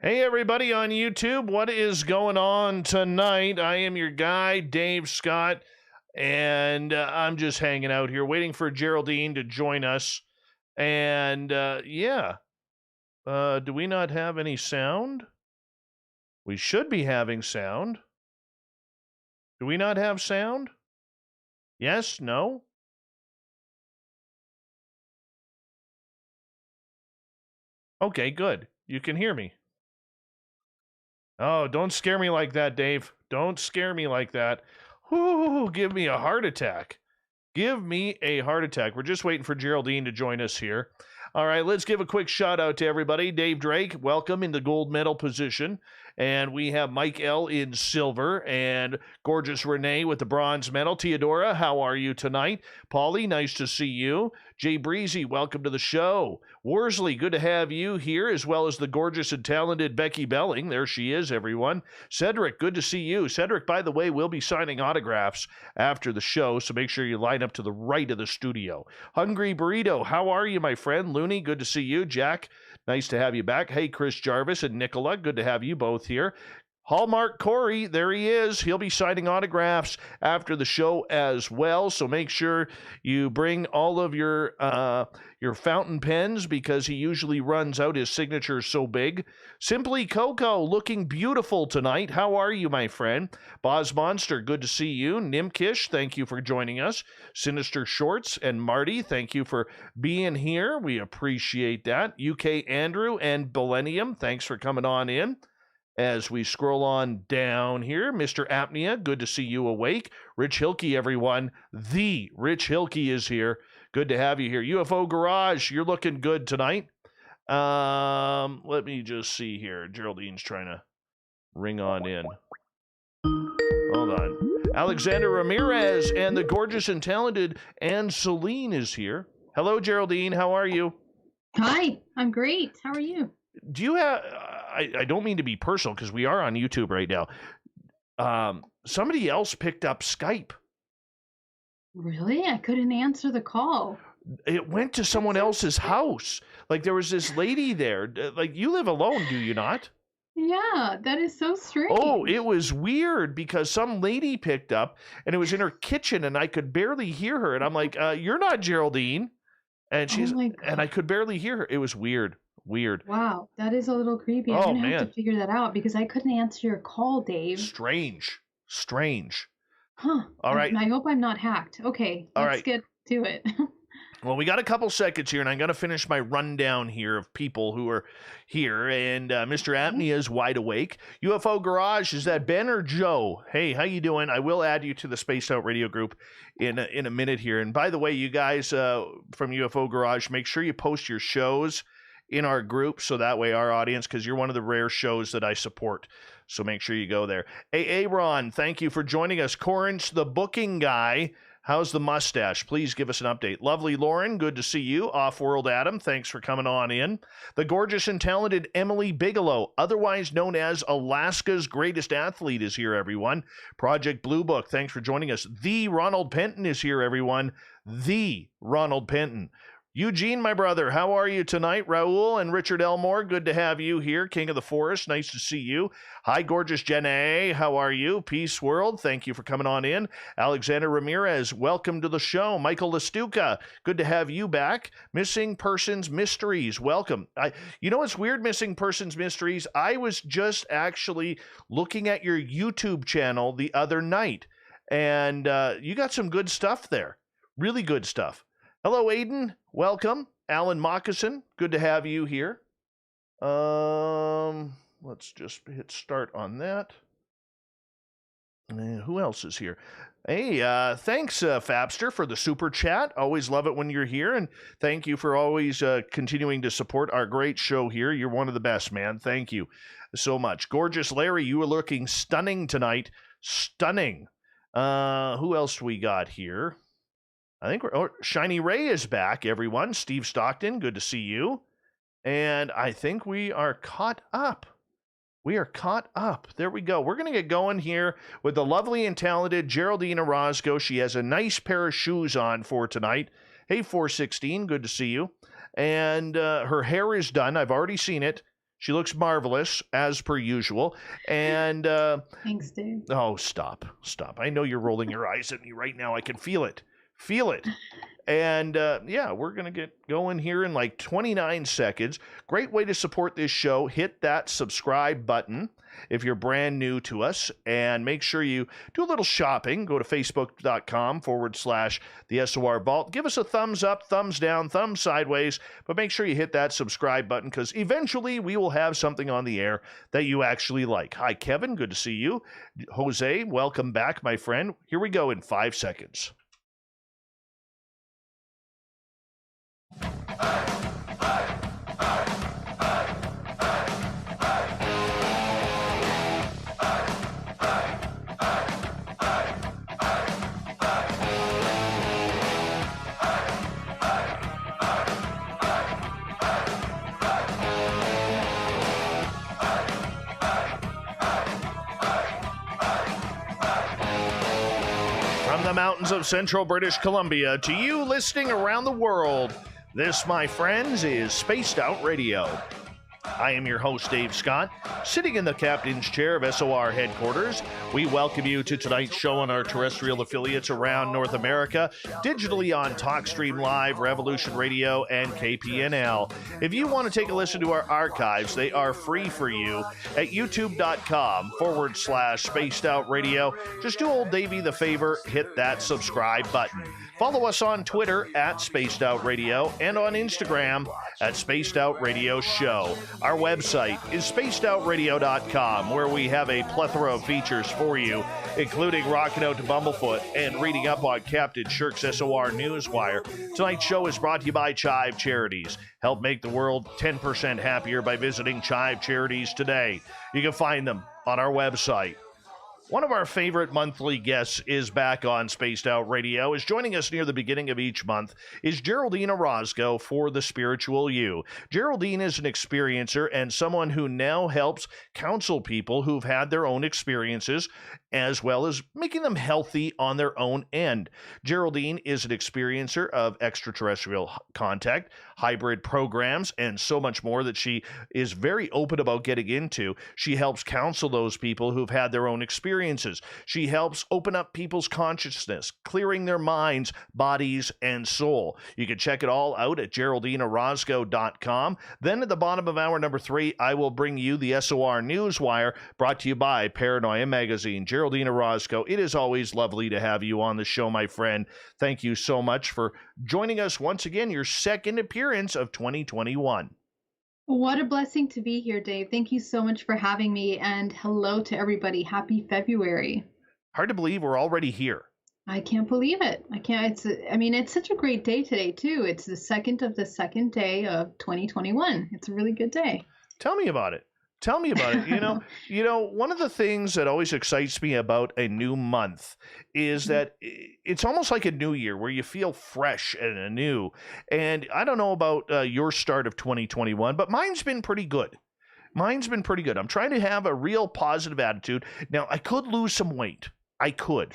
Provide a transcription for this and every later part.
Hey, everybody on YouTube, what is going on tonight? I am your guy, Dave Scott, and I'm just hanging out here waiting for Geraldine to join us. And do we not have any sound? We should be having sound. Do we not have sound? Yes? No? Okay, good. You can hear me. Oh, don't scare me like that, Dave. Don't scare me like that. Whoo, give me a heart attack. Give me a heart attack. We're just waiting for Geraldine to join us here. All right, let's give a quick shout out to everybody. Dave Drake, welcome in the gold medal position. And we have Mike L. in silver and gorgeous Renee with the bronze medal. Theodora, how are you tonight? Paulie, nice to see you. Jay Breezy, welcome to the show. Worsley, good to have you here, as well as the gorgeous and talented Becky Belling. There she is, everyone. Cedric, good to see you. Cedric, by the way, will be signing autographs after the show, so make sure you line up to the right of the studio. Hungry Burrito, how are you, my friend? Looney, good to see you. Jack, nice to have you back. Hey, Chris Jarvis and Nicola, good to have you both here. Hallmark Corey, there he is. He'll be signing autographs after the show as well. So make sure you bring all of your fountain pens because he usually runs out. His signature is so big. Simply Coco, looking beautiful tonight. How are you, my friend? Boz Monster, good to see you. Nimkish, thank you for joining us. Sinister Shorts and Marty, thank you for being here. We appreciate that. UK Andrew and Millennium, thanks for coming on in. As we scroll on down here, Mr. Apnea, good to see you awake. Rich Hilke, everyone. The Rich Hilke is here. Good to have you here. UFO Garage, you're looking good tonight. Let me just see here. Geraldine's trying to ring on in. Hold on. Alexander Ramirez and the gorgeous and talented Anne Celine is here. Hello, Geraldine. How are you? Hi, I'm great. How are you? Do you have... I don't mean to be personal because we are on YouTube right now. Somebody else picked up Skype. Really? I couldn't answer the call. It went to someone else's house. Like there was this lady there. Like you live alone, do you not? Yeah, that is so strange. Oh, it was weird because some lady picked up and it was in her kitchen and I could barely hear her. And I'm like, you're not Geraldine. And she's and I could barely hear her. It was weird. Weird. Wow, that is a little creepy. I'm gonna have to figure that out because I couldn't answer your call, Dave. Strange. Huh. All right. I hope I'm not hacked. Okay, let's get to it. Well, we got a couple seconds here, and I'm going to finish my rundown here of people who are here. And Mr. Apnea is wide awake. UFO Garage, is that Ben or Joe? Hey, how you doing? I will add you to the Spaced Out Radio group in a minute here. And by the way, you guys from UFO Garage, make sure you post your shows in our group so that way our audience, because you're one of the rare shows that I support. So make sure you go there. Hey, Aaron, thank you for joining us. Corinth, the booking guy. How's the mustache? Please give us an update. Lovely Lauren, good to see you. Off-World Adam, thanks for coming on in. The gorgeous and talented Emily Bigelow, otherwise known as Alaska's greatest athlete, is here, everyone. Project Blue Book, thanks for joining us. The Ronald Penton is here, everyone. The Ronald Penton. Eugene, my brother, how are you tonight? Raul and Richard Elmore, good to have you here. King of the Forest, nice to see you. Hi, gorgeous Jenna, how are you? Peace World, thank you for coming on in. Alexander Ramirez, welcome to the show. Michael Lestuca, good to have you back. Missing Persons Mysteries, welcome. You know what's weird, Missing Persons Mysteries? I was just actually looking at your YouTube channel the other night, and you got some good stuff there. Really good stuff. Hello, Aiden. Welcome. Alan Moccasin. Good to have you here. Let's just hit start on that. Who else is here? Hey, thanks, Fabster, for the super chat. Always love it when you're here, and thank you for always continuing to support our great show here. You're one of the best, man. Thank you so much. Gorgeous Larry, you are looking stunning tonight. Stunning. Who else we got here? I think Shiny Ray is back, everyone. Steve Stockton, good to see you. And I think we are caught up. We are caught up. There we go. We're going to get going here with the lovely and talented Geraldine Orozco. She has a nice pair of shoes on for tonight. Hey, 416, good to see you. And her hair is done. I've already seen it. She looks marvelous, as per usual. And thanks, Dave. Oh, stop. I know you're rolling your eyes at me right now. I can feel it. And yeah, we're going to get going here in like 29 seconds. Great way to support this show. Hit that subscribe button if you're brand new to us, and make sure you do a little shopping. Go to facebook.com/the SOR Vault. Give us a thumbs up, thumbs down, thumbs sideways, but make sure you hit that subscribe button, because eventually we will have something on the air that you actually like. Hi, Kevin. Good to see you. Jose, welcome back, my friend. Here we go in 5 seconds. From the mountains of central British Columbia to you listening around the world, this, my friends, is Spaced Out Radio. I am your host, Dave Scott, sitting in the captain's chair of SOR headquarters. We welcome you to tonight's show on our terrestrial affiliates around North America, digitally on TalkStream Live, Revolution Radio, and KPNL. If you want to take a listen to our archives, they are free for you at youtube.com/Spaced Out Radio. Just do old Davey the favor, hit that subscribe button. Follow us on Twitter at Spaced Out Radio and on Instagram at Spaced Out Radio Show. Our website is spacedoutradio.com, where we have a plethora of features for you, including rocking out to Bumblefoot and reading up on Captain Shirk's SOR Newswire. Tonight's show is brought to you by Chive Charities. Help make the world 10% happier by visiting Chive Charities today. You can find them on our website. One of our favorite monthly guests is back on Spaced Out Radio. Is joining us near the beginning of each month is Geraldine Orozco for The Spiritual You. Geraldine is an experiencer and someone who now helps counsel people who've had their own experiences, as well as making them healthy on their own end. Geraldine is an experiencer of extraterrestrial contact, hybrid programs, and so much more that she is very open about getting into. She helps counsel those people who've had their own experiences. She helps open up people's consciousness, clearing their minds, bodies, and soul. You can check it all out at GeraldineOrozco.com. Then at the bottom of hour number 3, I will bring you the SOR Newswire, brought to you by Paranoia Magazine. Geraldine Orozco, it is always lovely to have you on the show, my friend. Thank you so much for joining us once again, your second appearance of 2021. What a blessing to be here, Dave. Thank you so much for having me, and hello to everybody. Happy February. Hard to believe we're already here. I can't believe it. It's such a great day today, too. It's the second of the second day of 2021. It's a really good day. Tell me about it. You know, one of the things that always excites me about a new month is that it's almost like a new year where you feel fresh and anew. And I don't know about your start of 2021, but mine's been pretty good. I'm trying to have a real positive attitude. Now, I could lose some weight. I could.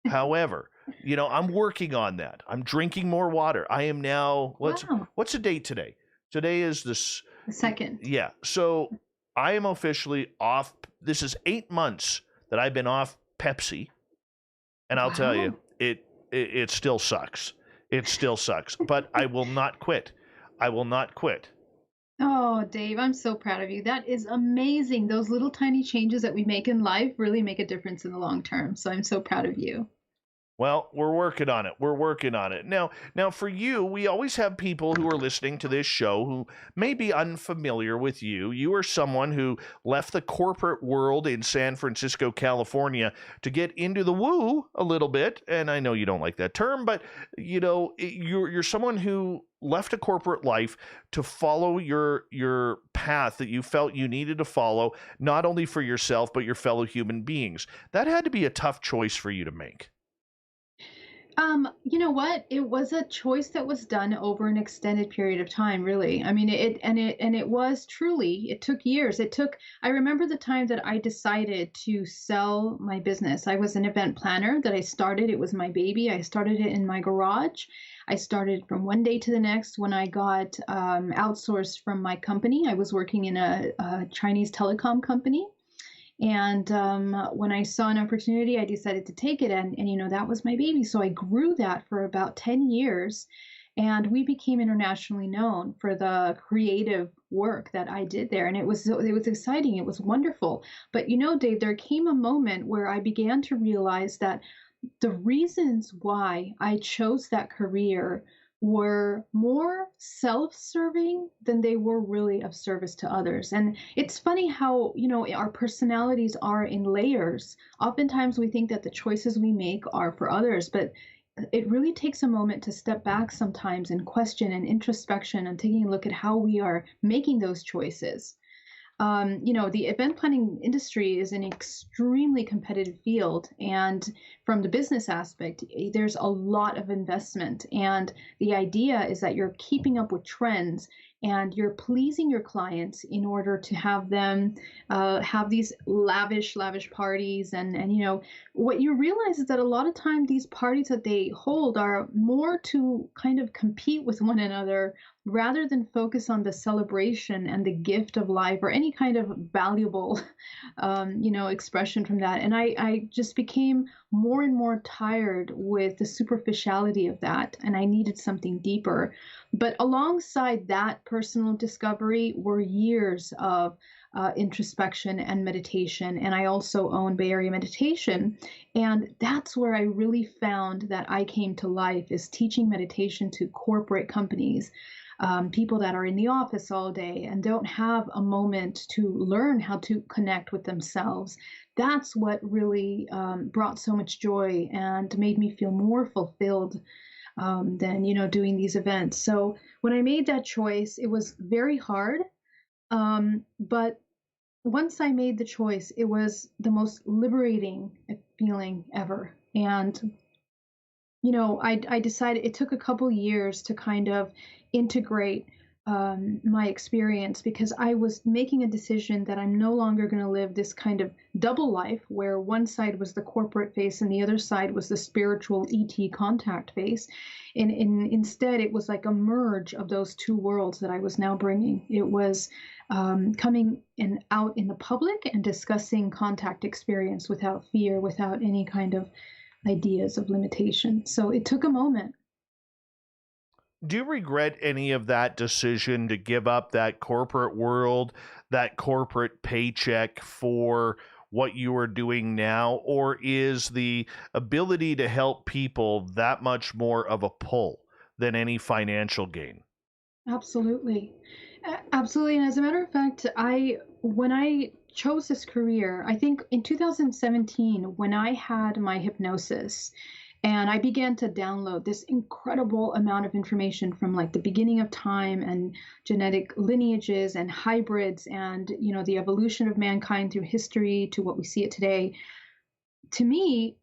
However, I'm working on that. I'm drinking more water. I am now, what's the date today? Today is the second. Yeah. So I am officially off. This is 8 months that I've been off Pepsi. And I'll tell you, it still sucks. It still sucks. But I will not quit. Oh, Dave, I'm so proud of you. That is amazing. Those little tiny changes that we make in life really make a difference in the long term. So I'm so proud of you. Well, we're working on it. Now, for you, we always have people who are listening to this show who may be unfamiliar with you. You are someone who left the corporate world in San Francisco, California, to get into the woo a little bit. And I know you don't like that term, but you're someone who left a corporate life to follow your path that you felt you needed to follow, not only for yourself but your fellow human beings. That had to be a tough choice for you to make. You know what? It was a choice that was done over an extended period of time, really. I mean, it was truly, it took years. I remember the time that I decided to sell my business. I was an event planner that I started. It was my baby. I started it in my garage. I started from one day to the next when I got outsourced from my company. I was working in a Chinese telecom company. And when I saw an opportunity, I decided to take it. And, that was my baby. So I grew that for about 10 years. And we became internationally known for the creative work that I did there. And it was exciting. It was wonderful. But, Dave, there came a moment where I began to realize that the reasons why I chose that career were more self serving than they were really of service to others. And it's funny how, our personalities are in layers. Oftentimes we think that the choices we make are for others, but it really takes a moment to step back sometimes and question and introspection and taking a look at how we are making those choices. The event planning industry is an extremely competitive field. And from the business aspect, there's a lot of investment. And the idea is that you're keeping up with trends and you're pleasing your clients in order to have them have these lavish, lavish parties. And what you realize is that a lot of time these parties that they hold are more to kind of compete with one another rather than focus on the celebration and the gift of life or any kind of valuable, expression from that. And I just became more and more tired with the superficiality of that, and I needed something deeper. But alongside that personal discovery were years of introspection and meditation. And I also own Bay Area Meditation. And that's where I really found that I came to life, is teaching meditation to corporate companies, people that are in the office all day and don't have a moment to learn how to connect with themselves. That's what really brought so much joy and made me feel more fulfilled than doing these events. So when I made that choice, it was very hard, but once I made the choice, it was the most liberating feeling ever. And I decided it took a couple years to kind of integrate my experience, because I was making a decision that I'm no longer going to live this kind of double life where one side was the corporate face and the other side was the spiritual ET contact face. And instead, it was like a merge of those two worlds that I was now bringing. It was coming out in the public and discussing contact experience without fear, without any kind of ideas of limitation. So it took a moment. Do you regret any of that decision to give up that corporate world, that corporate paycheck for what you are doing now? Or is the ability to help people that much more of a pull than any financial gain? Absolutely. Absolutely. And as a matter of fact, when I chose this career, I think in 2017, when I had my hypnosis, and I began to download this incredible amount of information from like the beginning of time and genetic lineages and hybrids and, the evolution of mankind through history to what we see it today. To me,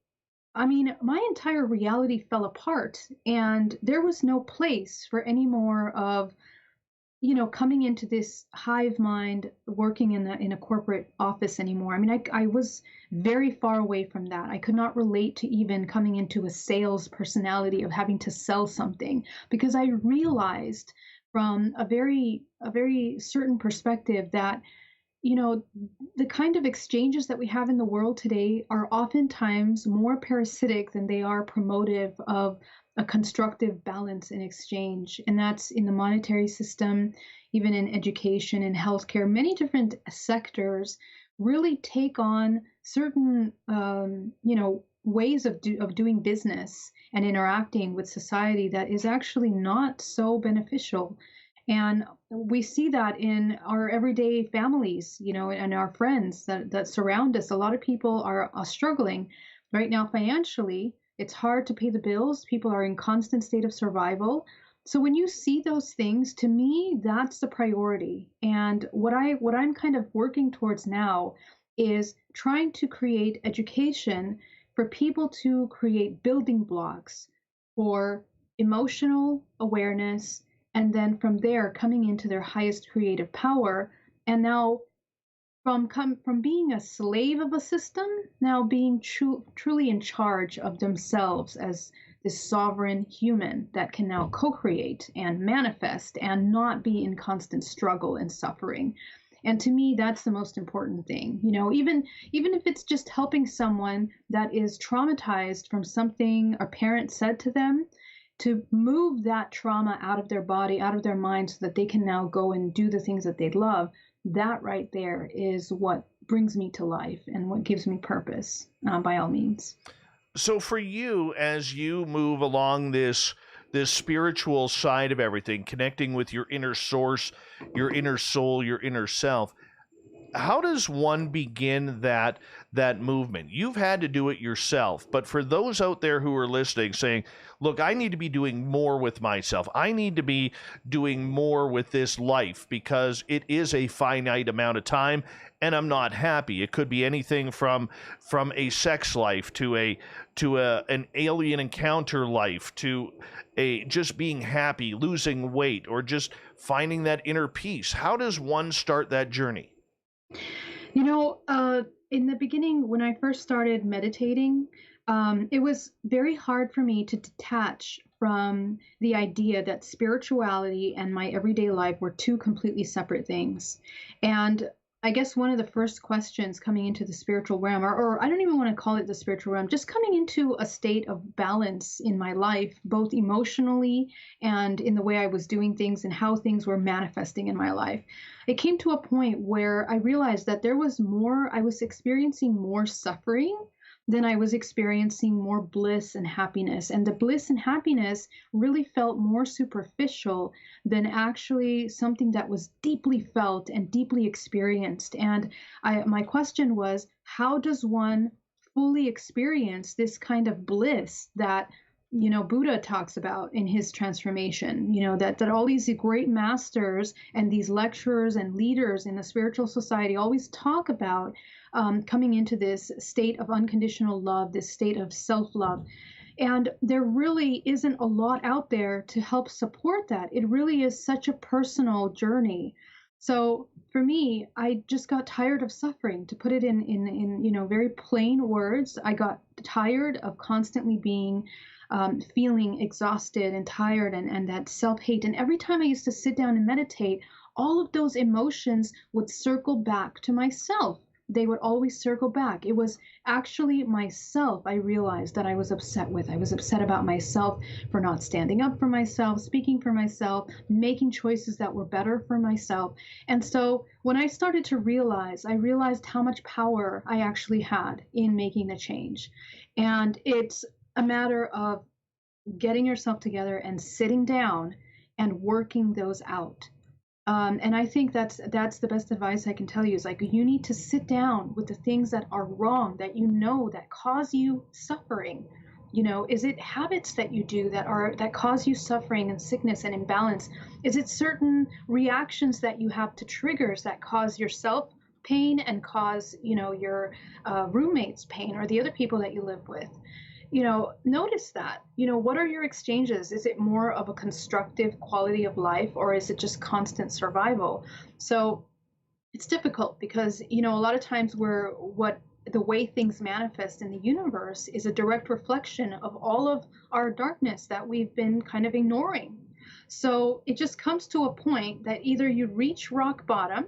I mean, my entire reality fell apart, and there was no place for any more of coming into this hive mind, working in a corporate office anymore. I mean, I was very far away from that. I could not relate to even coming into a sales personality of having to sell something, because I realized from a very certain perspective that you know, the kind of exchanges that we have in the world today are oftentimes more parasitic than they are promotive of a constructive balance in exchange. And that's in the monetary system, even in education and healthcare. Many different sectors really take on certain, ways of doing business and interacting with society that is actually not so beneficial. And we see that in our everyday families, and our friends that surround us. A lot of people are struggling right now financially. It's hard to pay the bills. People are in constant state of survival. So when you see those things, to me, that's the priority. And what I'm kind of working towards now is trying to create education for people to create building blocks for emotional awareness, and then from there coming into their highest creative power. And now from being a slave of a system, now being truly in charge of themselves as this sovereign human that can now co-create and manifest and not be in constant struggle and suffering. And to me, that's the most important thing. Even if it's just helping someone that is traumatized from something a parent said to them, to move that trauma out of their body, out of their mind, so that they can now go and do the things that they love. That right there is what brings me to life and what gives me purpose, by all means. So for you, as you move along this spiritual side of everything, connecting with your inner source, your inner soul, your inner self, how does one begin that movement? You've had to do it yourself, but for those out there who are listening saying, look, I need to be doing more with myself, I need to be doing more with this life because it is a finite amount of time and I'm not happy. It could be anything from a sex life to an alien encounter life to a just being happy, losing weight, or just finding that inner peace. How does one start that journey? In the beginning, when I first started meditating, it was very hard for me to detach from the idea that spirituality and my everyday life were two completely separate things. And I guess one of the first questions coming into the spiritual realm, or I don't even want to call it the spiritual realm, just coming into a state of balance in my life, both emotionally and in the way I was doing things and how things were manifesting in my life. It came to a point where I realized that I was experiencing more suffering than I was experiencing more bliss and happiness. And the bliss and happiness really felt more superficial than actually something that was deeply felt and deeply experienced. And my question was, how does one fully experience this kind of bliss that Buddha talks about in his transformation, that all these great masters and these lecturers and leaders in the spiritual society always talk about, coming into this state of unconditional love, this state of self-love. And there really isn't a lot out there to help support that. It really is such a personal journey. So for me, I just got tired of suffering. To put it in very plain words, I got tired of constantly being feeling exhausted and tired, and that self-hate. And every time I used to sit down and meditate, all of those emotions would circle back to myself. They would always circle back. It was actually myself I realized that I was upset with. I was upset about myself for not standing up for myself, speaking for myself, making choices that were better for myself. And so when I started to realize, I realized how much power I actually had in making the change. And it's a matter of getting yourself together and sitting down and working those out. And I think that's the best advice I can tell you, is like, you need to sit down with the things that are wrong, that cause you suffering. Is it habits that you do that cause you suffering and sickness and imbalance? Is it certain reactions that you have to triggers that cause yourself pain and cause your roommates pain or the other people that you live with? Notice that. What are your exchanges? Is it more of a constructive quality of life, or is it just constant survival? So it's difficult because, a lot of times the way things manifest in the universe is a direct reflection of all of our darkness that we've been kind of ignoring. So it just comes to a point that either you reach rock bottom,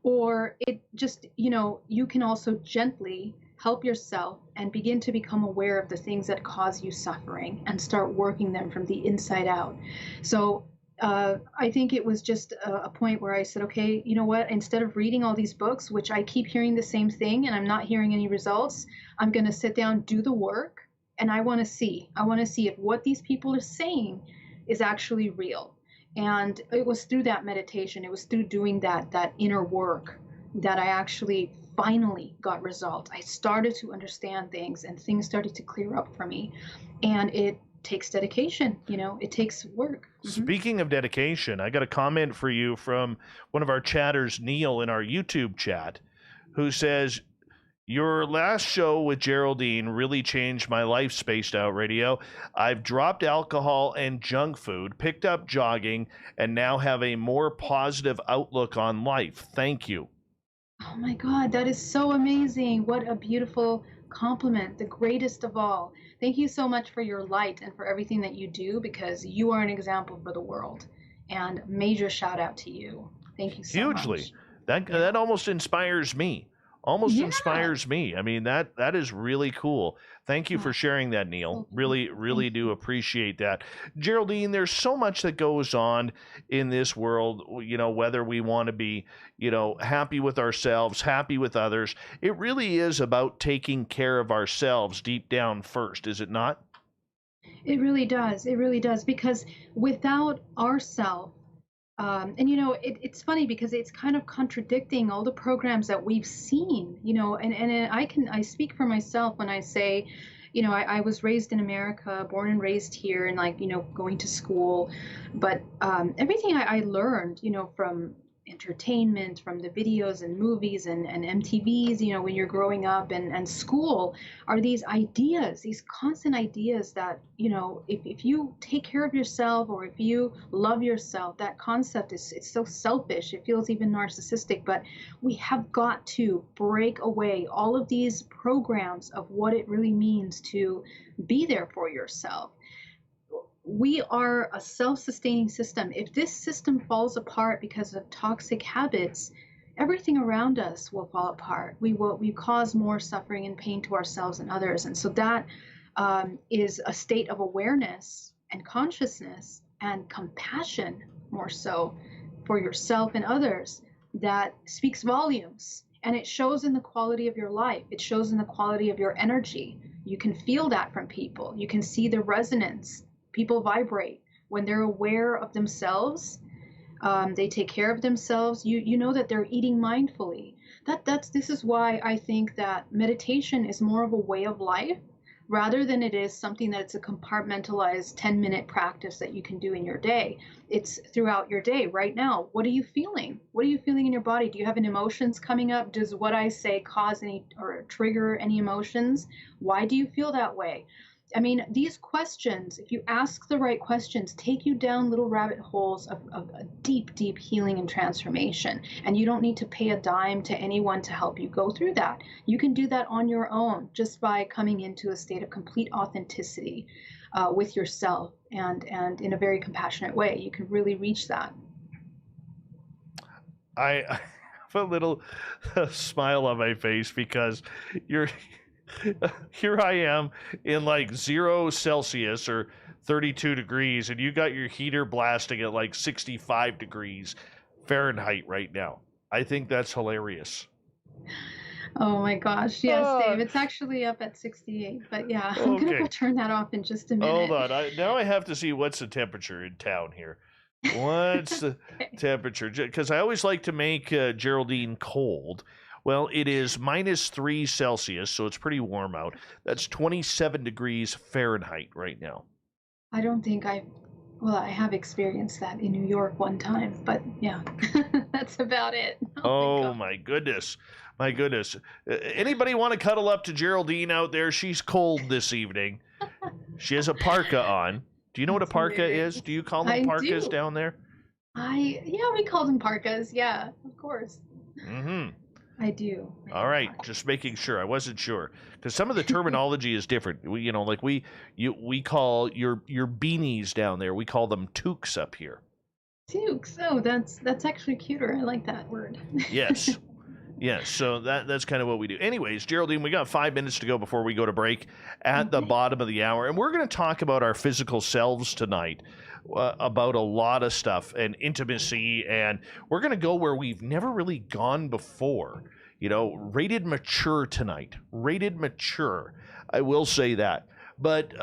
or it just, you can also gently help yourself and begin to become aware of the things that cause you suffering and start working them from the inside out. So I think it was just a point where I said, okay, you know what? Instead of reading all these books, which I keep hearing the same thing and I'm not hearing any results, I'm going to sit down, do the work, and I want to see if what these people are saying is actually real. And it was through that meditation, it was through doing that inner work that I actually finally got results. I started to understand things and things started to clear up for me. And it takes dedication, it takes work. Speaking of dedication, I got a comment for you from one of our chatters, Neil, in our YouTube chat, who says, Your last show with Geraldine really changed my life, Spaced Out Radio. I've dropped alcohol and junk food, picked up jogging, and now have a more positive outlook on life. Thank you. Oh my God, that is so amazing. What a beautiful compliment, the greatest of all. Thank you so much for your light and for everything that you do because you are an example for the world. And major shout out to you. Thank you so Hugely. much. That Yeah. that almost inspires me. Almost Yeah. inspires me. I mean, that is really cool. Thank you Oh, for sharing that, Neil. so Really, beautiful. really Thank do you. appreciate that. Geraldine, there's so much that goes on in this world, whether we want to be, happy with ourselves, happy with others. It really is about taking care of ourselves deep down first, is it not? It really does. It really does. Because without ourself, and it's funny because it's kind of contradicting all the programs that we've seen, and I speak for myself when I say, I was raised in America, born and raised here, and like, going to school, but everything I learned, from entertainment, from the videos and movies and MTVs, when you're growing up and school, are these ideas, these constant ideas that, if you take care of yourself or if you love yourself, that concept it's so selfish. It feels even narcissistic, but we have got to break away all of these programs of what it really means to be there for yourself. We are a self-sustaining system. If this system falls apart because of toxic habits, everything around us will fall apart. We cause more suffering and pain to ourselves and others. And so that is a state of awareness and consciousness and compassion, more so, for yourself and others, that speaks volumes. And it shows in the quality of your life. It shows in the quality of your energy. You can feel that from people. You can see the resonance. People vibrate when they're aware of themselves. They take care of themselves. You know that they're eating mindfully. This is why I think that meditation is more of a way of life rather than it is something that's a compartmentalized 10-minute practice that you can do in your day. It's throughout your day. Right now, what are you feeling? What are you feeling in your body? Do you have any emotions coming up? Does what I say cause any or trigger any emotions? Why do you feel that way? I mean, these questions, if you ask the right questions, take you down little rabbit holes of a deep, deep healing and transformation. And you don't need to pay a dime to anyone to help you go through that. You can do that on your own just by coming into a state of complete authenticity with yourself and in a very compassionate way. You can really reach that. I have a little smile on my face because you're here I am in like 0 Celsius or 32 degrees, and you got your heater blasting at like 65 degrees Fahrenheit right now. I think that's hilarious. Oh my gosh. Yes, Uh, Dave. It's actually up at 68. But yeah, I'm going to go okay, turn that off in just a hold minute. on. Now I have to see what's the temperature in town here. What's the Okay. temperature? Because I always like to make Geraldine cold. Well, it is -3 Celsius, so it's pretty warm out. That's 27 degrees Fahrenheit right now. I don't think well, I have experienced that in New York one time, but yeah, that's about it. Oh my Oh God. my goodness. My goodness. Anybody want to cuddle up to Geraldine out there? She's cold this evening. She has a parka on. Do you know what a That's parka is? hilarious. Do you call them I parkas do. down there? Yeah, we called them parkas. Yeah, of course. Mm-hmm. I do. I All do right, parkas. just making sure. I wasn't sure because some of the terminology is different. We call your beanies down there. We call them toques up here. Dukes. Oh, that's actually cuter. I like that word. Yes. Yes, so that's kind of what we do. Anyways, Geraldine, we got 5 minutes to go before we go to break at the Okay. bottom of the hour, and we're going to talk about our physical selves tonight, about a lot of stuff and intimacy, and we're going to go where we've never really gone before. Rated mature tonight. Rated mature. I will say that. But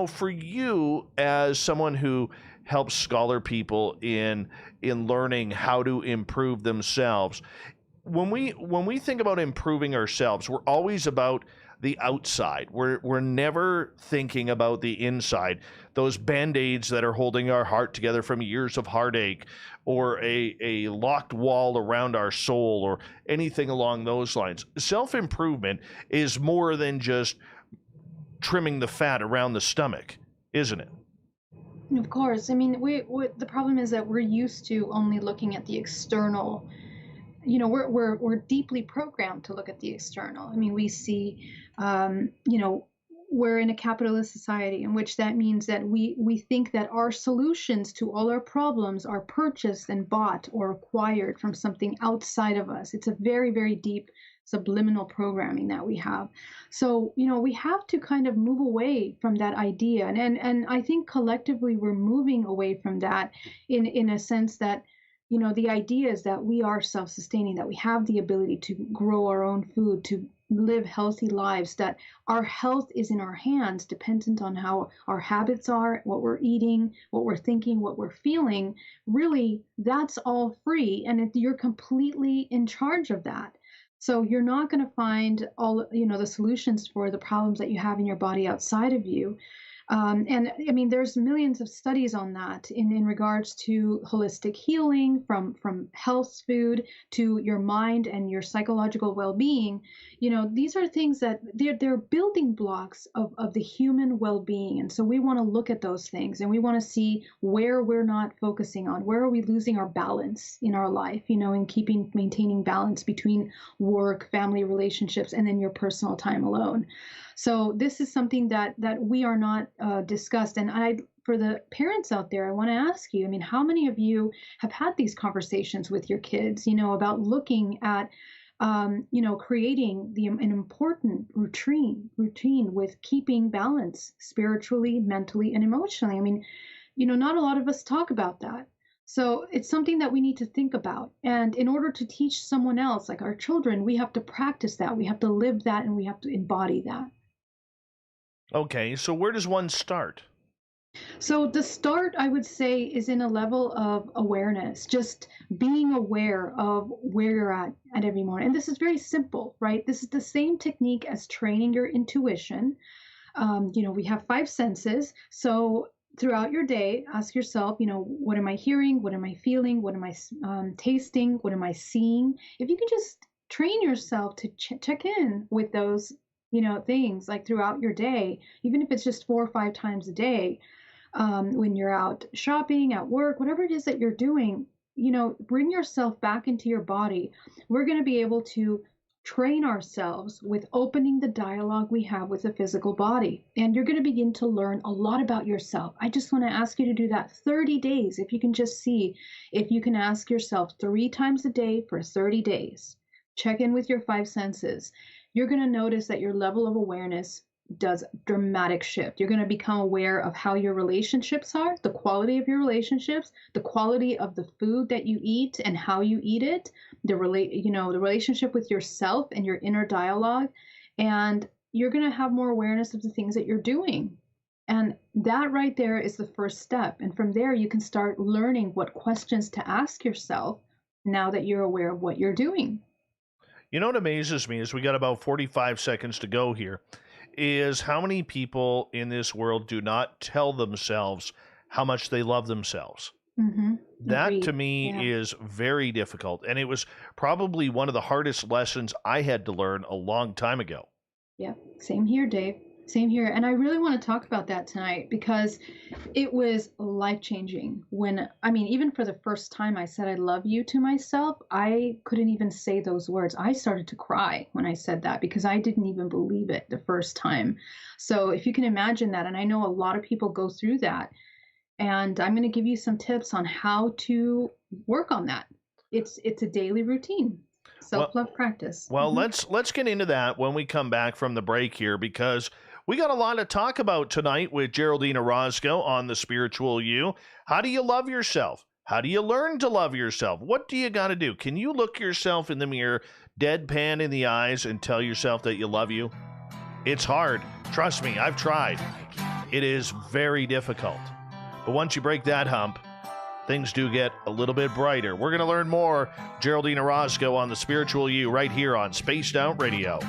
for you as someone who helps scholar people in learning how to improve themselves, when we think about improving ourselves, we're always about the outside. We're never thinking about the inside. Those band-aids that are holding our heart together from years of heartache, or a locked wall around our soul, or anything along those lines. Self-improvement is more than just trimming the fat around the stomach, isn't it? Of course. I mean, the problem is that we're used to only looking at the external. We're deeply programmed to look at the external. I mean, we see, we're in a capitalist society, in which that means that we think that our solutions to all our problems are purchased and bought or acquired from something outside of us. It's a very, very deep subliminal programming that we have. So, we have to kind of move away from that idea. And I think collectively we're moving away from that in a sense that, the idea is that we are self-sustaining, that we have the ability to grow our own food, to live healthy lives, that our health is in our hands, dependent on how our habits are, what we're eating, what we're thinking, what we're feeling. Really, that's all free, and you're completely in charge of that. So you're not going to find all, the solutions for the problems that you have in your body outside of you. And I mean, there's millions of studies on that in regards to holistic healing, from health food to your mind and your psychological well-being. These are things that they're building blocks of the human well-being. And so we want to look at those things, and we want to see where we're not focusing on, where are we losing our balance in our life, and maintaining balance between work, family relationships, and then your personal time alone. So this is something that we are not discussed. And for the parents out there, I want to ask you, I mean, how many of you have had these conversations with your kids, about looking at, creating an important routine with keeping balance spiritually, mentally, and emotionally? I mean, not a lot of us talk about that. So it's something that we need to think about. And in order to teach someone else, like our children, we have to practice that. We have to live that, and we have to embody that. Okay, so where does one start? So the start, I would say, is in a level of awareness, just being aware of where you're at every moment. And this is very simple, right? This is the same technique as training your intuition. We have five senses. So throughout your day, ask yourself, what am I hearing? What am I feeling? What am I tasting? What am I seeing? If you can just train yourself to check in with those things like throughout your day, even if it's just 4 or 5 times a day, when you're out shopping, at work, whatever it is that you're doing, bring yourself back into your body. We're going to be able to train ourselves with opening the dialogue we have with the physical body. And you're going to begin to learn a lot about yourself. I just want to ask you to do that 30 days. If you can just see if you can ask yourself 3 times a day for 30 days, check in with your 5 senses. You're going to notice that your level of awareness does dramatic shift. You're going to become aware of how your relationships are, the quality of your relationships, the quality of the food that you eat and how you eat it, the relationship with yourself and your inner dialogue. And you're going to have more awareness of the things that you're doing. And that right there is the first step. And from there, you can start learning what questions to ask yourself now that you're aware of what you're doing. You know what amazes me is we got about 45 seconds to go here, is how many people in this world do not tell themselves how much they love themselves. Mm-hmm. That Agreed. to me Yeah. is very difficult. And it was probably one of the hardest lessons I had to learn a long time ago. Yeah. Same here, Dave. Same here. And I really want to talk about that tonight because it was life-changing even for the first time I said I love you to myself, I couldn't even say those words. I started to cry when I said that because I didn't even believe it the first time. So if you can imagine that, and I know a lot of people go through that, and I'm going to give you some tips on how to work on that. It's a daily routine, self-love practice. Well, let's get into that when we come back from the break here, because we got a lot to talk about tonight with Geraldine Orozco on The Spiritual You. How do you love yourself? How do you learn to love yourself? What do you got to do? Can you look yourself in the mirror, deadpan in the eyes, and tell yourself that you love you? It's hard. Trust me, I've tried. It is very difficult. But once you break that hump, things do get a little bit brighter. We're going to learn more. Geraldine Orozco on The Spiritual You right here on Spaced Out Radio.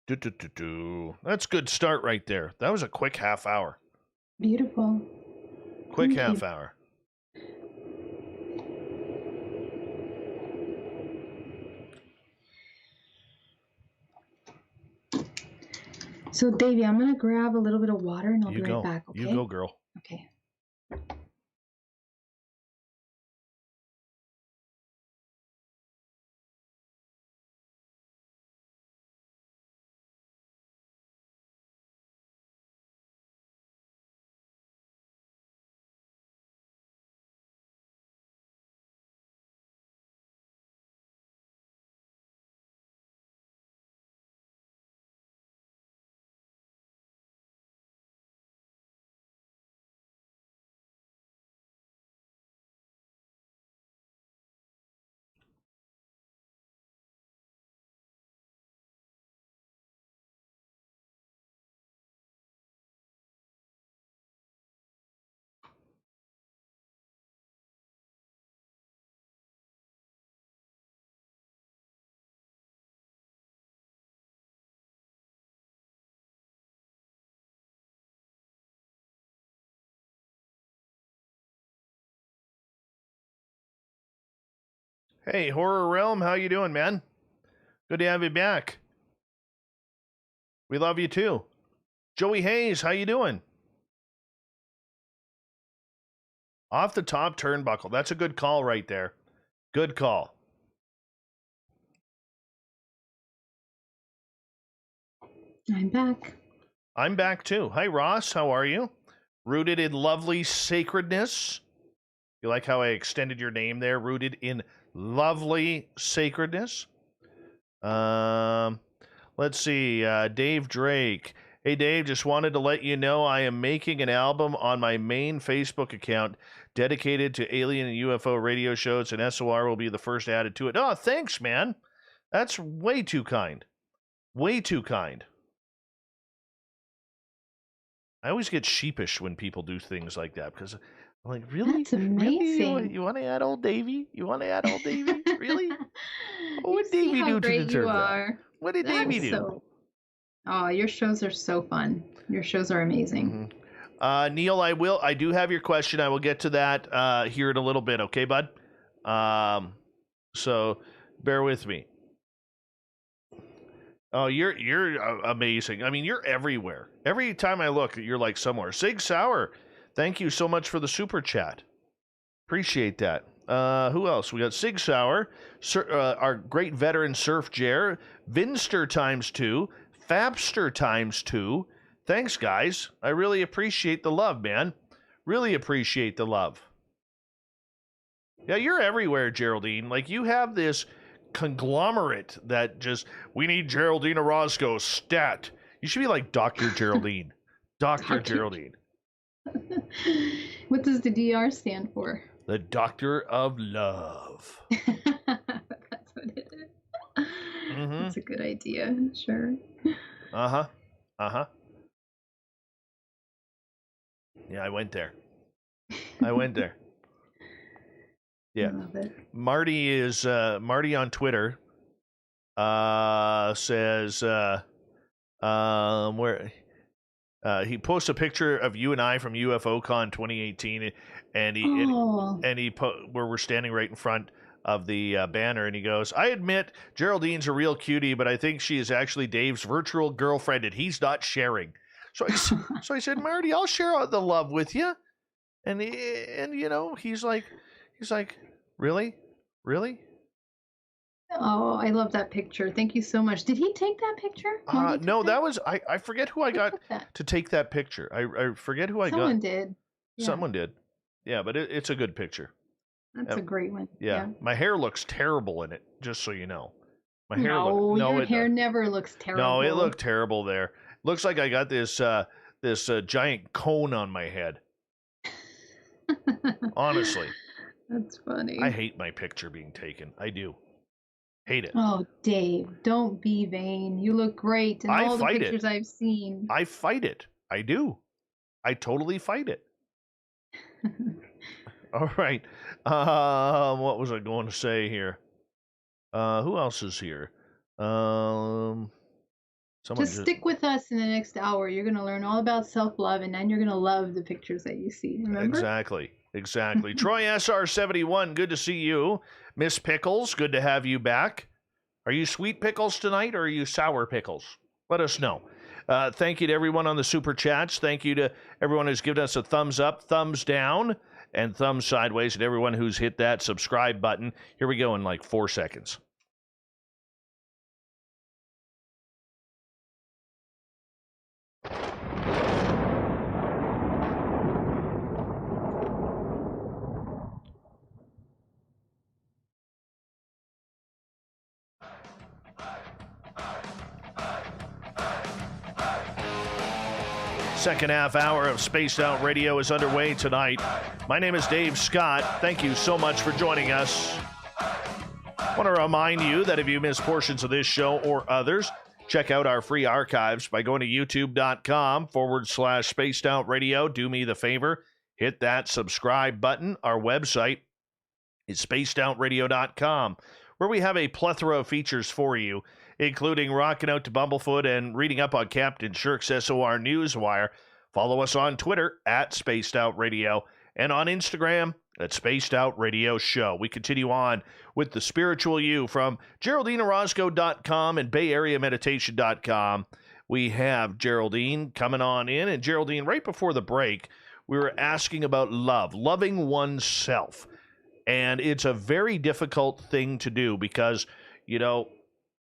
That's a good start right there. That was a quick half hour. Beautiful. Quick Thank half you. hour. So, Davey, I'm going to grab a little bit of water and I'll be right back, okay? You go, girl. Okay. Hey, Horror Realm, how you doing, man? Good to have you back. We love you too. Joey Hayes, how you doing? Off the top turnbuckle. That's a good call right there. Good call. I'm back. I'm back too. Hi, Ross. How are you? Rooted in lovely sacredness. You like how I extended your name there? Rooted in lovely sacredness. Let's see. Dave Drake. Hey, Dave, just wanted to let you know I am making an album on my main Facebook account dedicated to alien and UFO radio shows, and SOR will be the first added to it. Oh, thanks, man. That's way too kind. Way too kind. I always get sheepish when people do things like that because I'm like, really? That's amazing. Really? You want to add old Davy? You want to add old Davy? Really? What did You see Davy how do to great you deserve that? are. What did Davy That's do? Oh, your shows are so fun. Your shows are amazing. Neil, I do have your question. I will get to that here in a little bit. Okay, bud? So bear with me. Oh, you're amazing. I mean, you're everywhere. Every time I look, you're like somewhere. Sig Sauer, thank you so much for the super chat. Appreciate that. Who else? We got Sig Sauer, our great veteran Surf Jer, Vinster ×2, Fabster ×2. Thanks, guys. I really appreciate the love, man. Really appreciate the love. Yeah, you're everywhere, Geraldine. Like, you have this conglomerate that just, we need Geraldine Orozco, stat. You should be like Dr. Geraldine. Dr. Geraldine. What does the DR stand for? The Doctor of Love. That's what it is. That's a good idea. Sure. Uh-huh. Yeah, I went there. Yeah. I love it. Marty is Marty on Twitter says where he posts a picture of you and I from UFOCon 2018, and where we're standing right in front of the banner, and he goes, "I admit Geraldine's a real cutie, but I think she is actually Dave's virtual girlfriend, and he's not sharing." So I said, Marty, I'll share the love with you, and you know, he's like, really. Oh, I love that picture. Thank you so much. Did he take that picture? No, that was I forget who I got to take that picture. I forget who I got. Someone did. Yeah. Someone did. Yeah, but it's a good picture. That's a great one. Yeah. My hair looks terrible in it, just so you know. My hair your hair never looks terrible. No, it looked terrible there. Looks like I got this giant cone on my head. Honestly. That's funny. I hate my picture being taken. I do. Hate it. Oh, Dave, don't be vain. You look great in all the pictures I've seen. I fight it. I do. I totally fight it. All right. What was I going to say here? Who else is here? Someone Just just stick with us in the next hour. You're going to learn all about self-love, and then you're going to love the pictures that you see. Remember? exactly. Troy SR71, good to see you. Miss Pickles, good to have you back. Are you sweet pickles tonight, or are you sour pickles? Let us know. Thank you to everyone on the super chats. Thank you to everyone who's given us a thumbs up, thumbs down, and thumbs sideways, and everyone who's hit that subscribe button. Here we go in like 4 seconds. Second half hour of Spaced Out Radio is underway tonight. My name is Dave Scott. Thank you so much for joining us. I want to remind you that if you miss portions of this show or others, check out our free archives by going to youtube.com/Spaced Out Radio. Do me the favor, hit that subscribe button. Our website is spacedoutradio.com, where we have a plethora of features for you, including rocking out to Bumblefoot and reading up on Captain Shirk's SOR Newswire. Follow us on Twitter at Spaced Out Radio and on Instagram at Spaced Out Radio Show. We continue on with the Spiritual You from GeraldineOrozco.com and BayAreaMeditation.com. We have Geraldine coming on in. And Geraldine, right before the break, we were asking about love, loving oneself. And it's a very difficult thing to do because, you know,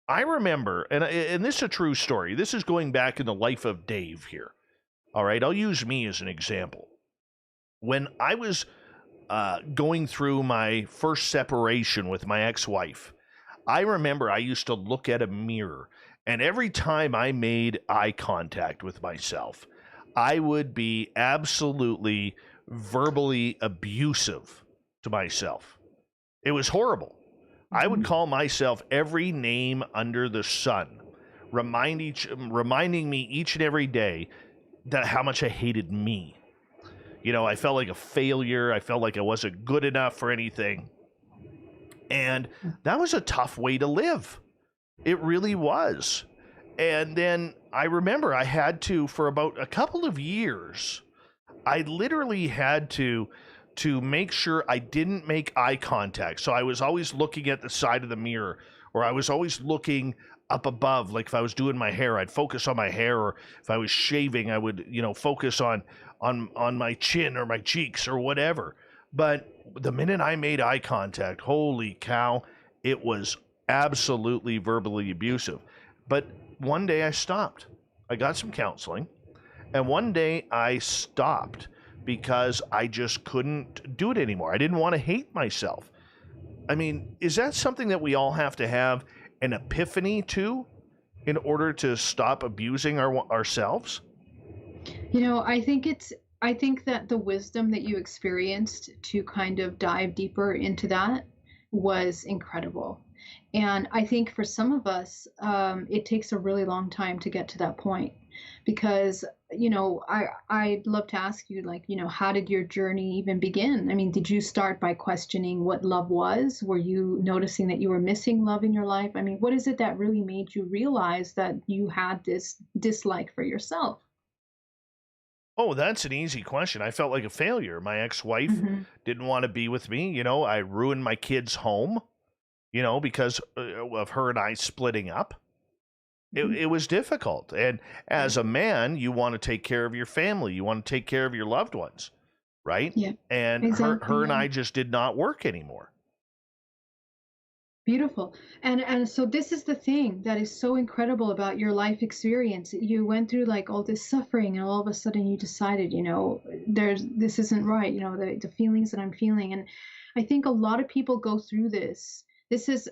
I remember, and this is a true story. This is going back in the life of Dave here. All right, I'll use me as an example. When I was going through my first separation with my ex-wife, I remember I used to look at a mirror, and every time I made eye contact with myself, I would be absolutely verbally abusive to myself. It was horrible. I would call myself every name under the sun, reminding me each and every day that how much I hated me. You know, I felt like a failure. I felt like I wasn't good enough for anything. And that was a tough way to live. It really was. And then I remember I had to, for about a couple of years, I literally had to make sure I didn't make eye contact. So I was always looking at the side of the mirror, or I was always looking up above. Like if I was doing my hair, I'd focus on my hair, or if I was shaving, I would, focus on my chin or my cheeks or whatever. But the minute I made eye contact, holy cow, it was absolutely verbally abusive. But one day I stopped. I got some counseling, and one day I stopped because I just couldn't do it anymore. I didn't want to hate myself. I mean, is that something that we all have to have an epiphany to in order to stop abusing ourselves? You know, I think that the wisdom that you experienced to kind of dive deeper into that was incredible. And I think for some of us, it takes a really long time to get to that point because, I'd love to ask you, like, how did your journey even begin? I mean, did you start by questioning what love was? Were you noticing that you were missing love in your life? I mean, what is it that really made you realize that you had this dislike for yourself? Oh, that's an easy question. I felt like a failure. My ex-wife didn't want to be with me. I ruined my kids' home, because of her and I splitting up. It was difficult. And as a man, you want to take care of your family. You want to take care of your loved ones, right? Yeah, And exactly. her and I just did not work anymore. Beautiful. And so this is the thing that is so incredible about your life experience. You went through like all this suffering, and all of a sudden you decided, this isn't right, the feelings that I'm feeling. And I think a lot of people go through this. This is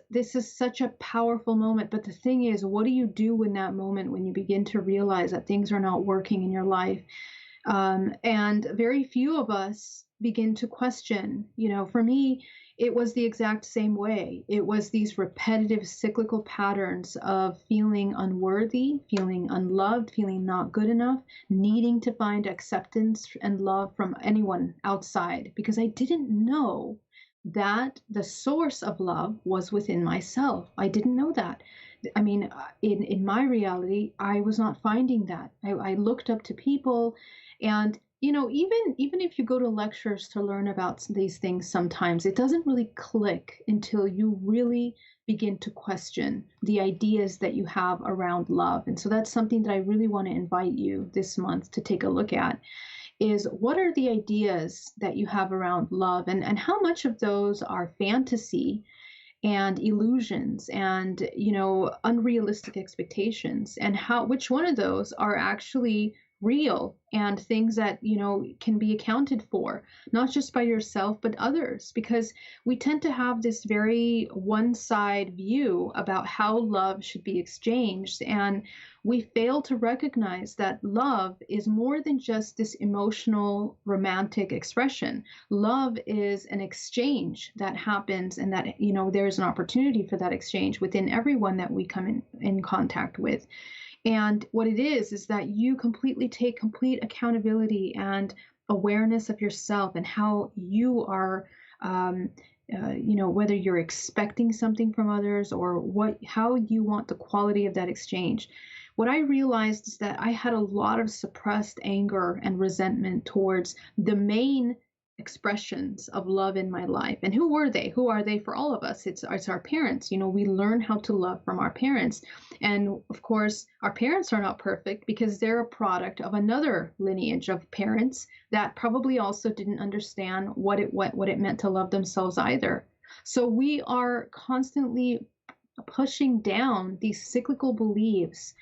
such a powerful moment. But the thing is, what do you do in that moment when you begin to realize that things are not working in your life? And very few of us begin to question. For me, it was the exact same way. It was these repetitive cyclical patterns of feeling unworthy, feeling unloved, feeling not good enough, needing to find acceptance and love from anyone outside, because I didn't know that the source of love was within myself. I didn't know that. I mean, in my reality, I was not finding that. I looked up to people, and even if you go to lectures to learn about these things, sometimes it doesn't really click until you really begin to question the ideas that you have around love. And so that's something that I really want to invite you this month to take a look at, is what are the ideas that you have around love, and how much of those are fantasy and illusions and unrealistic expectations, and how which one of those are actually real and things that can be accounted for, not just by yourself but others, because we tend to have this very one side view about how love should be exchanged, and we fail to recognize that love is more than just this emotional romantic expression. Love is an exchange that happens, and that there's an opportunity for that exchange within everyone that we come in contact with. And what it is that you completely take complete accountability and awareness of yourself and how you are, whether you're expecting something from others or how you want the quality of that exchange. What I realized is that I had a lot of suppressed anger and resentment towards the main expressions of love in my life. And who were they? Who are they for all of us? It's our parents. We learn how to love from our parents. And of course, our parents are not perfect because they're a product of another lineage of parents that probably also didn't understand what it meant to love themselves either. So we are constantly pushing down these cyclical beliefs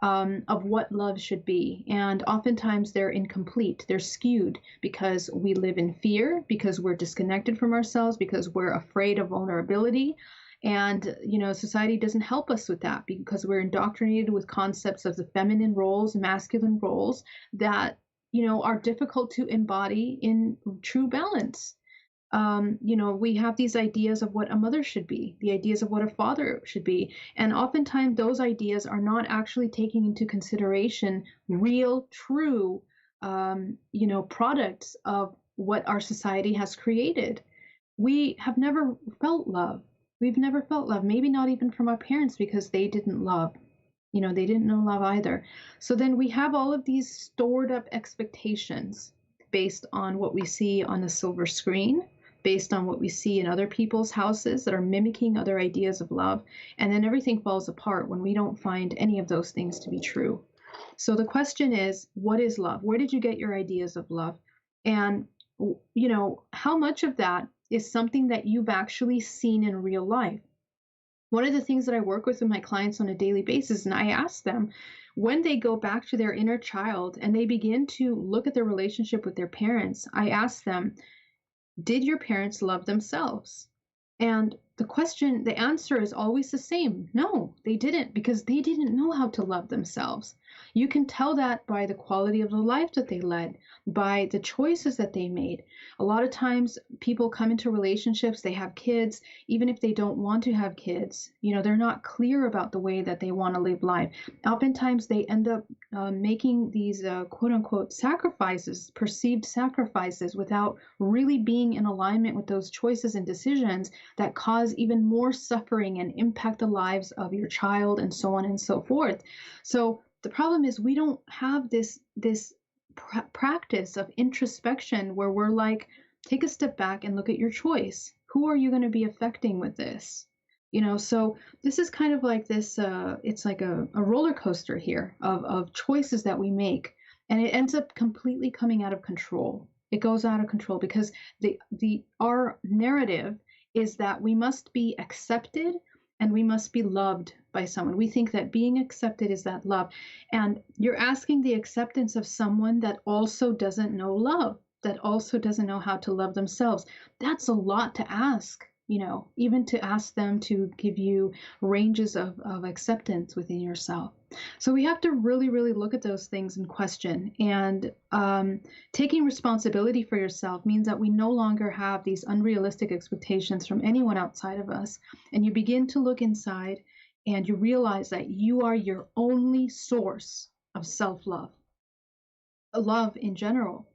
of what love should be. And oftentimes they're incomplete, they're skewed because we live in fear, because we're disconnected from ourselves, because we're afraid of vulnerability. And, society doesn't help us with that because we're indoctrinated with concepts of the feminine roles, masculine roles that, are difficult to embody in true balance. We have these ideas of what a mother should be, the ideas of what a father should be. And oftentimes those ideas are not actually taking into consideration real, true, products of what our society has created. We have never felt love. We've never felt love, maybe not even from our parents because they didn't love. They didn't know love either. So then we have all of these stored up expectations based on what we see on the silver screen, based on what we see in other people's houses that are mimicking other ideas of love. And then everything falls apart when we don't find any of those things to be true. So the question is, what is love? Where did you get your ideas of love? And, how much of that is something that you've actually seen in real life? One of the things that I work with my clients on a daily basis, and I ask them when they go back to their inner child and they begin to look at their relationship with their parents, I ask them, did your parents love themselves? And the answer is always the same. No, they didn't, because they didn't know how to love themselves. You can tell that by the quality of the life that they led, by the choices that they made. A lot of times people come into relationships, they have kids, even if they don't want to have kids, they're not clear about the way that they want to live life. Oftentimes they end up making these quote unquote sacrifices, perceived sacrifices, without really being in alignment with those choices and decisions that cause even more suffering and impact the lives of your child, and so on and so forth. So the problem is we don't have this practice of introspection where we're like, take a step back and look at your choice. Who are you going to be affecting with this? So this is kind of like this, it's like a roller coaster here of choices that we make. And it ends up completely coming out of control. It goes out of control because our narrative is that we must be accepted and we must be loved by someone. We think that being accepted is that love. And you're asking the acceptance of someone that also doesn't know love, that also doesn't know how to love themselves. That's a lot to ask, even to ask them to give you ranges of acceptance within yourself. So we have to really, really look at those things and question. And taking responsibility for yourself means that we no longer have these unrealistic expectations from anyone outside of us. And you begin to look inside and you realize that you are your only source of self-love, love in general,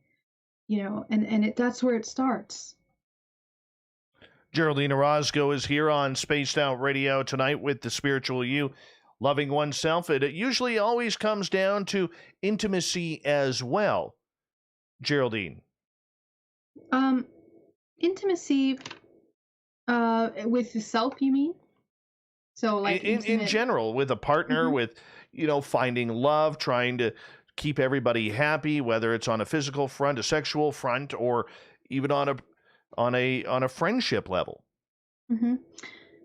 and that's where it starts. Geraldine Orozco is here on Spaced Out Radio tonight with the Spiritual You, loving oneself. It usually always comes down to intimacy as well. Geraldine. Intimacy with the self, you mean? So like In general, with a partner, with, finding love, trying to keep everybody happy, whether it's on a physical front, a sexual front, or even on a friendship level. Mm-hmm.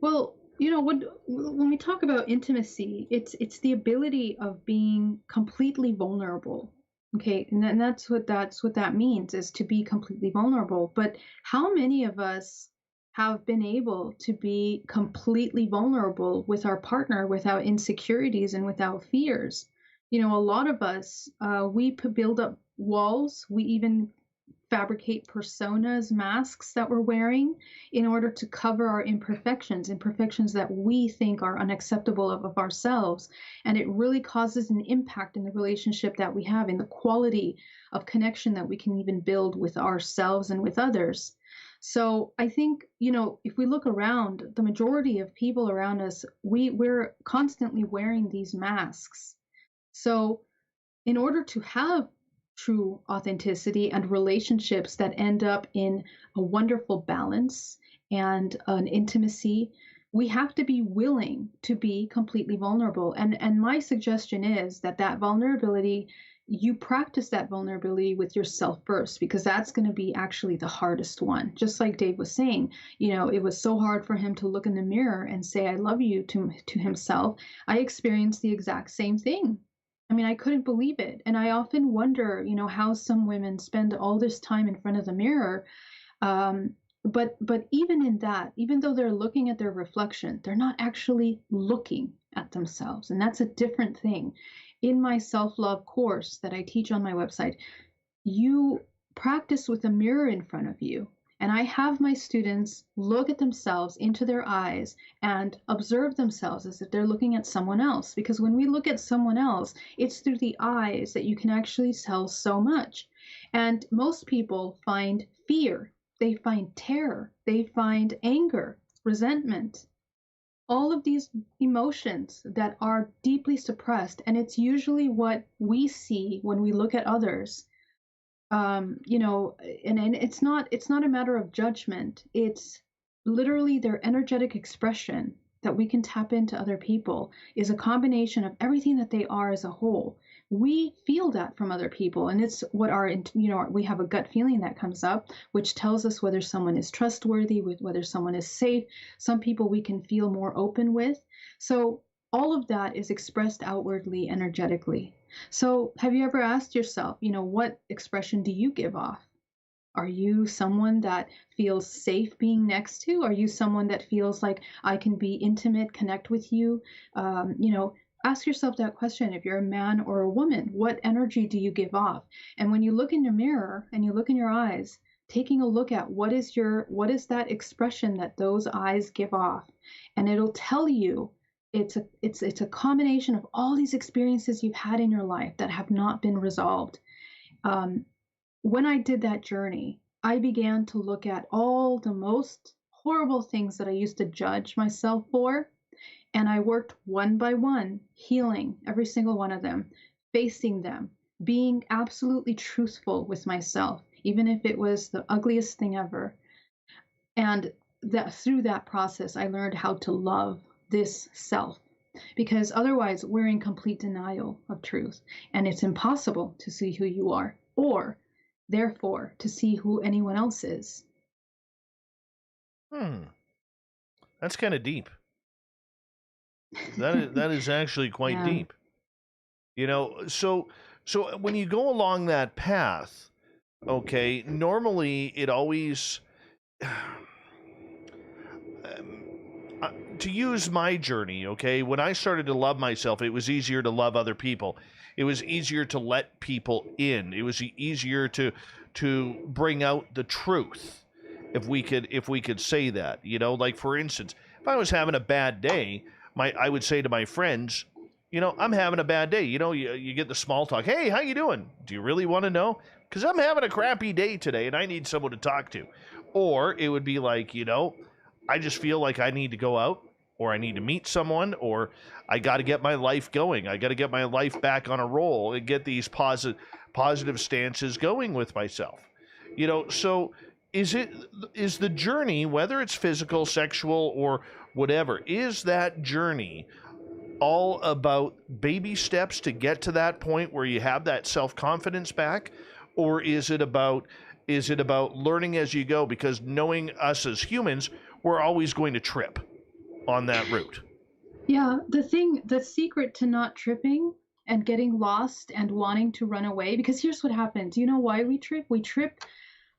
Well, when we talk about intimacy, it's the ability of being completely vulnerable. Okay, and that's what that means, is to be completely vulnerable. But how many of us have been able to be completely vulnerable with our partner without insecurities and without fears? A lot of us, we build up walls. We even fabricate personas, masks that we're wearing in order to cover our imperfections that we think are unacceptable of ourselves. And it really causes an impact in the relationship that we have, in the quality of connection that we can even build with ourselves and with others. So I think, if we look around, the majority of people around us, we're constantly wearing these masks. So in order to have true authenticity and relationships that end up in a wonderful balance and an intimacy, we have to be willing to be completely vulnerable. And my suggestion is that vulnerability, you practice that vulnerability with yourself first, because that's going to be actually the hardest one. Just like Dave was saying, it was so hard for him to look in the mirror and say, I love you to himself. I experienced the exact same thing. I mean, I couldn't believe it. And I often wonder, how some women spend all this time in front of the mirror. But even in that, even though they're looking at their reflection, they're not actually looking at themselves. And that's a different thing. In my self-love course that I teach on my website, you practice with a mirror in front of you. And I have my students look at themselves into their eyes and observe themselves as if they're looking at someone else. Because when we look at someone else, it's through the eyes that you can actually tell so much. And most people find fear, they find terror, they find anger, resentment, all of these emotions that are deeply suppressed. And it's usually what we see when we look at others. And it's not a matter of judgment. It's literally their energetic expression that we can tap into other people is a combination of everything that they are as a whole. We feel that from other people, and it's what we have a gut feeling that comes up, which tells us whether someone is trustworthy, whether someone is safe. Some people we can feel more open with. So all of that is expressed outwardly, energetically. So have you ever asked yourself, what expression do you give off? Are you someone that feels safe being next to? Are you someone that feels like I can be intimate, connect with you? Ask yourself that question. If you're a man or a woman, what energy do you give off? And when you look in your mirror and you look in your eyes, taking a look at what is that expression that those eyes give off, and it'll tell you. It's a combination of all these experiences you've had in your life that have not been resolved. When I did that journey, I began to look at all the most horrible things that I used to judge myself for, and I worked one by one, healing every single one of them, facing them, being absolutely truthful with myself, even if it was the ugliest thing ever. And that through that process, I learned how to love this self, because otherwise we're in complete denial of truth, and it's impossible to see who you are, or therefore to see who anyone else is. That's kind of deep. That is actually quite deep. So when you go along that path, okay, normally it always to use my journey, okay, when I started to love myself, it was easier to love other people. It was easier to let people in. It was easier to bring out the truth, if we could say that. Like, for instance, if I was having a bad day, I would say to my friends, I'm having a bad day. You get the small talk. Hey, how you doing? Do you really want to know? Because I'm having a crappy day today and I need someone to talk to. Or it would be like, I just feel like I need to go out, or I need to meet someone, or I got to get my life going. I got to get my life back on a roll and get these positive stances going with myself. So is the journey, whether it's physical, sexual, or whatever, is that journey all about baby steps to get to that point where you have that self-confidence back, or is it about learning as you go, because knowing us as humans, we're always going to trip on that route. Yeah, the secret to not tripping and getting lost and wanting to run away, because here's what happens. You know why we trip? We trip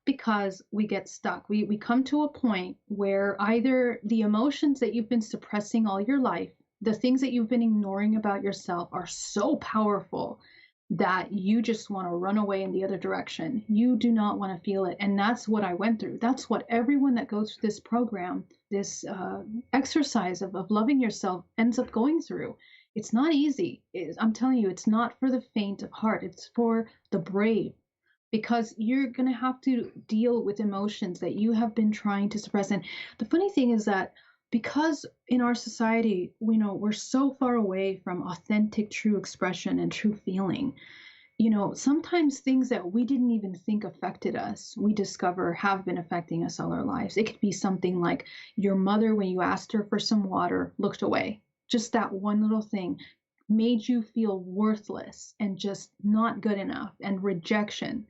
because we get stuck. We come to a point where either the emotions that you've been suppressing all your life, the things that you've been ignoring about yourself, are so powerful that you just want to run away in the other direction. You do not want to feel it. And that's what I went through. That's what everyone that goes through this program, this exercise of loving yourself, ends up going through. It's not easy. I'm telling you, it's not for the faint of heart. It's for the brave, because you're going to have to deal with emotions that you have been trying to suppress. And the funny thing is that because in our society, we're so far away from authentic, true expression and true feeling, sometimes things that we didn't even think affected us, we discover have been affecting us all our lives. It could be something like your mother, when you asked her for some water, looked away. Just that one little thing made you feel worthless and just not good enough, and rejection.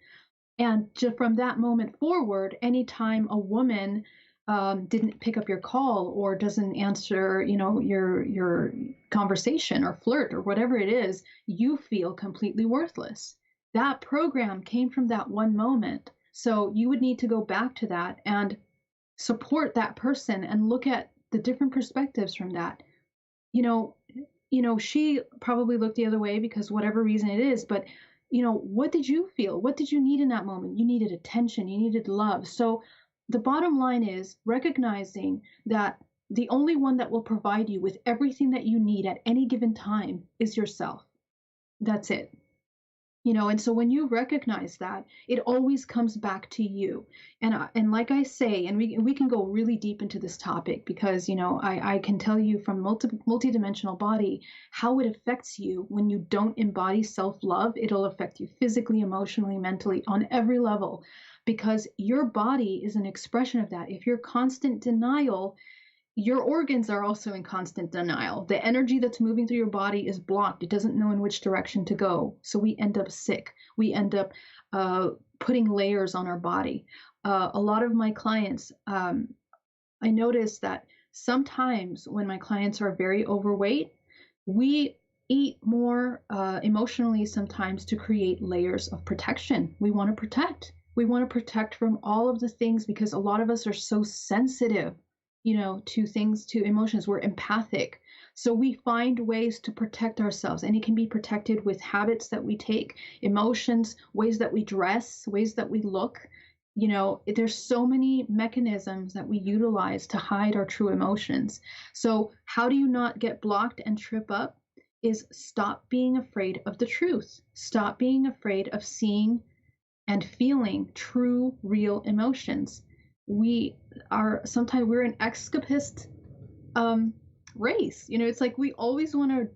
And just from that moment forward, anytime a woman didn't pick up your call or doesn't answer, your conversation or flirt or whatever it is, you feel completely worthless. That program came from that one moment. So you would need to go back to that and support that person and look at the different perspectives from that. She probably looked the other way because whatever reason it is, but what did you feel? What did you need in that moment? You needed attention, you needed love. So the bottom line is recognizing that the only one that will provide you with everything that you need at any given time is yourself. That's it. And so when you recognize that, it always comes back to you. And like I say, and we can go really deep into this topic, because I can tell you from multidimensional body how it affects you when you don't embody self-love. It'll affect you physically, emotionally, mentally, on every level, because your body is an expression of that. If you're constant denial, your organs are also in constant denial. The energy that's moving through your body is blocked. It doesn't know in which direction to go. So we end up sick. We end up putting layers on our body. A lot of my clients, I notice that sometimes when my clients are very overweight, we eat more emotionally sometimes to create layers of protection. We want to protect. We want to protect from all of the things, because a lot of us are so sensitive to things, to emotions. We're empathic. So we find ways to protect ourselves, and it can be protected with habits that we take, emotions, ways that we dress, ways that we look. There's so many mechanisms that we utilize to hide our true emotions. So how do you not get blocked and trip up? Is stop being afraid of the truth. Stop being afraid of seeing and feeling true, real emotions. Sometimes we're an escapist race. It's like we always want to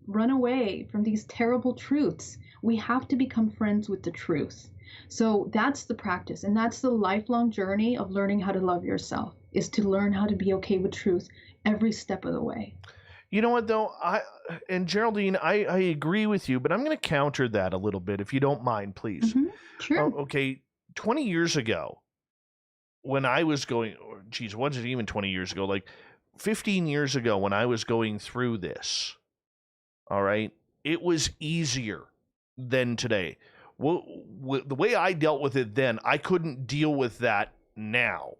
run away from these terrible truths. We have to become friends with the truth. So that's the practice, and that's the lifelong journey of learning how to love yourself, is to learn how to be okay with truth every step of the way. You know what, though? And Geraldine, I agree with you, but I'm going to counter that a little bit, if you don't mind, please. Sure. Okay, 20 years ago, when I was going, or geez, wasn't even 20 years ago, like 15 years ago, when I was going through this, all right, it was easier than today. Well, the way I dealt with it then, I couldn't deal with that now.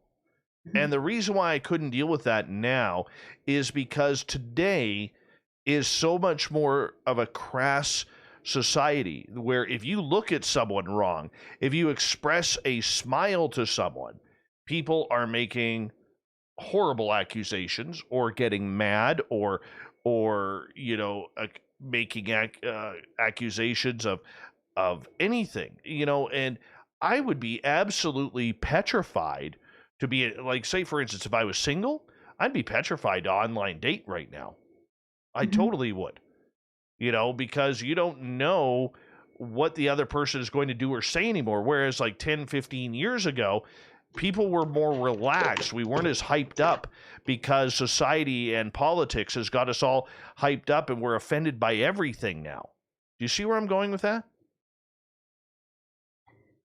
And the reason why I couldn't deal with that now is because today is so much more of a crass society, where if you look at someone wrong, if you express a smile to someone, people are making horrible accusations, or getting mad, or making accusations of anything, and I would be absolutely petrified to be, like, say for instance, if I was single, I'd be petrified to online date right now. I Mhm. totally would. Because you don't know what the other person is going to do or say anymore. Whereas like 10, 15 years ago, people were more relaxed. We weren't as hyped up because society and politics has got us all hyped up and we're offended by everything now. Do you see where I'm going with that?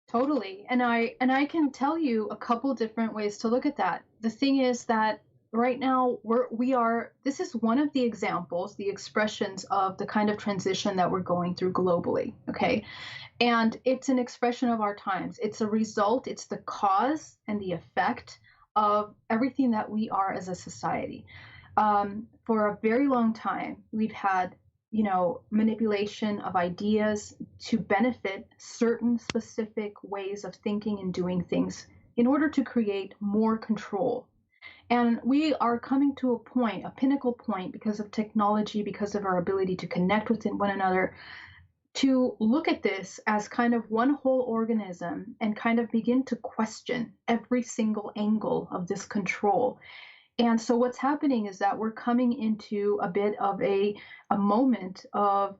Totally. And I can tell you a couple different ways to look at that. The thing is that right now we are this is one of the examples, the expressions of the kind of transition that we're going through globally, okay? And it's an expression of our times. It's a result, it's the cause and the effect of everything that we are as a society. For a very long time, we've had, manipulation of ideas to benefit certain specific ways of thinking and doing things in order to create more control. And we are coming to a point, a pinnacle point, because of technology, because of our ability to connect with one another, to look at this as kind of one whole organism and kind of begin to question every single angle of this control. And so what's happening is that we're coming into a bit of a moment of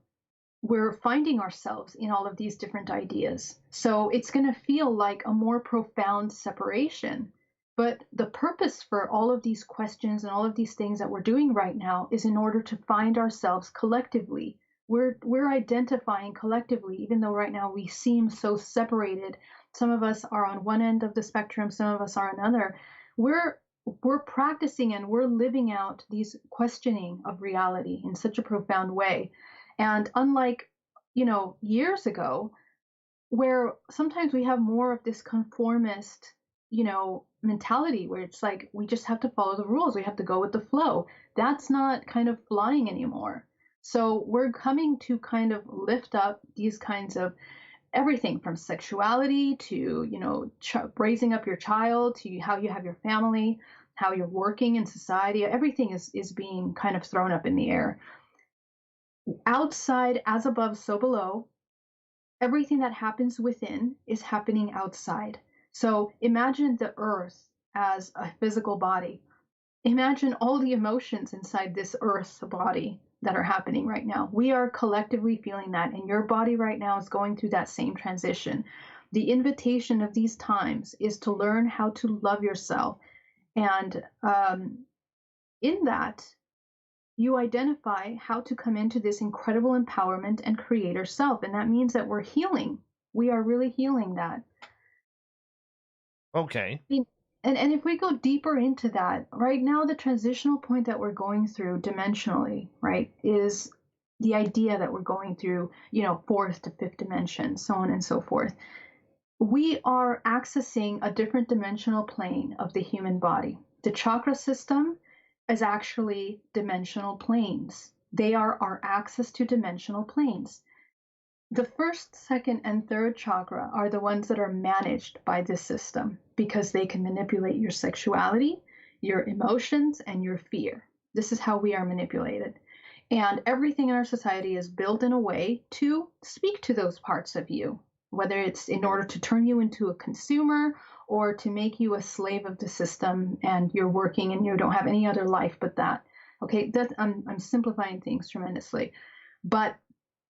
we're finding ourselves in all of these different ideas. So it's going to feel like a more profound separation. But the purpose for all of these questions and all of these things that we're doing right now is in order to find ourselves collectively. We're identifying collectively, even though right now we seem so separated. Some of us are on one end of the spectrum, some of us are another. We're practicing and we're living out these questioning of reality in such a profound way. And unlike, years ago, where sometimes we have more of this conformist, mentality where it's like we just have to follow the rules, we have to go with the flow. That's not kind of flying anymore. So we're coming to kind of lift up these kinds of everything from sexuality to, raising up your child, to how you have your family, how you're working in society. Everything is being kind of thrown up in the air. Outside, as above, so below. Everything that happens within is happening outside. So imagine the earth as a physical body. Imagine all the emotions inside this earth body that are happening right now. We are collectively feeling that, and your body right now is going through that same transition. The invitation of these times is to learn how to love yourself. And in that, you identify how to come into this incredible empowerment and creator self. And that means that we're healing. We are really healing that. Okay. And if we go deeper into that, right now, the transitional point that we're going through dimensionally, right, is the idea that we're going through, fourth to fifth dimension, so on and so forth. We are accessing a different dimensional plane of the human body. The chakra system is actually dimensional planes. They are our access to dimensional planes. The first, second, and third chakra are the ones that are managed by this system because they can manipulate your sexuality, your emotions, and your fear. This is how we are manipulated. And everything in our society is built in a way to speak to those parts of you, whether it's in order to turn you into a consumer or to make you a slave of the system and you're working and you don't have any other life but that. Okay, I'm simplifying things tremendously. But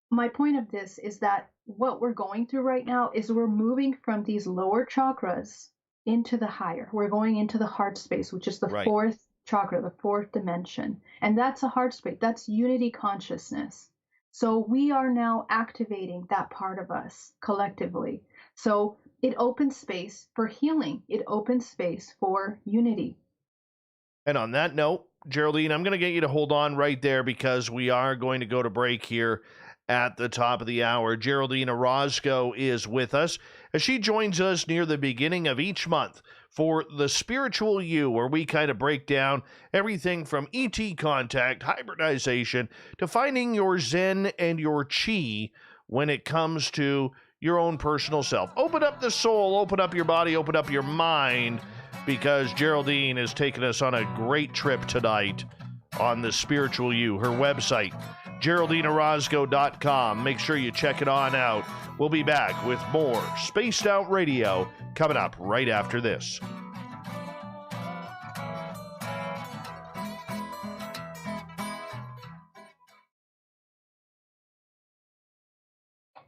my point of this is that what we're going through right now is we're moving from these lower chakras into the higher. We're going into the heart space, which is the Right. fourth chakra, the fourth dimension. And that's a heart space. That's unity consciousness. So we are now activating that part of us collectively. So it opens space for healing. It opens space for unity. And on that note, Geraldine, I'm going to get you to hold on right there because we are going to go to break here at the top of the hour. Geraldine Orozco is with us as she joins us near the beginning of each month for the Spiritual You, where we kind of break down everything from ET contact, hybridization, to finding your Zen and your Chi when it comes to your own personal self. Open up the soul, open up your body, open up your mind, because Geraldine is taking us on a great trip tonight on the Spiritual You. Her website, GeraldineOrozco.com. Make sure you check it on out. We'll be back with more Spaced Out Radio coming up right after this.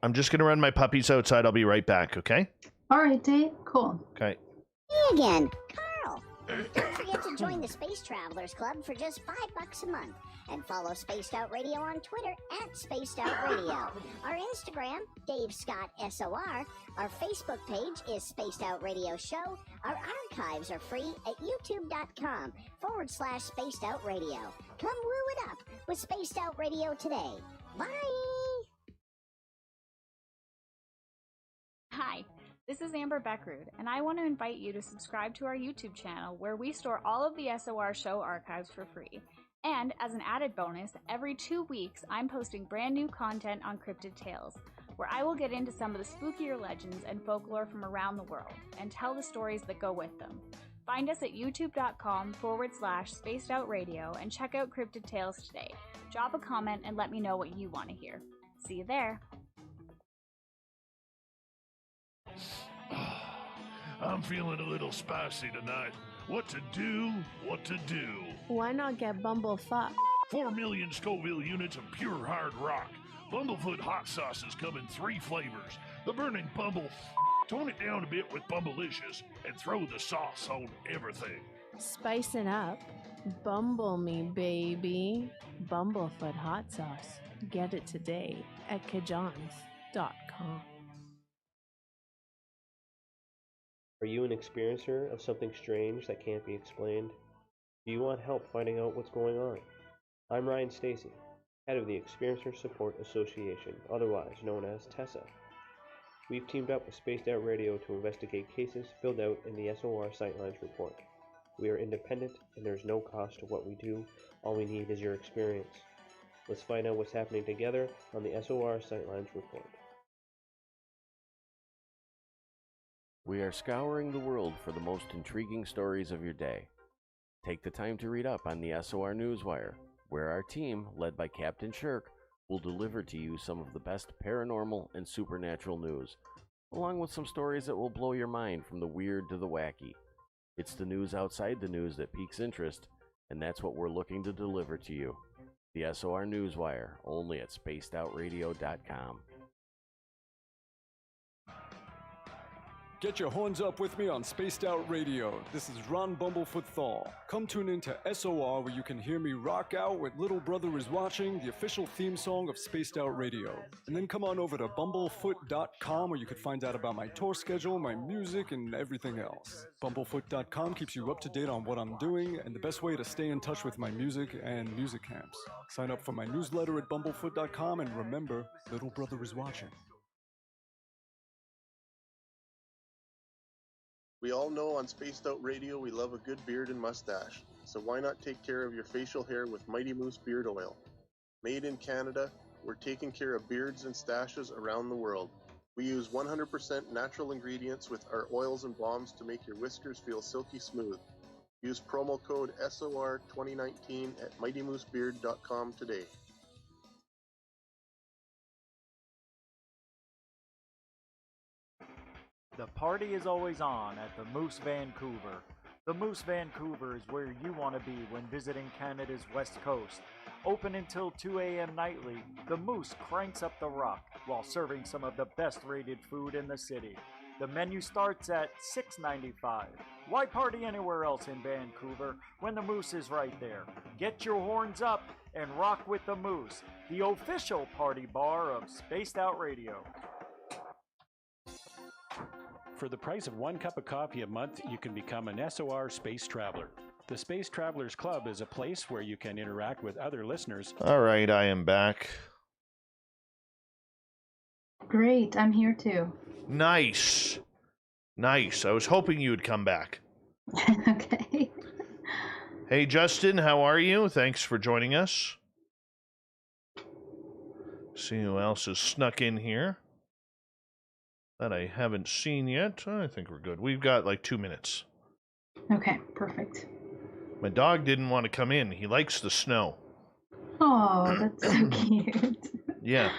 I'm just going to run my puppies outside. I'll be right back, okay? All right, Dave. Cool. Okay. Me again, Carl. Don't forget to join the Space Travelers Club for just $5 a month. And follow Spaced Out Radio on Twitter at Spaced Out Radio. Our Instagram, Dave Scott SOR. Our Facebook page is Spaced Out Radio Show. Our archives are free at youtube.com/Spaced Out Radio. Come woo it up with Spaced Out Radio today. Bye! Hi, this is Amber Beckrud, and I want to invite you to subscribe to our YouTube channel where we store all of the SOR show archives for free. And as an added bonus, every 2 weeks I'm posting brand new content on Cryptid Tales, where I will get into some of the spookier legends and folklore from around the world and tell the stories that go with them. Find us at youtube.com/Spaced Out Radio and check out Cryptid Tales today. Drop a comment and let me know what you want to hear. See you there. I'm feeling a little spicy tonight. What to do? What to do? Why not get Bumblefuck? 4 million Scoville units of pure hard rock. Bumblefoot hot sauces come in 3 flavors. The burning Bumble. Tone it down a bit with Bumblicious and throw the sauce on everything. Spice it up. Bumble me, baby. Bumblefoot hot sauce. Get it today at kajans.com. Are you an experiencer of something strange that can't be explained? Do you want help finding out what's going on? I'm Ryan Stacy, head of the Experiencer Support Association, otherwise known as TESSA. We've teamed up with Spaced Out Radio to investigate cases filled out in the SOR Sightlines report. We are independent and there's no cost to what we do. All we need is your experience. Let's find out what's happening together on the SOR Sightlines report. We are scouring the world for the most intriguing stories of your day. Take the time to read up on the SOR Newswire, where our team, led by Captain Shirk, will deliver to you some of the best paranormal and supernatural news, along with some stories that will blow your mind from the weird to the wacky. It's the news outside the news that piques interest, and that's what we're looking to deliver to you. The SOR Newswire, only at spacedoutradio.com. Get your horns up with me on Spaced Out Radio. This is Ron Bumblefoot Thaw. Come tune in to SOR where you can hear me rock out with Little Brother is Watching, the official theme song of Spaced Out Radio. And then come on over to bumblefoot.com where you can find out about my tour schedule, my music, and everything else. Bumblefoot.com keeps you up to date on what I'm doing and the best way to stay in touch with my music and music camps. Sign up for my newsletter at bumblefoot.com and remember, Little Brother is Watching. We all know on Spaced Out Radio we love a good beard and mustache, so why not take care of your facial hair with Mighty Moose Beard Oil? Made in Canada, we're taking care of beards and stashes around the world. We use 100% natural ingredients with our oils and balms to make your whiskers feel silky smooth. Use promo code SOR2019 at mightymoosebeard.com today. The party is always on at the Moose Vancouver. The Moose Vancouver is where you want to be when visiting Canada's West Coast. Open until 2 a.m. nightly, the Moose cranks up the rock while serving some of the best rated food in the city. The menu starts at $6.95. Why party anywhere else in Vancouver when the Moose is right there? Get your horns up and rock with the Moose, the official party bar of Spaced Out Radio. For the price of 1 cup of coffee a month, you can become an SOR Space Traveler. The Space Travelers Club is a place where you can interact with other listeners. All right, I am back. Great, I'm here too. Nice. Nice. I was hoping you would come back. Okay. Hey, Justin, how are you? Thanks for joining us. See who else has snuck in here that I haven't seen yet. I think we're good. We've got like 2 minutes. Okay, perfect. My dog didn't want to come in. He likes the snow. Oh, that's so cute. Yeah.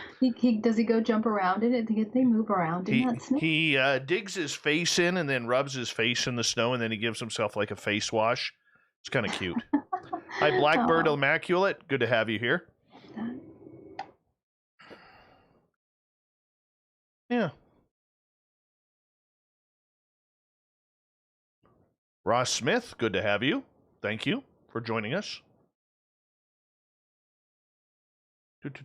Does he go jump around in it? Do they move around in that snow? He digs his face in and then rubs his face in the snow, and then he gives himself like a face wash. It's kind of cute. Hi, Blackbird Immaculate. Good to have you here. Yeah. Ross Smith, good to have you. Thank you for joining us. It's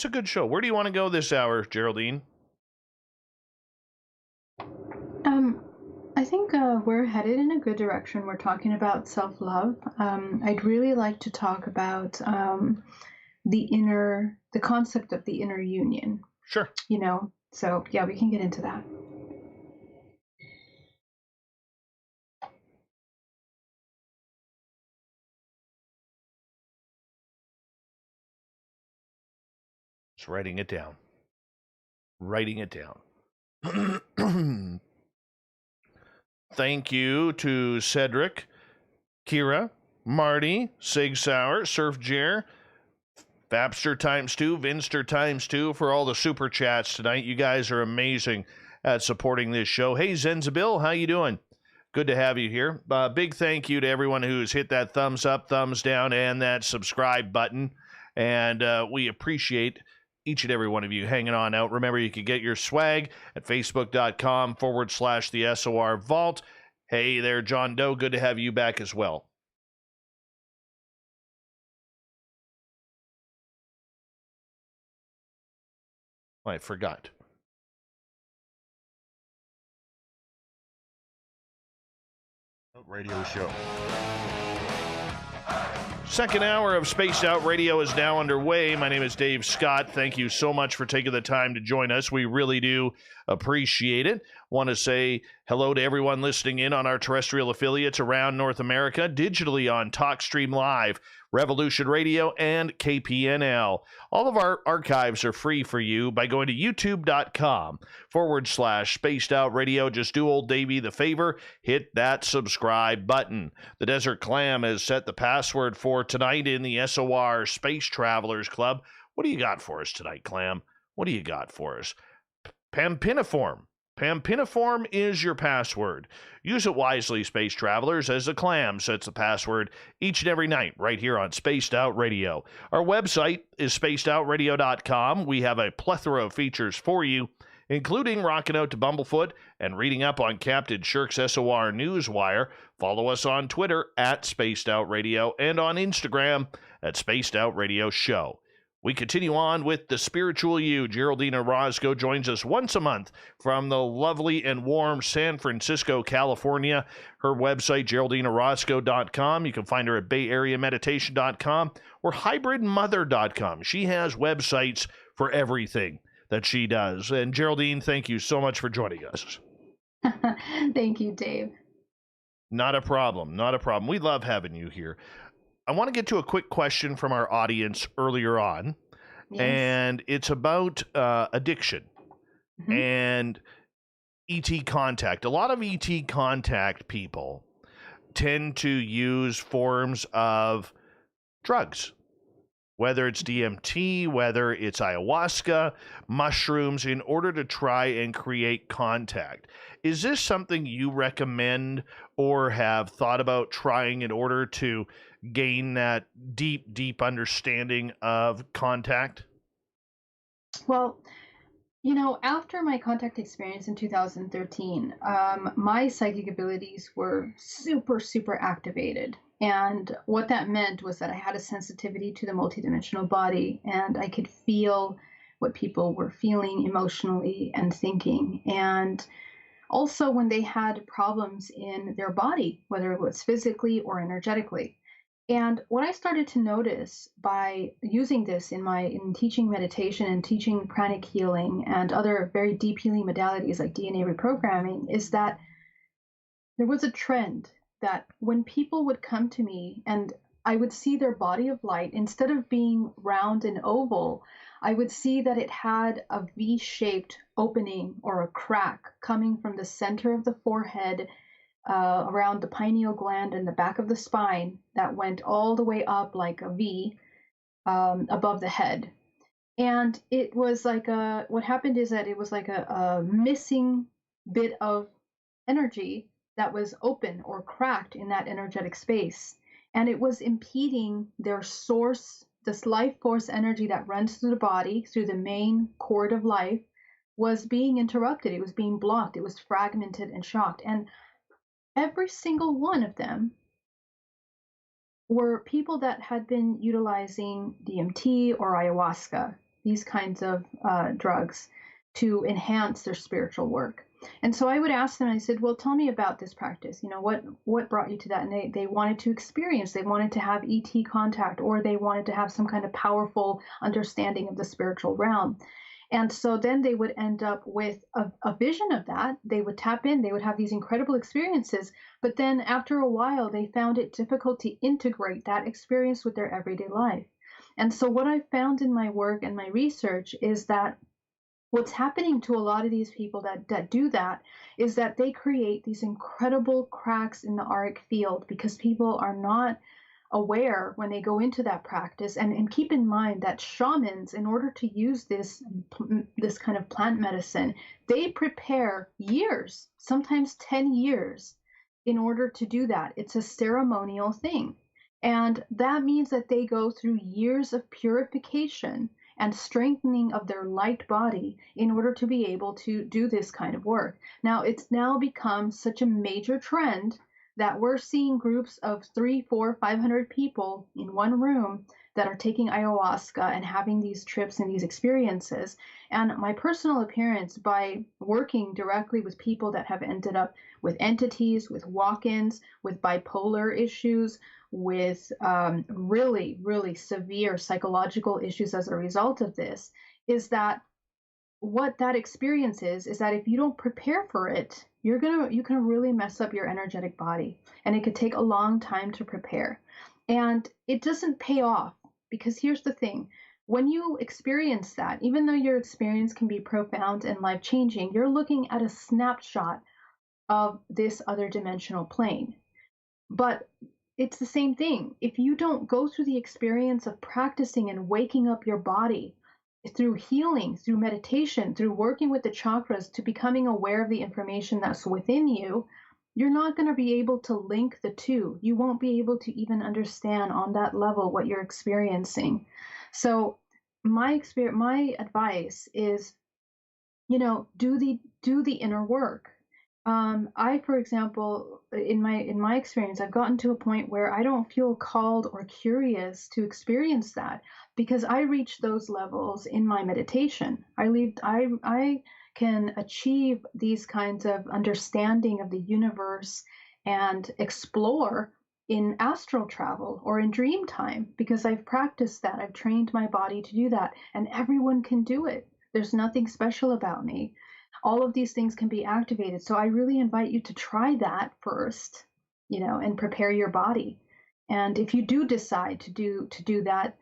a good show. Where do you want to go this hour, Geraldine? I think we're headed in a good direction. We're talking about self-love. I'd really like to talk about the concept of the inner union. Sure. So yeah, we can get into that. Just writing it down. Writing it down. Thank you to Cedric, Kira, Marty, Sig Sauer, Surf Jer, Fapster ×2, Vinster ×2 for all the super chats tonight. You guys are amazing at supporting this show. Hey, Zenzabil, how you doing? Good to have you here. Big thank you to everyone who's hit that thumbs up, thumbs down, and that subscribe button. And we appreciate each and every one of you hanging on out. Remember, you can get your swag at facebook.com/the SOR Vault. Hey there, John Doe. Good to have you back as well. I forgot. Radio show. Second hour of Spaced Out Radio is now underway. My name is Dave Scott. Thank you so much for taking the time to join us. We really do appreciate it. Want to say hello to everyone listening in on our terrestrial affiliates around North America, digitally on TalkStream Live, Revolution Radio, and KPNL. All of our archives are free for you by going to youtube.com/Spaced Out Radio. Just do old Davey the favor, hit that subscribe button. The Desert Clam has set the password for tonight in the SOR Space Travelers Club. What do you got for us tonight, Clam? What do you got for us? Pampiniform. Pampiniform is your password. Use it wisely, space travelers, as the Clam sets the password each and every night right here on Spaced Out Radio. Our website is spacedoutradio.com. We have a plethora of features for you, including rocking out to Bumblefoot and reading up on Captain Shirk's SOR Newswire. Follow us on Twitter at Spaced Out Radio and on Instagram at Spaced Out Radio Show. We continue on with the spiritual you. Geraldine Orozco joins us once a month from the lovely and warm San Francisco, California. Her website, GeraldineOrozco.com. You can find her at BayAreaMeditation.com or HybridMother.com. She has websites for everything that she does. And Geraldine, thank you so much for joining us. Thank you, Dave. Not a problem. Not a problem. We love having you here. I want to get to a quick question from our audience earlier on, and it's about addiction and ET contact. A lot of ET contact people tend to use forms of drugs, whether it's DMT, whether it's ayahuasca, mushrooms, in order to try and create contact. Is this something you recommend or have thought about trying in order to gain that deep understanding of contact? Well, after my contact experience in 2013, my psychic abilities were super activated. And what that meant was that I had a sensitivity to the multidimensional body, and I could feel what people were feeling emotionally and thinking. And also when they had problems in their body, whether it was physically or energetically. And what I started to notice by using this in teaching meditation and teaching pranic healing and other very deep healing modalities like DNA reprogramming is that there was a trend that when people would come to me and I would see their body of light, instead of being round and oval, I would see that it had a V-shaped opening or a crack coming from the center of the forehead, around the pineal gland and the back of the spine that went all the way up like a V above the head. And it was like what happened is that it was like a missing bit of energy that was open or cracked in that energetic space. and it was impeding their source, this life force energy that runs through the body, through the main cord of life, was being interrupted. It was being blocked. It was fragmented and shocked. And every single one of them were people that had been utilizing DMT or ayahuasca, these kinds of drugs, to enhance their spiritual work. And so I would ask them, I said, well, tell me about this practice. You know, what brought you to that? And they wanted to experience, they wanted to have ET contact, or they wanted to have some kind of powerful understanding of the spiritual realm. And so then they would end up with a vision of that. They would tap in, they would have these incredible experiences. But then after a while, they found it difficult to integrate that experience with their everyday life. And so what I found in my work and my research is that what's happening to a lot of these people that do that is that they create these incredible cracks in the auric field, because people are not aware when they go into that practice. And keep in mind that shamans, in order to use this kind of plant medicine, they prepare years, sometimes 10 years, in order to do that. It's a ceremonial thing. And that means that they go through years of purification and strengthening of their light body in order to be able to do this kind of work. Now, it's now become such a major trend that we're seeing groups of 300, 400, 500 people in one room that are taking ayahuasca and having these trips and these experiences. And my personal appearance, by working directly with people that have ended up with entities, with walk-ins, with bipolar issues, with really, really severe psychological issues as a result of this, is that what that experience is that if you don't prepare for it, you can really mess up your energetic body, and it could take a long time to prepare. And it doesn't pay off, because here's the thing. When you experience that, even though your experience can be profound and life-changing, you're looking at a snapshot of this other dimensional plane. But it's the same thing. If you don't go through the experience of practicing and waking up your body through healing, through meditation, through working with the chakras, to becoming aware of the information that's within you, you're not going to be able to link the two. You won't be able to even understand on that level what you're experiencing. So my advice is, do the inner work. I, for example, in my experience, I've gotten to a point where I don't feel called or curious to experience that, because I reach those levels in my meditation. I can achieve these kinds of understanding of the universe and explore in astral travel or in dream time, because I've practiced that. I've trained my body to do that, and everyone can do it. There's nothing special about me. All of these things can be activated. So I really invite you to try that first, and prepare your body. And if you do decide to do that,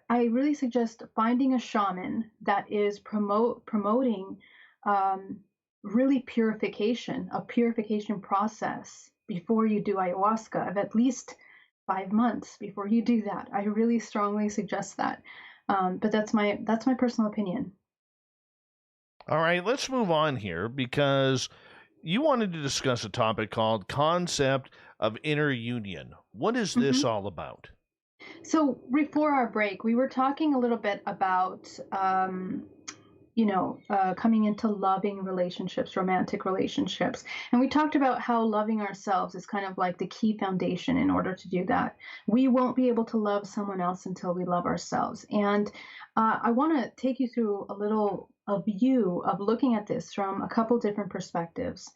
I really suggest finding a shaman that is promoting really a purification process before you do ayahuasca of at least 5 months before you do that. I really strongly suggest that. But that's my personal opinion. All right, let's move on here, because you wanted to discuss a topic called concept of inner union. What is this all about? So before our break, we were talking a little bit about, coming into loving relationships, romantic relationships. And we talked about how loving ourselves is kind of like the key foundation in order to do that. We won't be able to love someone else until we love ourselves. And I want to take you through a little view of looking at this from a couple different perspectives.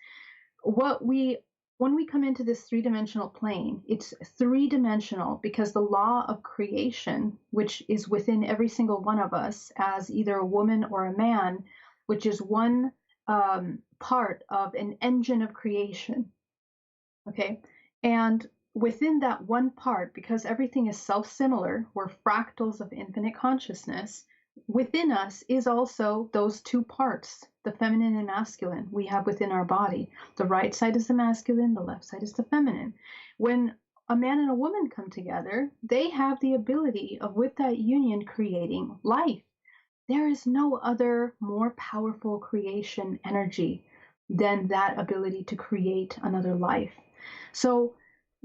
When we come into this three-dimensional plane, it's three-dimensional because the law of creation, which is within every single one of us as either a woman or a man, which is one part of an engine of creation. Okay? And within that one part, because everything is self-similar, we're fractals of infinite consciousness, within us is also those two parts, the feminine and masculine, we have within our body. The right side is the masculine, the left side is the feminine. When a man and a woman come together, they have the ability of, with that union, creating life. There is no other more powerful creation energy than that ability to create another life. So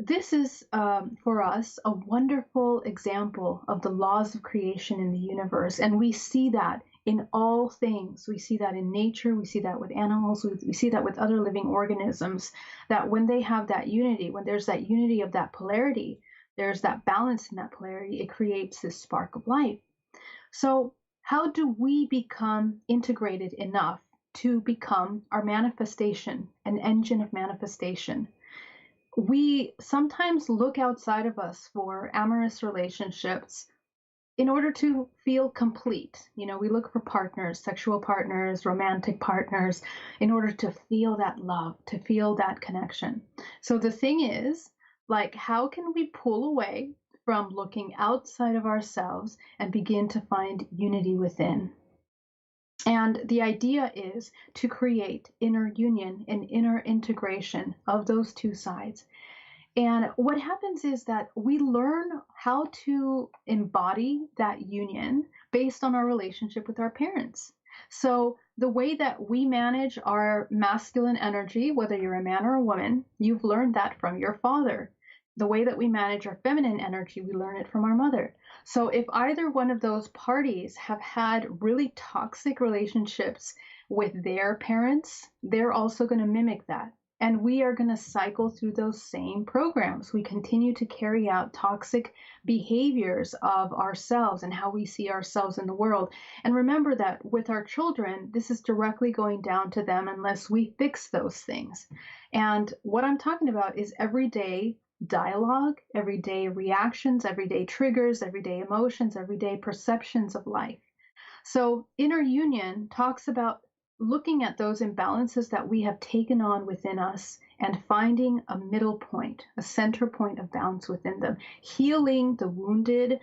this is for us a wonderful example of the laws of creation in the universe. And we see that in all things. We see that in nature, we see that with animals, we see that with other living organisms, that when they have that unity, when there's that unity of that polarity, there's that balance in that polarity, it creates this spark of life. So, how do we become integrated enough to become our manifestation, an engine of manifestation? We sometimes look outside of us for amorous relationships in order to feel complete. We look for partners, sexual partners, romantic partners, in order to feel that love, to feel that connection. So the thing is, like, how can we pull away from looking outside of ourselves and begin to find unity within? And the idea is to create inner union and inner integration of those two sides. And what happens is that we learn how to embody that union based on our relationship with our parents. So the way that we manage our masculine energy, whether you're a man or a woman, you've learned that from your father. The way that we manage our feminine energy, we learn it from our mother. So if either one of those parties have had really toxic relationships with their parents, they're also going to mimic that. And we are going to cycle through those same programs. We continue to carry out toxic behaviors of ourselves and how we see ourselves in the world. And remember that with our children, this is directly going down to them unless we fix those things. And what I'm talking about is everyday dialogue, everyday reactions, everyday triggers, everyday emotions, everyday perceptions of life. So inner union talks about looking at those imbalances that we have taken on within us and finding a middle point, a center point of balance within them, healing the wounded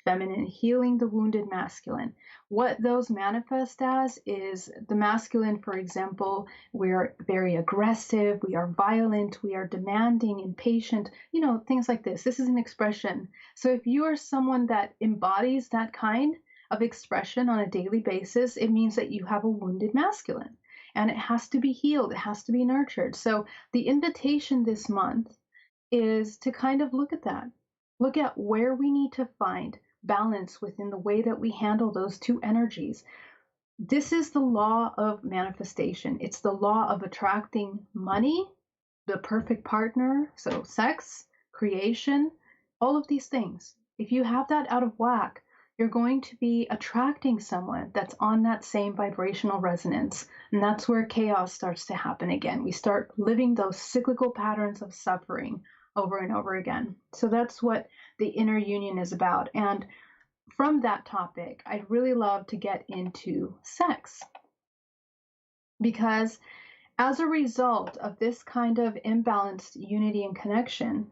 feminine, healing the wounded masculine. What those manifest as is the masculine, for example, we're very aggressive, we are violent, we are demanding, impatient, things like this. This is an expression. So if you are someone that embodies that kind of expression on a daily basis, it means that you have a wounded masculine and it has to be healed, it has to be nurtured. So the invitation this month is to kind of look at that, look at where we need to find balance within the way that we handle those two energies. This is the law of manifestation. It's the law of attracting money, the perfect partner, so sex, creation, all of these things. If you have that out of whack, you're going to be attracting someone that's on that same vibrational resonance. And that's where chaos starts to happen again. We start living those cyclical patterns of suffering over and over again. So that's what the inner union is about. And from that topic, I'd really love to get into sex. Because as a result of this kind of imbalanced unity and connection,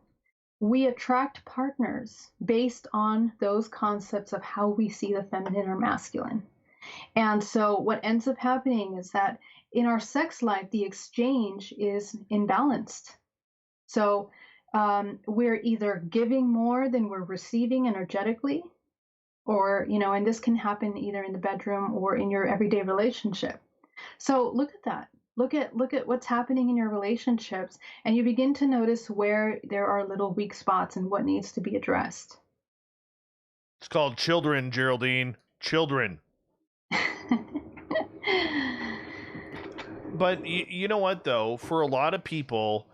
we attract partners based on those concepts of how we see the feminine or masculine. And so what ends up happening is that in our sex life, the exchange is imbalanced. So we're either giving more than we're receiving energetically, or, and this can happen either in the bedroom or in your everyday relationship. So look at that. Look at what's happening in your relationships, and you begin to notice where there are little weak spots and what needs to be addressed. It's called children, Geraldine. Children. But you know what, though? For a lot of people,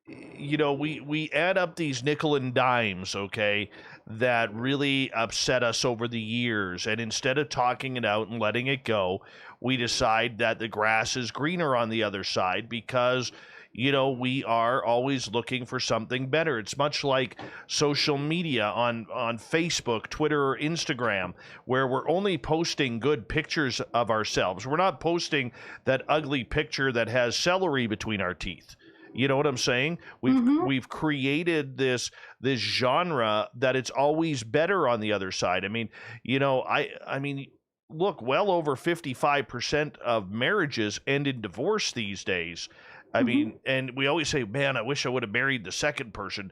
we add up these nickel and dimes, okay, that really upset us over the years. And instead of talking it out and letting it go, we decide that the grass is greener on the other side because, we are always looking for something better. It's much like social media on Facebook, Twitter, or Instagram, where we're only posting good pictures of ourselves. We're not posting that ugly picture that has celery between our teeth. You know what I'm saying? We've created this genre that it's always better on the other side. I mean, look, well over 55% of marriages end in divorce these days. I mean, and we always say, man, I wish I would have married the second person,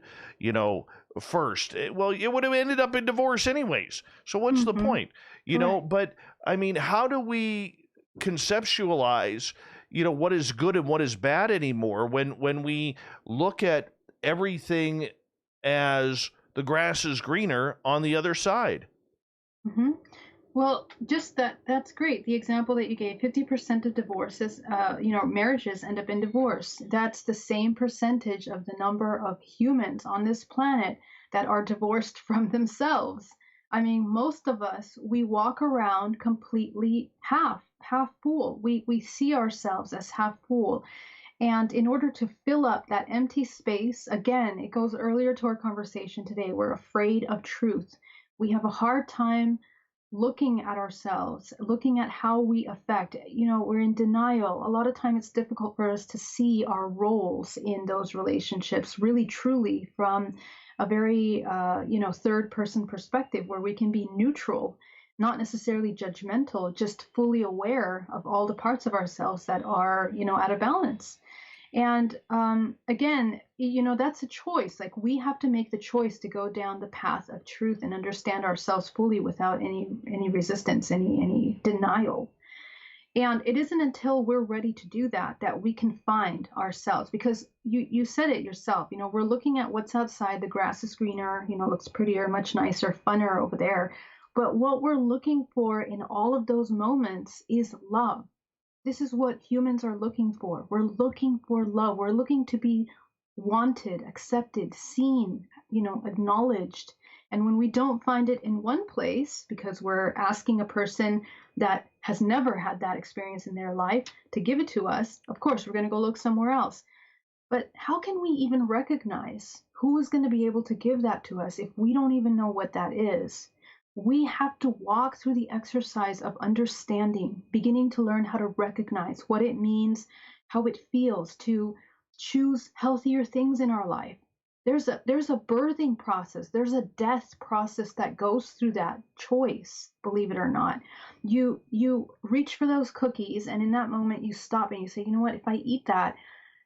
first. Well, it would have ended up in divorce anyways. So what's the point? But I mean, how do we conceptualize what is good and what is bad anymore when we look at everything as the grass is greener on the other side. Hmm. Well, just that's great. The example that you gave, 50% of divorces, marriages end up in divorce. That's the same percentage of the number of humans on this planet that are divorced from themselves. I mean, most of us, we walk around completely half full. We see ourselves as half full. And in order to fill up that empty space, again, it goes earlier to our conversation today, we're afraid of truth. We have a hard time looking at ourselves, looking at how we affect, we're in denial. A lot of time it's difficult for us to see our roles in those relationships really truly from a very, third person perspective where we can be neutral, not necessarily judgmental, just fully aware of all the parts of ourselves that are, out of balance. And again, that's a choice. Like we have to make the choice to go down the path of truth and understand ourselves fully without any resistance, any denial. And it isn't until we're ready to do that we can find ourselves. Because you said it yourself. We're looking at what's outside. The grass is greener. Looks prettier, much nicer, funner over there. But what we're looking for in all of those moments is love. This is what humans are looking for. We're looking for love. We're looking to be wanted, accepted, seen, acknowledged. And when we don't find it in one place, because we're asking a person that has never had that experience in their life to give it to us, of course, we're going to go look somewhere else. But how can we even recognize who is going to be able to give that to us if we don't even know what that is? We have to walk through the exercise of understanding, beginning to learn how to recognize what it means, how it feels to choose healthier things in our life. There's a birthing process. There's a death process that goes through that choice, believe it or not. You reach for those cookies, and in that moment you stop and you say, you know what, if I eat that,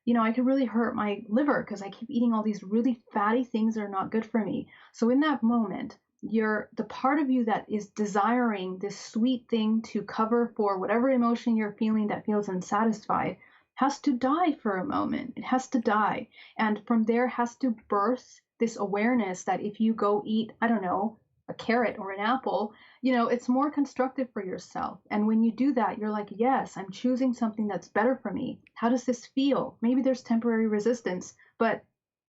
I could really hurt my liver because I keep eating all these really fatty things that are not good for me. So in that moment, the part of you that is desiring this sweet thing to cover for whatever emotion you're feeling that feels unsatisfied has to die for a moment. It has to die. And from there has to birth this awareness that if you go eat, I don't know, a carrot or an apple, it's more constructive for yourself. And when you do that, you're like, yes, I'm choosing something that's better for me. How does this feel? Maybe there's temporary resistance, but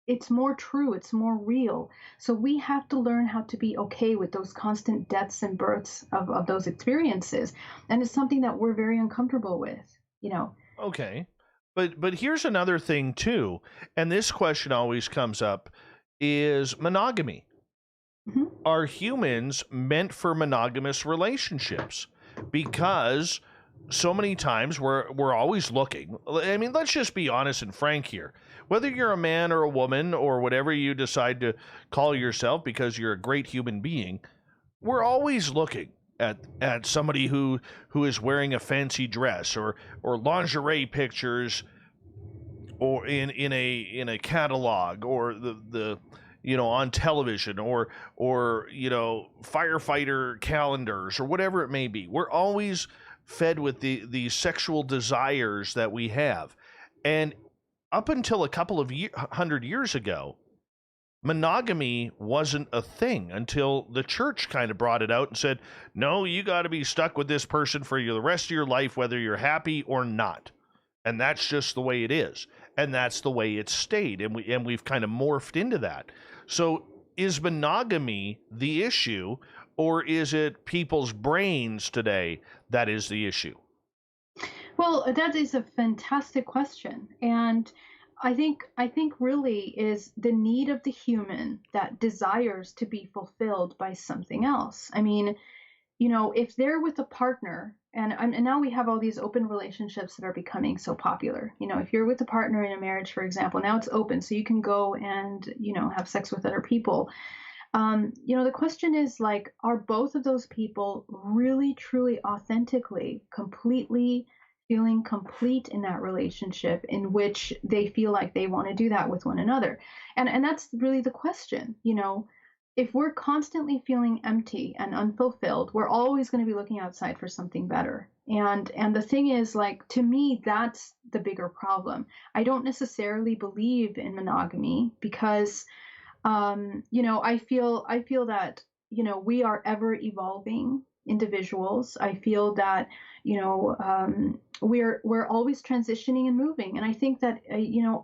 it's more true, it's more real. So we have to learn how to be okay with those constant deaths and births of those experiences. And it's something that we're very uncomfortable with, Okay. But here's another thing too, and this question always comes up, is monogamy. Mm-hmm. Are humans meant for monogamous relationships? Because so many times we're always looking. I mean, let's just be honest and frank here. Whether you're a man or a woman or whatever you decide to call yourself because you're a great human being, we're always looking at somebody who is wearing a fancy dress or lingerie pictures or in a catalog or the on television or firefighter calendars or whatever it may be. We're always fed with the sexual desires that we have. And up until a couple of 100 years ago, monogamy wasn't a thing until the church kind of brought it out and said, no, you got to be stuck with this person for the rest of your life, whether you're happy or not. And that's just the way it is. And that's the way it's stayed. And we've kind of morphed into that. So is monogamy the issue, or is it people's brains today that is the issue? Well, that is a fantastic question. And I think really is the need of the human that desires to be fulfilled by something else. I mean, if they're with a partner, and now we have all these open relationships that are becoming so popular. If you're with a partner in a marriage, for example, now it's open, so you can go and, have sex with other people. The question is like, are both of those people really, truly, authentically, completely feeling complete in that relationship in which they feel like they want to do that with one another? And that's really the question. If we're constantly feeling empty and unfulfilled, we're always going to be looking outside for something better. And the thing is, like, to me, that's the bigger problem. I don't necessarily believe in monogamy because I feel that, we are ever evolving individuals. I feel that, we're always transitioning and moving. And I think that,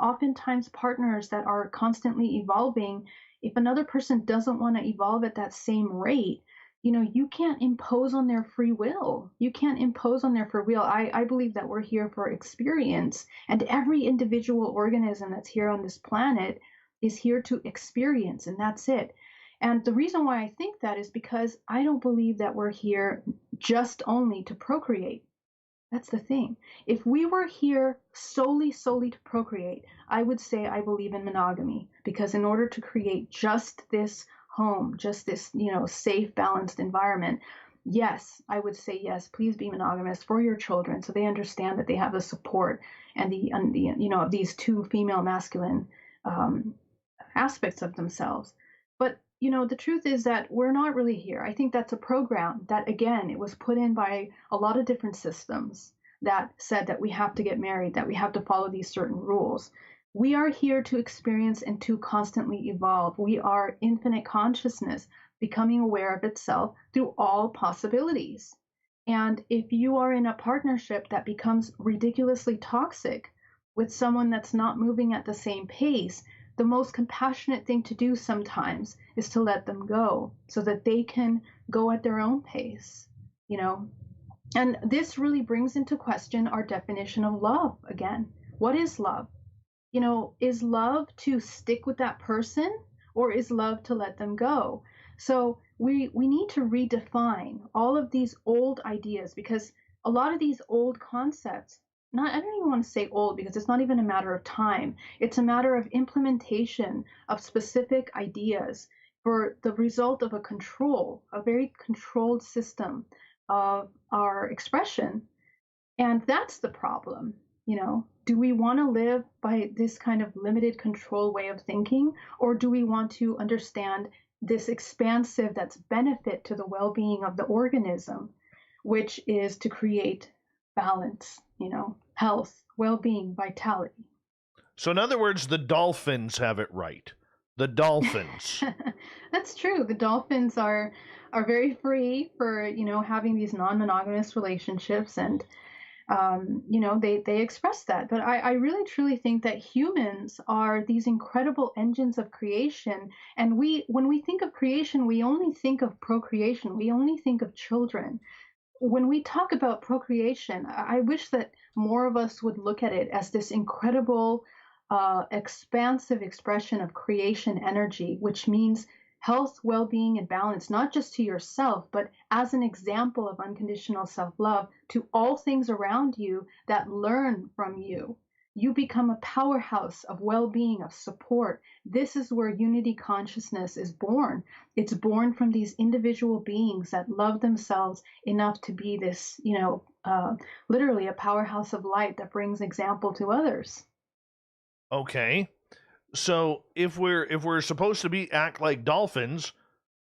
oftentimes partners that are constantly evolving, if another person doesn't want to evolve at that same rate, you can't impose on their free will. You can't impose on their free will. I believe that we're here for experience, and every individual organism that's here on this planet is here to experience, and that's it. And the reason why I think that is because I don't believe that we're here just only to procreate. That's the thing. If we were here solely to procreate, I would say I believe in monogamy, because in order to create just this home, just this, safe, balanced environment, yes, I would say yes, please be monogamous for your children, so they understand that they have the support and the these two female masculine aspects of themselves. But the truth is that we're not really here. I think that's a program that, again, it was put in by a lot of different systems that said that we have to get married, that we have to follow these certain rules. We are here to experience and to constantly evolve. We are infinite consciousness, becoming aware of itself through all possibilities. And if you are in a partnership that becomes ridiculously toxic with someone that's not moving at the same pace, the most compassionate thing to do sometimes is to let them go so that they can go at their own pace, And this really brings into question our definition of love again. What is love? Is love to stick with that person, or is love to let them go? So we need to redefine all of these old ideas, because a lot of these old concepts, I don't even want to say old, because it's not even a matter of time. It's a matter of implementation of specific ideas for the result of a very controlled system of our expression. And that's the problem. Do we want to live by this kind of limited control way of thinking, or do we want to understand this expansive that's benefit to the well-being of the organism, which is to create balance, health, well-being, vitality. So in other words, the dolphins have it right. The dolphins. That's true. The dolphins are very free for, having these non-monogamous relationships, and they express that. But I really truly think that humans are these incredible engines of creation. And when we think of creation, we only think of procreation. We only think of children. When we talk about procreation, I wish that more of us would look at it as this incredible, expansive expression of creation energy, which means health, well-being, and balance, not just to yourself, but as an example of unconditional self-love to all things around you that learn from you. You become a powerhouse of well-being, of support. This is where unity consciousness is born. It's born from these individual beings that love themselves enough to be this, literally a powerhouse of light that brings example to others. Okay. So if we're supposed to act like dolphins,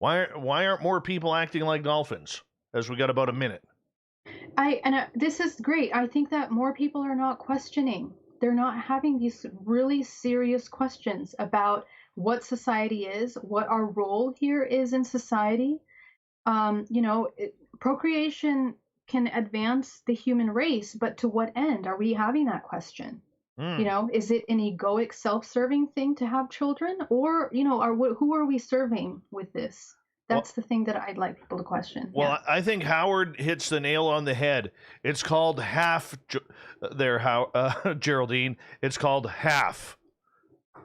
why aren't more people acting like dolphins? As we got about a minute. This is great. I think that more people are not questioning. They're not having these really serious questions about what society is, what our role here is in society. Procreation can advance the human race, but to what end? Are we having that question? Is it an egoic, self-serving thing to have children, or who are we serving with this? That's the thing that I'd like people to question. Well, yeah. I think Howard hits the nail on the head. It's called half. Geraldine. It's called half.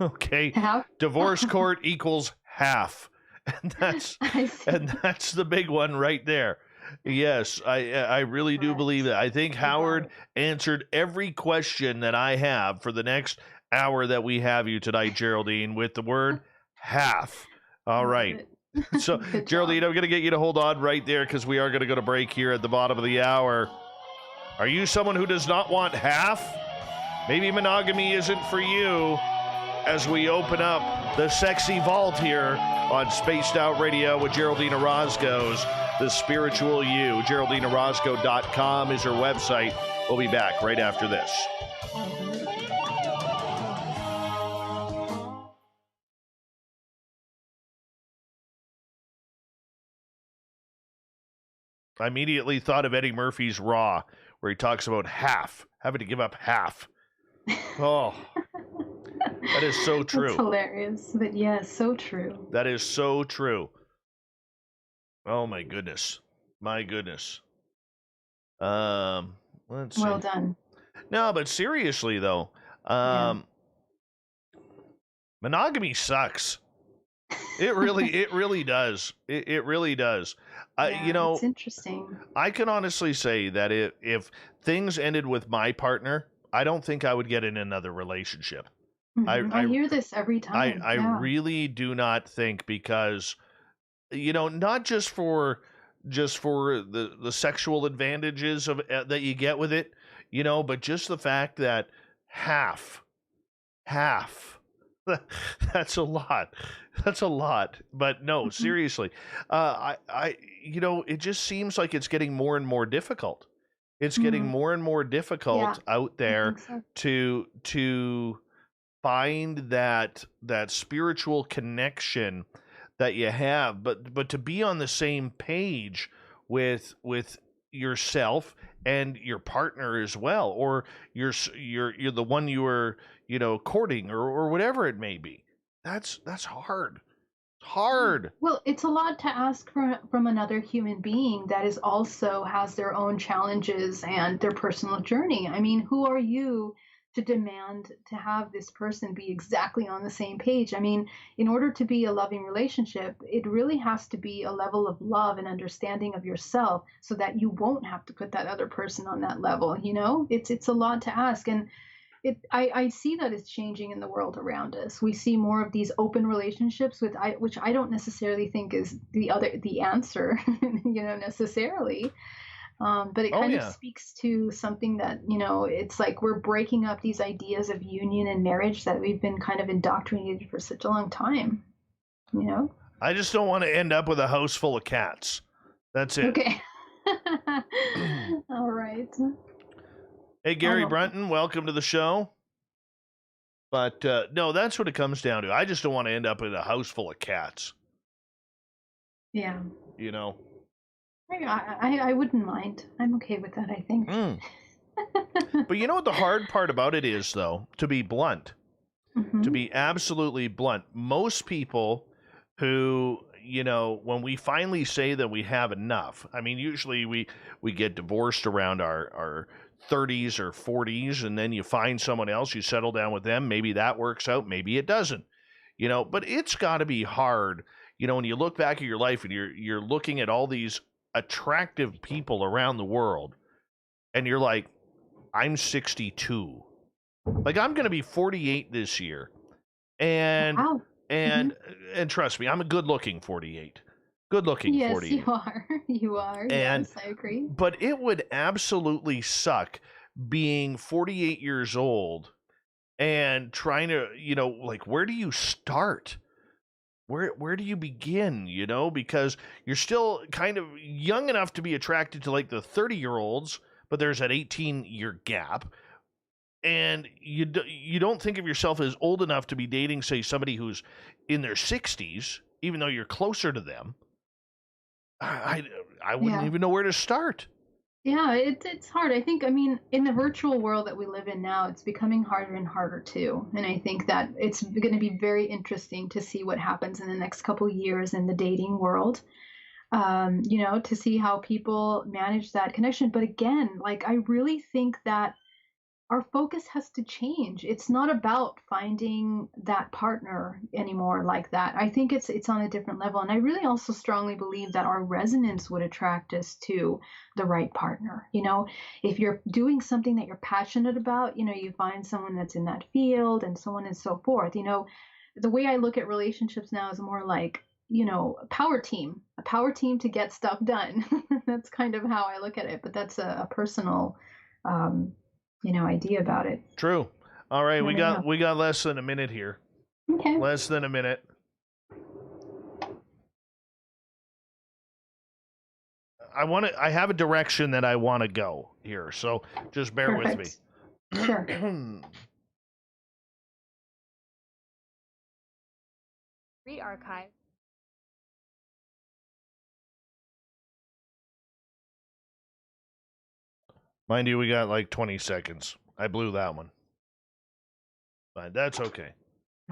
Okay. Half? Divorce court equals half, and that's the big one right there. Yes, I really do believe that. I think Howard answered every question that I have for the next hour that we have you tonight, Geraldine, with the word half. All right. So, Geraldine, I'm going to get you to hold on right there because we are going to go to break here at the bottom of the hour. Are you someone who does not want half? Maybe monogamy isn't for you. As we open up the sexy vault here on Spaced Out Radio with Geraldine Orozco's the spiritual you. GeraldineOrozco.com is her website. We'll be back right after this. I immediately thought of Eddie Murphy's Raw, where he talks about having to give up half. Oh, that is so true. That's hilarious, but yeah, so true. That is so true. Oh my goodness. My goodness. Let's see. Well done. No, but seriously though, monogamy sucks. It really does. It really does. It's interesting. I can honestly say that if things ended with my partner, I don't think I would get in another relationship. I hear this every time. I really do not think, because, not just for the sexual advantages of that you get with it, but just the fact that half, that's a lot. That's a lot. But no, seriously, it just seems like it's getting more and more difficult. It's getting more and more difficult out there to find that spiritual connection that you have, but to be on the same page with yourself and your partner as well, or you're the one you were courting, or whatever it may be. That's hard. Hard. Well, it's a lot to ask from another human being that is also has their own challenges and their personal journey. I mean, who are you to demand to have this person be exactly on the same page? I mean, in order to be a loving relationship, it really has to be a level of love and understanding of yourself, so that you won't have to put that other person on that level. It's a lot to ask. And I see that it's changing in the world around us. We see more of these open relationships, which I don't necessarily think is the answer, necessarily. But it kind of speaks to something that, it's like we're breaking up these ideas of union and marriage that we've been kind of indoctrinated for such a long time. I just don't want to end up with a house full of cats. That's it. Okay. All right. Hey, Gary Brunton, welcome to the show. But no, that's what it comes down to. I just don't want to end up in a house full of cats. Yeah. I wouldn't mind. I'm okay with that, I think. But you know what the hard part about it is, though? To be blunt. To be absolutely blunt. Most people who, when we finally say that we have enough, I mean, usually we get divorced around our 30s or 40s, and then you find someone else, you settle down with them. Maybe that works out, maybe it doesn't. But it's got to be hard, when you look back at your life and you're looking at all these attractive people around the world, and you're like, I'm 62. Like, I'm going to be 48 this year. And wow. and trust me, I'm a good-looking 48. Good-looking 48. Yes, you are. You are. And, yes, I agree. But it would absolutely suck being 48 years old and trying to, like, where do you start? Where do you begin, because you're still kind of young enough to be attracted to, like, the 30-year-olds, but there's that 18-year gap. And you don't think of yourself as old enough to be dating, say, somebody who's in their 60s, even though you're closer to them. I wouldn't even know where to start. Yeah, it's hard. I think, in the virtual world that we live in now, it's becoming harder and harder too. And I think that it's going to be very interesting to see what happens in the next couple of years in the dating world, to see how people manage that connection. But again, like, I really think that our focus has to change. It's not about finding that partner anymore like that. I think it's on a different level. And I really also strongly believe that our resonance would attract us to the right partner. If you're doing something that you're passionate about, you find someone that's in that field and so on and so forth. The way I look at relationships now is more like, a power team to get stuff done. That's kind of how I look at it. But that's a personal, idea about it. True. All right, we got less than a minute here. Okay. Less than a minute. I have a direction that I want to go here, so just bear with me. Sure. Free archive. Mind you, we got like 20 seconds. I blew that one. But that's okay.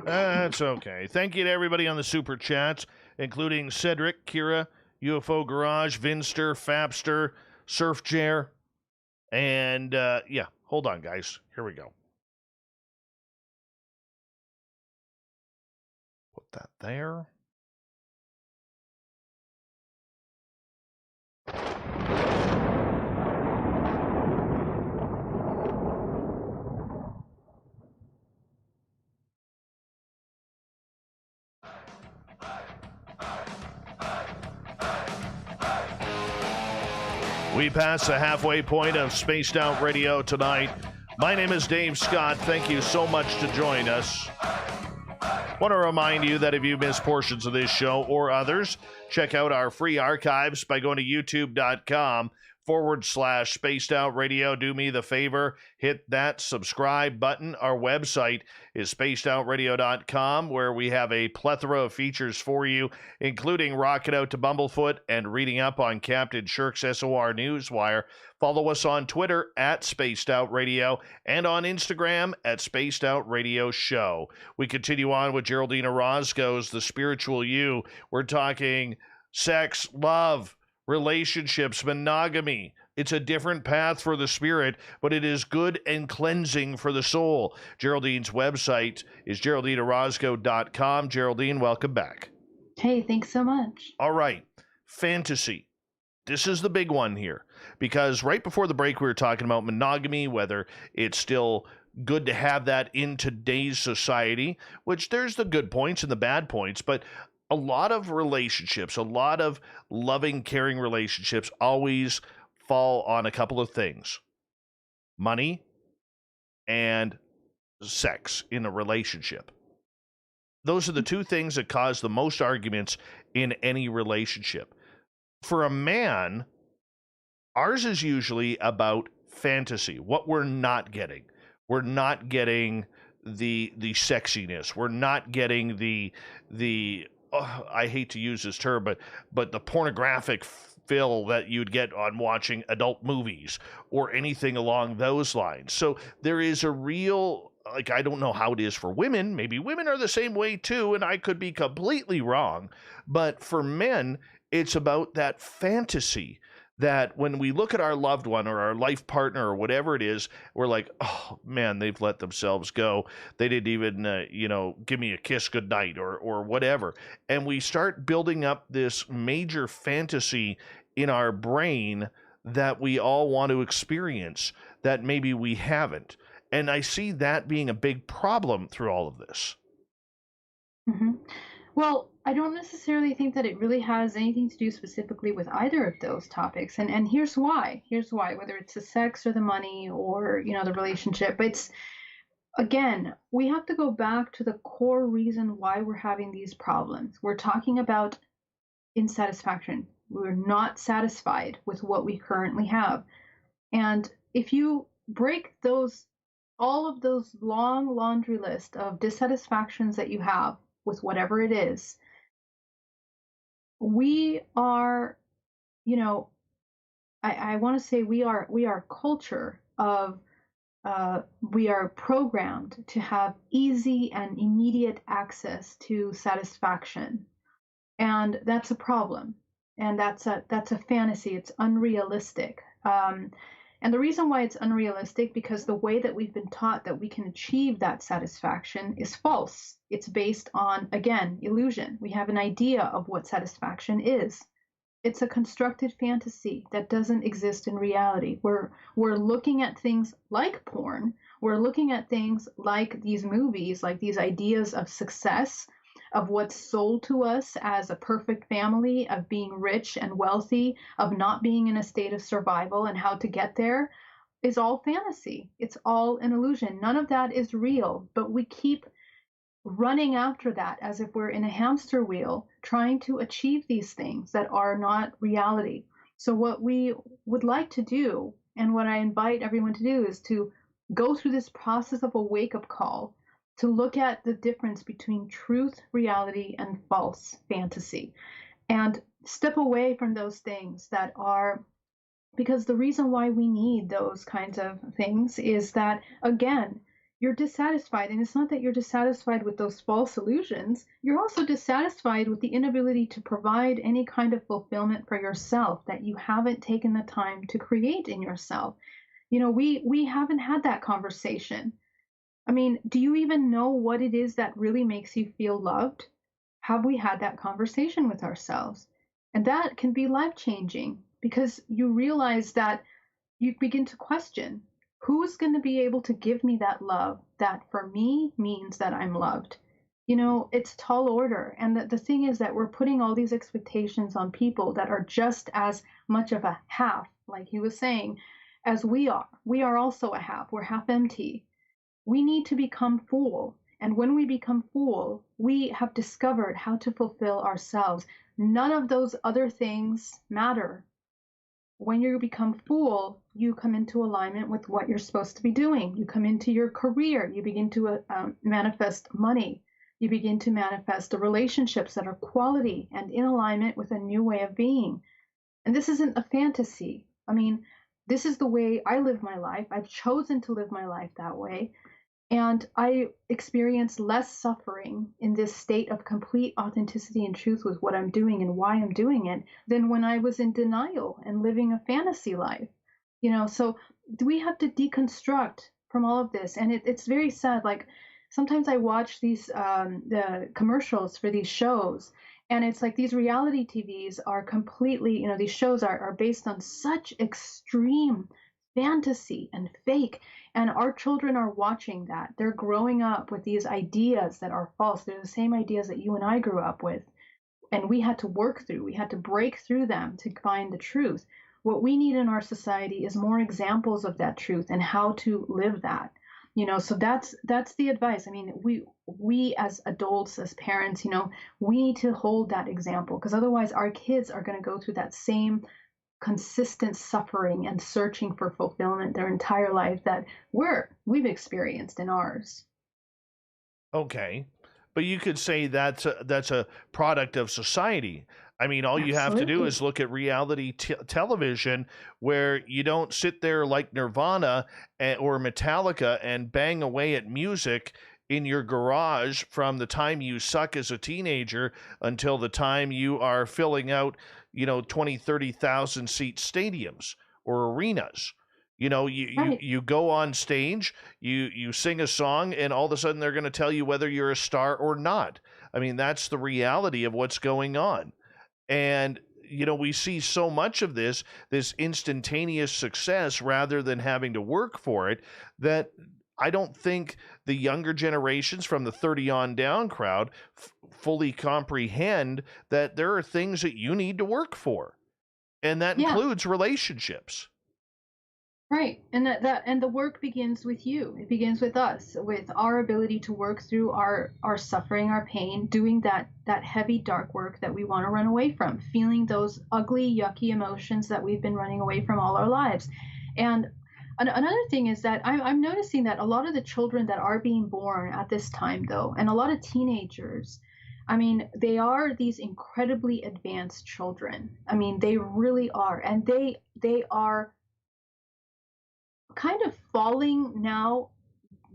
That's okay. Thank you to everybody on the super chats, including Cedric, Kira, UFO Garage, Vinster, Fapster, Surf Chair, and yeah, hold on, guys. Here we go. Put that there. We pass the halfway point of Spaced Out Radio tonight. My name is Dave Scott. Thank you so much to join us. Want to remind you that if you miss portions of this show or others, check out our free archives by going to youtube.com/Spaced Out Radio. Do me the favor, hit that subscribe button. Our website is spacedoutradio.com, where we have a plethora of features for you, including rocking out to Bumblefoot and reading up on Captain Shirk's SOR Newswire. Follow us on Twitter at Spaced Out Radio and on Instagram at Spaced Out Radio Show. We continue on with Geraldine Orozco's The Spiritual You. We're talking sex, love, relationships, monogamy. It's a different path for the spirit, but it is good and cleansing for the soul. Geraldine's website is GeraldineOrozco.com. Geraldine, welcome back. Hey, thanks so much. All right. Fantasy. This is the big one here, because right before the break, we were talking about monogamy, whether it's still good to have that in today's society, which there's the good points and the bad points, but a lot of relationships, a lot of loving, caring relationships always fall on a couple of things: money and sex in a relationship. Those are the two things that cause the most arguments in any relationship. For a man, ours is usually about fantasy, what we're not getting. We're not getting the sexiness. We're not getting the I hate to use this term, but the pornographic fill that you'd get on watching adult movies or anything along those lines. So there is a real, like, I don't know how it is for women. Maybe women are the same way too, and I could be completely wrong. But for men, it's about that fantasy that when we look at our loved one or our life partner or whatever it is, we're like, oh man, they've let themselves go. They didn't even, give me a kiss goodnight or whatever. And we start building up this major fantasy in our brain that we all want to experience that maybe we haven't. And I see that being a big problem through all of this. Mm-hmm. Well, I don't necessarily think that it really has anything to do specifically with either of those topics. And here's why. Whether it's the sex or the money or, the relationship, it's, again, we have to go back to the core reason why we're having these problems. We're talking about insatisfaction. We're not satisfied with what we currently have. And if you break all of those long laundry list of dissatisfactions that you have with whatever it is, we are, I want to say we are culture of, we are programmed to have easy and immediate access to satisfaction. And that's a problem. And that's a fantasy. It's unrealistic. And the reason why it's unrealistic, because the way that we've been taught that we can achieve that satisfaction is false. It's based on, again, illusion. We have an idea of what satisfaction is. It's a constructed fantasy that doesn't exist in reality. We're looking at things like porn. We're looking at things like these movies, like these ideas of success, of what's sold to us as a perfect family, of being rich and wealthy, of not being in a state of survival and how to get there, is all fantasy. It's all an illusion. None of that is real, but we keep running after that as if we're in a hamster wheel trying to achieve these things that are not reality. So what we would like to do, and what I invite everyone to do, is to go through this process of a wake-up call to look at the difference between truth, reality, and false fantasy, and step away from those things that are, because the reason why we need those kinds of things is that, again, you're dissatisfied. And it's not that you're dissatisfied with those false illusions. You're also dissatisfied with the inability to provide any kind of fulfillment for yourself that you haven't taken the time to create in yourself. You know, we haven't had that conversation. I mean, do you even know what it is that really makes you feel loved? Have we had that conversation with ourselves? And that can be life-changing, because you realize that you begin to question, who's going to be able to give me that love that for me means that I'm loved? You know, it's tall order. And the thing is that we're putting all these expectations on people that are just as much of a half, like he was saying, as we are. We are also a half. We're half empty. We need to become full. And when we become full, we have discovered how to fulfill ourselves. None of those other things matter. When you become full, you come into alignment with what you're supposed to be doing. You come into your career. You begin to manifest money. You begin to manifest the relationships that are quality and in alignment with a new way of being. And this isn't a fantasy. I mean, this is the way I live my life. I've chosen to live my life that way. And I experience less suffering in this state of complete authenticity and truth with what I'm doing and why I'm doing it than when I was in denial and living a fantasy life. You know, so we have to deconstruct from all of this. And it's very sad. Like, sometimes I watch these the commercials for these shows, and it's like these reality TVs are completely, you know, these shows are based on such extreme fantasy and fake. And our children are watching that. They're growing up with these ideas that are false. They're the same ideas that you and I grew up with. And we had to work through, we had to break through them to find the truth. What we need in our society is more examples of that truth and how to live that. You know, so that's the advice. I mean, we as adults, as parents, you know, we need to hold that example, because otherwise our kids are going to go through that same consistent suffering and searching for fulfillment their entire life that we've experienced in ours. Okay, but you could say that's a product of society. I mean, all you have to do Absolutely. is look at reality television, where you don't sit there like Nirvana or Metallica and bang away at music in your garage from the time you suck as a teenager until the time you are filling out, 20, 30,000 seat stadiums or arenas. Right. You go on stage, you sing a song, and all of a sudden they're going to tell you whether you're a star or not. I mean, that's the reality of what's going on. And we see so much of this instantaneous success rather than having to work for it, that I don't think the younger generations from the 30 on down crowd fully comprehend that there are things that you need to work for, and that Yeah. includes relationships. Right. And and the work begins with you. It begins with us, with our ability to work through our suffering, our pain, doing that heavy dark work that we want to run away from, feeling those ugly, yucky emotions that we've been running away from all our lives. And another thing is that I'm noticing that a lot of the children that are being born at this time, though, and a lot of teenagers, I mean, they are these incredibly advanced children. I mean, they really are. And they are kind of falling now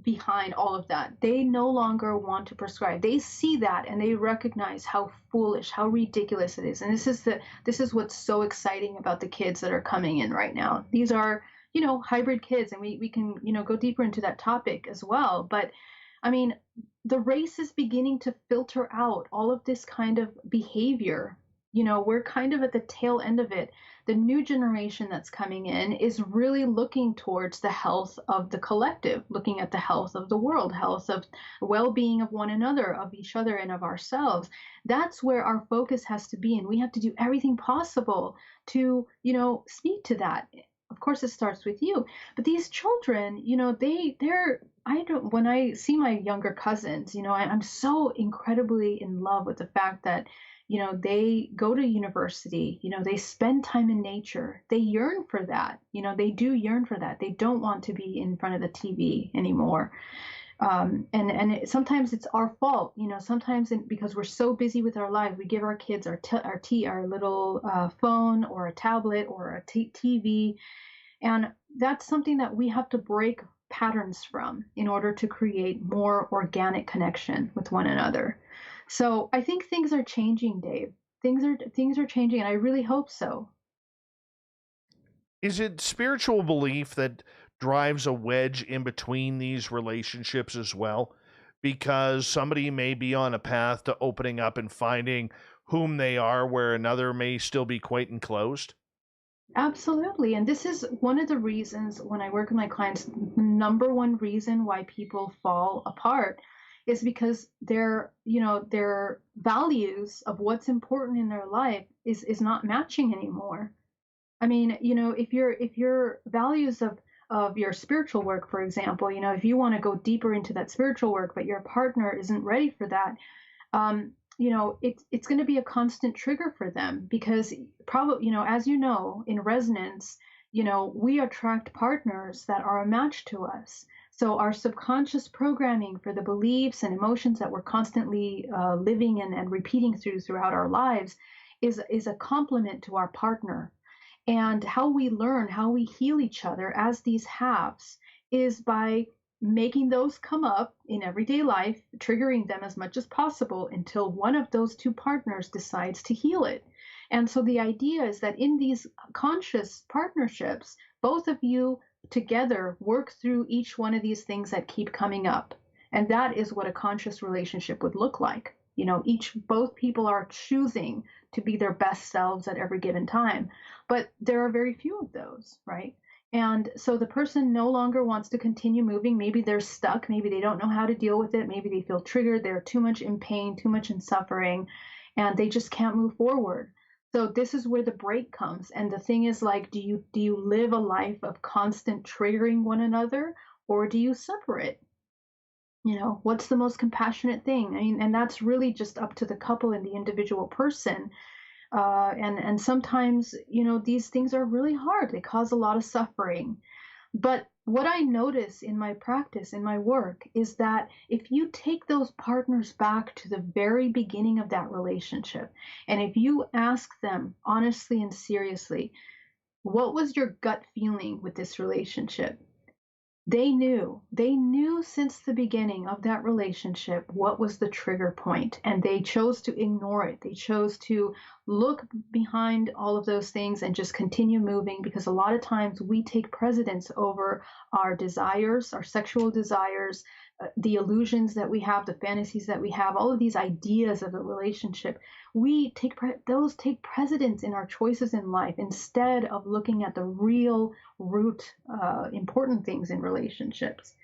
behind all of that. They no longer want to prescribe. They see that and they recognize how foolish, how ridiculous it is. And this is what's so exciting about the kids that are coming in right now. These are, hybrid kids, and we can, go deeper into that topic as well. But I mean, the race is beginning to filter out all of this kind of behavior. We're kind of at the tail end of it. The new generation that's coming in is really looking towards the health of the collective, looking at the health of the world, health of well-being of one another, of each other, and of ourselves. That's where our focus has to be, and we have to do everything possible to, speak to that. Of course, it starts with you, but these children, when I see my younger cousins, I'm so incredibly in love with the fact that, they go to university, they spend time in nature. They yearn for that. They do yearn for that. They don't want to be in front of the TV anymore. Sometimes it's our fault, sometimes because we're so busy with our lives, we give our kids our little phone or a tablet or a TV. And that's something that we have to break patterns from in order to create more organic connection with one another. So I think things are changing, Dave. Things are changing, and I really hope so. Is it spiritual belief that drives a wedge in between these relationships as well? Because somebody may be on a path to opening up and finding whom they are, where another may still be quite enclosed? Absolutely. And this is one of the reasons when I work with my clients, the number one reason why people fall apart is because their values of what's important in their life is not matching anymore. I mean, if your values of your spiritual work, for example, if you want to go deeper into that spiritual work, but your partner isn't ready for that, it's going to be a constant trigger for them because probably, as in resonance, we attract partners that are a match to us. So our subconscious programming for the beliefs and emotions that we're constantly living and repeating throughout our lives is a complement to our partner. And how we learn, how we heal each other as these halves is by making those come up in everyday life, triggering them as much as possible until one of those two partners decides to heal it. And so the idea is that in these conscious partnerships, both of you together work through each one of these things that keep coming up. And that is what a conscious relationship would look like. Both people are choosing to be their best selves at every given time. But there are very few of those, right? And so the person no longer wants to continue moving. Maybe they're stuck. Maybe they don't know how to deal with it. Maybe they feel triggered. They're too much in pain, too much in suffering, and they just can't move forward. So this is where the break comes. And the thing is, like, do you live a life of constant triggering one another, or do you separate? What's the most compassionate thing? I mean, and that's really just up to the couple and the individual person. And sometimes, these things are really hard. They cause a lot of suffering. But what I notice in my practice, in my work, is that if you take those partners back to the very beginning of that relationship, and if you ask them honestly and seriously, what was your gut feeling with this relationship? They knew since the beginning of that relationship what was the trigger point, and they chose to ignore it. They chose to look behind all of those things and just continue moving, because a lot of times we take precedence over our desires, our sexual desires, the illusions that we have, the fantasies that we have, all of these ideas of a relationship. Those take precedence in our choices in life instead of looking at the real root important things in relationships.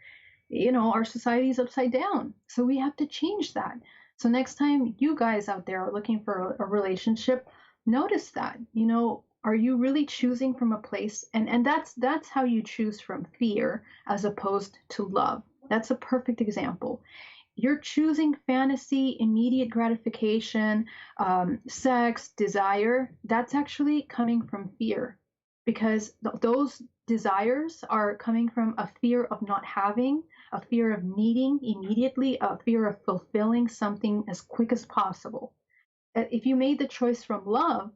Our society is upside down, so we have to change that. So next time you guys out there are looking for a relationship, notice that. Are you really choosing from a place? And that's how you choose from fear as opposed to love. That's a perfect example. You're choosing fantasy, immediate gratification, sex, desire. That's actually coming from fear, because those desires are coming from a fear of not having, a fear of needing immediately, a fear of fulfilling something as quick as possible. If you made the choice from love,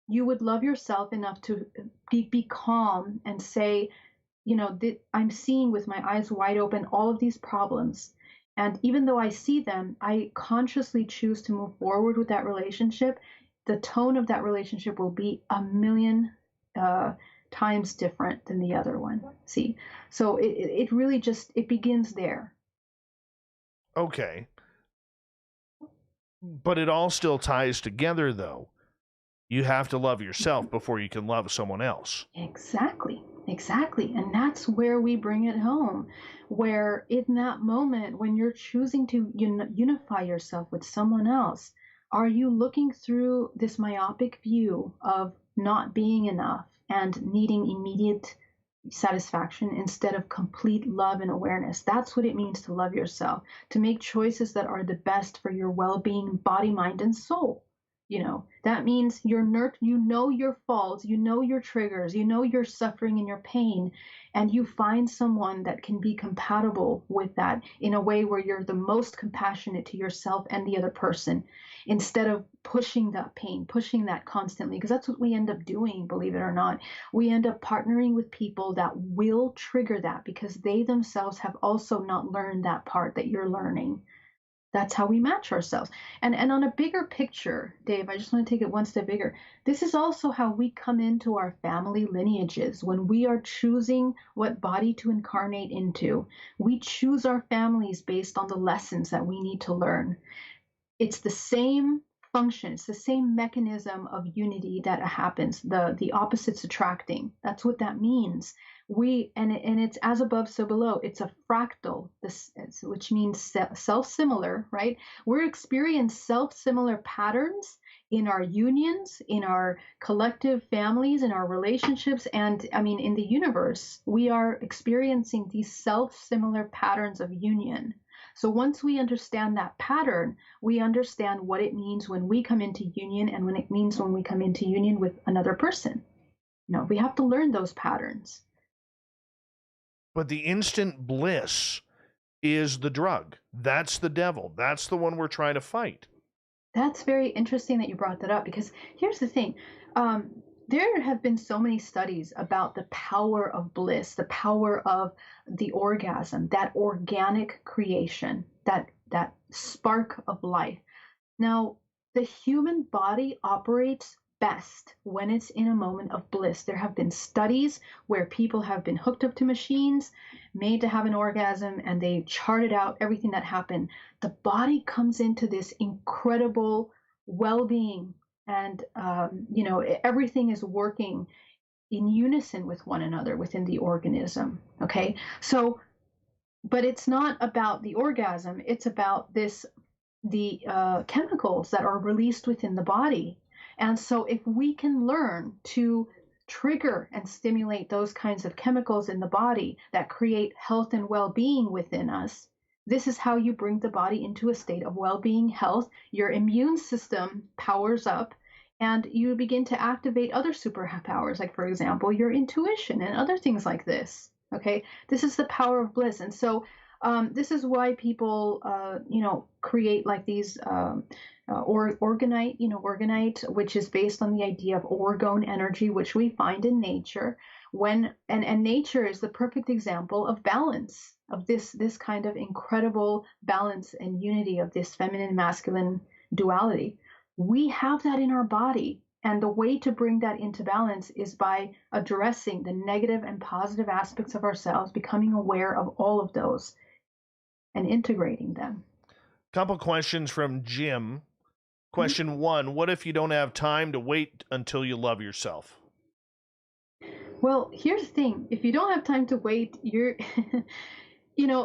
you would love yourself enough to be calm and say, I'm seeing with my eyes wide open all of these problems. And even though I see them, I consciously choose to move forward with that relationship. The tone of that relationship will be a million times different than the other one. See? So it really it begins there. Okay. But it all still ties together, though. You have to love yourself before you can love someone else. Exactly. And that's where we bring it home, where in that moment when you're choosing to unify yourself with someone else, are you looking through this myopic view of not being enough and needing immediate satisfaction instead of complete love and awareness. That's what it means to love yourself, to make choices that are the best for your well-being, body, mind, and soul. That means you know your faults, you know your triggers, you know your suffering and your pain, and you find someone that can be compatible with that in a way where you're the most compassionate to yourself and the other person, instead of pushing that pain, pushing that constantly, because that's what we end up doing, believe it or not. We end up partnering with people that will trigger that because they themselves have also not learned that part that you're learning. That's how we match ourselves. And on a bigger picture, Dave, I just want to take it one step bigger. This is also how we come into our family lineages. When we are choosing what body to incarnate into, we choose our families based on the lessons that we need to learn. It's the same function, it's the same mechanism of unity that happens, the opposites attracting. That's what that means. And it's as above, so below. It's a fractal, which means self-similar, right? We're experiencing self-similar patterns in our unions, in our collective families, in our relationships, and in the universe. We are experiencing these self-similar patterns of union. So once we understand that pattern, we understand what it means when we come into union and when it means when we come into union with another person. We have to learn those patterns. But the instant bliss is the drug. That's the devil. That's the one we're trying to fight. That's very interesting that you brought that up, because here's the thing. There have been so many studies about the power of bliss, the power of the orgasm, that organic creation, that spark of life. Now, the human body operates best when it's in a moment of bliss. There have been studies where people have been hooked up to machines, made to have an orgasm, and they charted out everything that happened. The body comes into this incredible well-being, and everything is working in unison with one another within the organism. Okay, so, but it's not about the orgasm. It's about the chemicals that are released within the body. And so if we can learn to trigger and stimulate those kinds of chemicals in the body that create health and well-being within us, this is how you bring the body into a state of well-being, health. Your immune system powers up, and you begin to activate other superpowers, like, for example, your intuition and other things like this. Okay, this is the power of bliss. And so this is why people, create like these organite, which is based on the idea of orgone energy, which we find in nature. And nature is the perfect example of balance, of this kind of incredible balance and unity of this feminine and masculine duality. We have that in our body. And the way to bring that into balance is by addressing the negative and positive aspects of ourselves, becoming aware of all of those, and integrating them. Couple questions from Jim. Question 1, what if you don't have time to wait until you love yourself? Well, here's the thing. If you don't have time to wait, you're,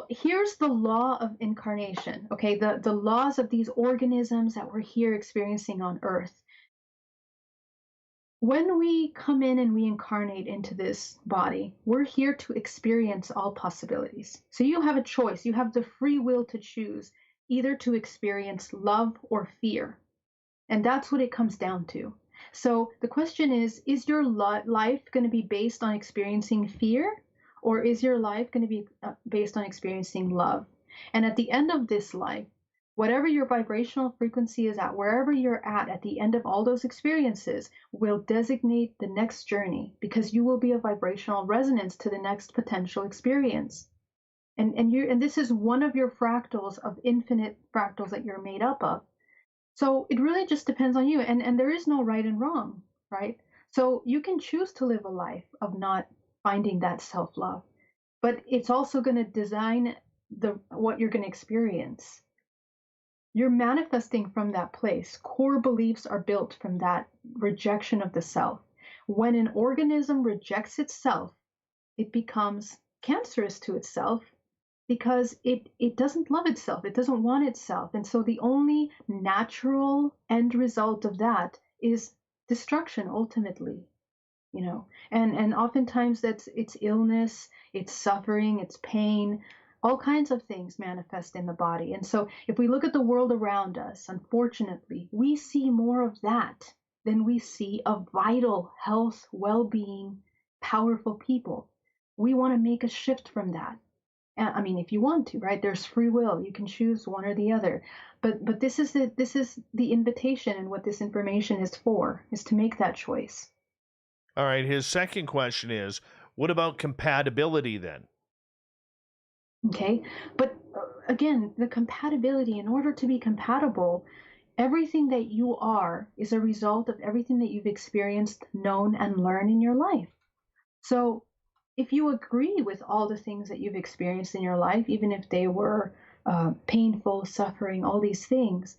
here's the law of incarnation, okay? The laws of these organisms that we're here experiencing on Earth. When we come in and we incarnate into this body, we're here to experience all possibilities. So you have a choice. You have the free will to choose either to experience love or fear. And that's what it comes down to. So the question is your life going to be based on experiencing fear, or is your life going to be based on experiencing love? And at the end of this life, whatever your vibrational frequency is at, wherever you're at the end of all those experiences, will designate the next journey, because you will be a vibrational resonance to the next potential experience. And this is one of your fractals of infinite fractals that you're made up of. So it really just depends on you. And there is no right and wrong, right? So you can choose to live a life of not finding that self-love, but it's also going to design what you're going to experience. You're manifesting from that place. Core beliefs are built from that rejection of the self. When an organism rejects itself, it becomes cancerous to itself, because it doesn't love itself. It doesn't want itself. And so the only natural end result of that is destruction, ultimately. And oftentimes it's illness, it's suffering, it's pain, all kinds of things manifest in the body. And so if we look at the world around us, unfortunately, we see more of that than we see of vital health, well-being, powerful people. We want to make a shift from that. I mean, if you want to, right? There's free will. You can choose one or the other. But this is the invitation, and what this information is for, is to make that choice. All right. His second question is, what about compatibility then? Okay. But again, the compatibility, in order to be compatible, everything that you are is a result of everything that you've experienced, known, and learned in your life. So if you agree with all the things that you've experienced in your life, even if they were painful, suffering, all these things,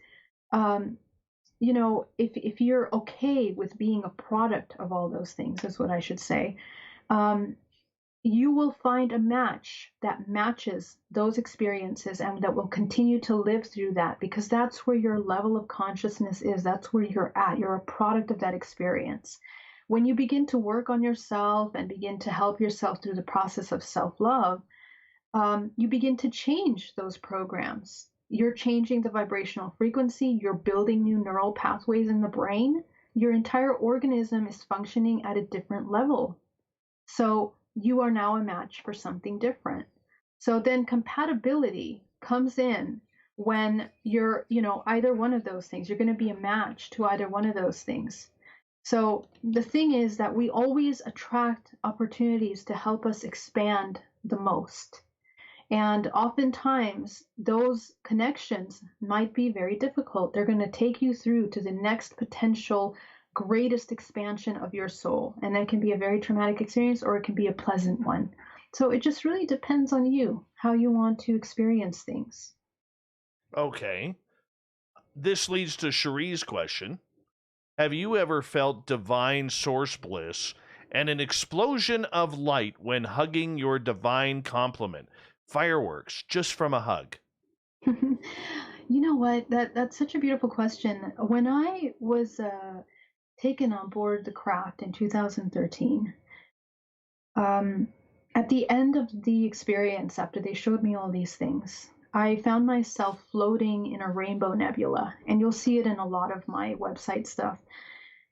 if you're okay with being a product of all those things, is what I should say, you will find a match that matches those experiences and that will continue to live through that, because that's where your level of consciousness is. That's where you're at. You're a product of that experience. When you begin to work on yourself and begin to help yourself through the process of self-love, you begin to change those programs. You're changing the vibrational frequency. You're building new neural pathways in the brain. Your entire organism is functioning at a different level. So you are now a match for something different. So then compatibility comes in when you're, either one of those things. You're going to be a match to either one of those things. So the thing is that we always attract opportunities to help us expand the most. And oftentimes those connections might be very difficult. They're going to take you through to the next potential greatest expansion of your soul. And that can be a very traumatic experience, or it can be a pleasant one. So it just really depends on you, how you want to experience things. Okay. This leads to Cherie's question. Have you ever felt divine source bliss and an explosion of light when hugging your divine complement? Fireworks just from a hug. You know what? That's such a beautiful question. When I was taken on board the craft in 2013, at the end of the experience, after they showed me all these things, I found myself floating in a rainbow nebula, and you'll see it in a lot of my website stuff.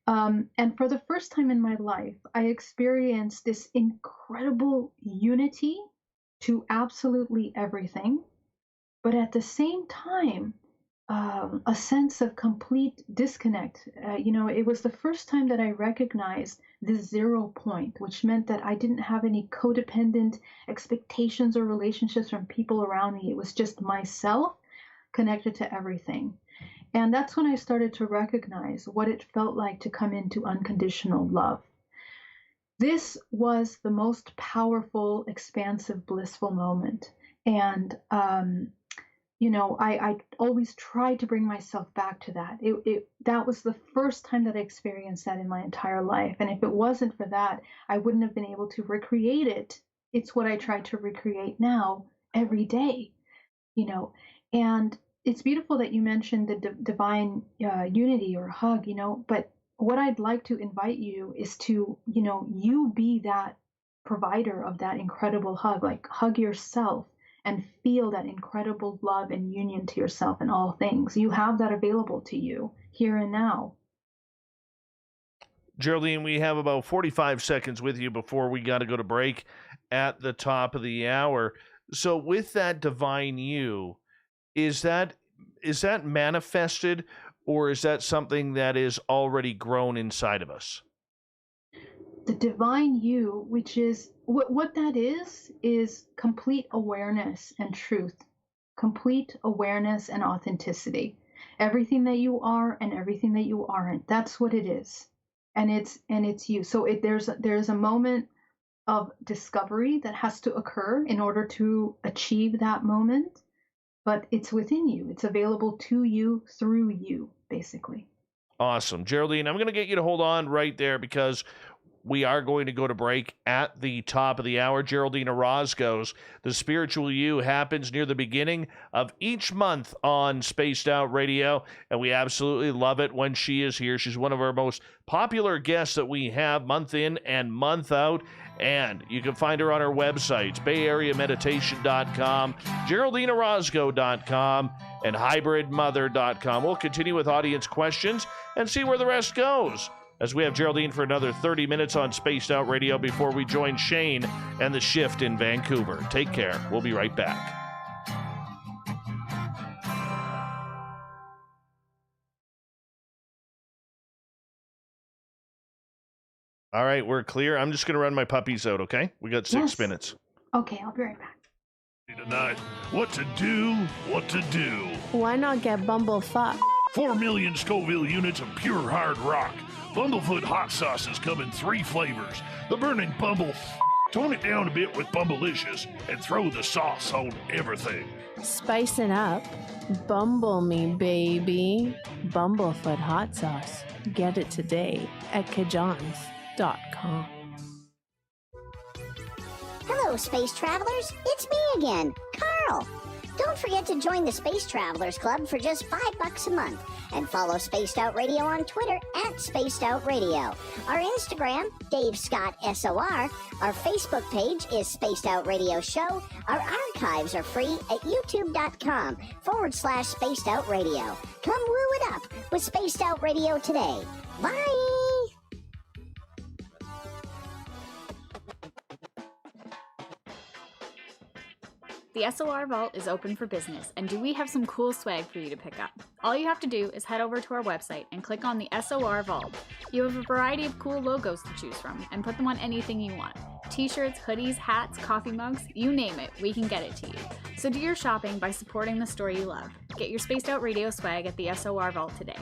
And for the first time in my life, I experienced this incredible unity to absolutely everything, but at the same time, a sense of complete disconnect. It was the first time that I recognized the 0 point, which meant that I didn't have any codependent expectations or relationships from people around me. It was just myself connected to everything. And that's when I started to recognize what it felt like to come into unconditional love. This was the most powerful, expansive, blissful moment. And I always tried to bring myself back to that. That was the first time that I experienced that in my entire life. And if it wasn't for that, I wouldn't have been able to recreate it. It's what I try to recreate now every day, And it's beautiful that you mentioned the divine unity or hug, but what I'd like to invite you is to, you be that provider of that incredible hug, like hug yourself and feel that incredible love and union to yourself in all things. You have that available to you here and now. Geraldine, we have about 45 seconds with you before we got to go to break at the top of the hour. So with that divine you, is that manifested, or is that something that is already grown inside of us? The divine you, which is what that is complete awareness and truth, complete awareness and authenticity. Everything that you are and everything that you aren't. That's what it is, and it's you. So there's a moment of discovery that has to occur in order to achieve that moment, but it's within you. It's available to you through you, basically. Awesome. Geraldine, I'm going to get you to hold on right there, because we are going to go to break at the top of the hour. Geraldine Orozco's The Spiritual You happens near the beginning of each month on Spaced Out Radio, and we absolutely love it when she is here. She's one of our most popular guests that we have month in and month out, and you can find her on our websites, BayAreaMeditation.com, GeraldineOrozco.com, and HybridMother.com. We'll continue with audience questions and see where the rest goes, as we have Geraldine for another 30 minutes on Spaced Out Radio before we join Shane and the Shift in Vancouver. Take care. We'll be right back. All right, we're clear. I'm just going to run my puppies out, okay? We got 6 minutes. Okay, I'll be right back. Tonight, what to do, what to do. Why not get bumblefucked? 4 million Scoville units of pure hard rock. Bumblefoot hot sauces come in 3 flavors. The burning bumble. Tone it down a bit with Bumblelicious and throw the sauce on everything. Spice it up. Bumble me, baby. Bumblefoot hot sauce. Get it today at kajans.com. Hello, space travelers. It's me again, Carl. Don't forget to join the Space Travelers Club for just $5 a month and follow Spaced Out Radio on Twitter at Spaced Out Radio. Our Instagram, Dave Scott SOR. Our Facebook page is Spaced Out Radio Show. Our archives are free at youtube.com/Spaced Out Radio. Come woo it up with Spaced Out Radio today. Bye! The SOR Vault is open for business, and do we have some cool swag for you to pick up? All you have to do is head over to our website and click on the SOR Vault. You have a variety of cool logos to choose from, and put them on anything you want. T-shirts, hoodies, hats, coffee mugs, you name it, we can get it to you. So do your shopping by supporting the store you love. Get your Spaced Out Radio swag at the SOR Vault today.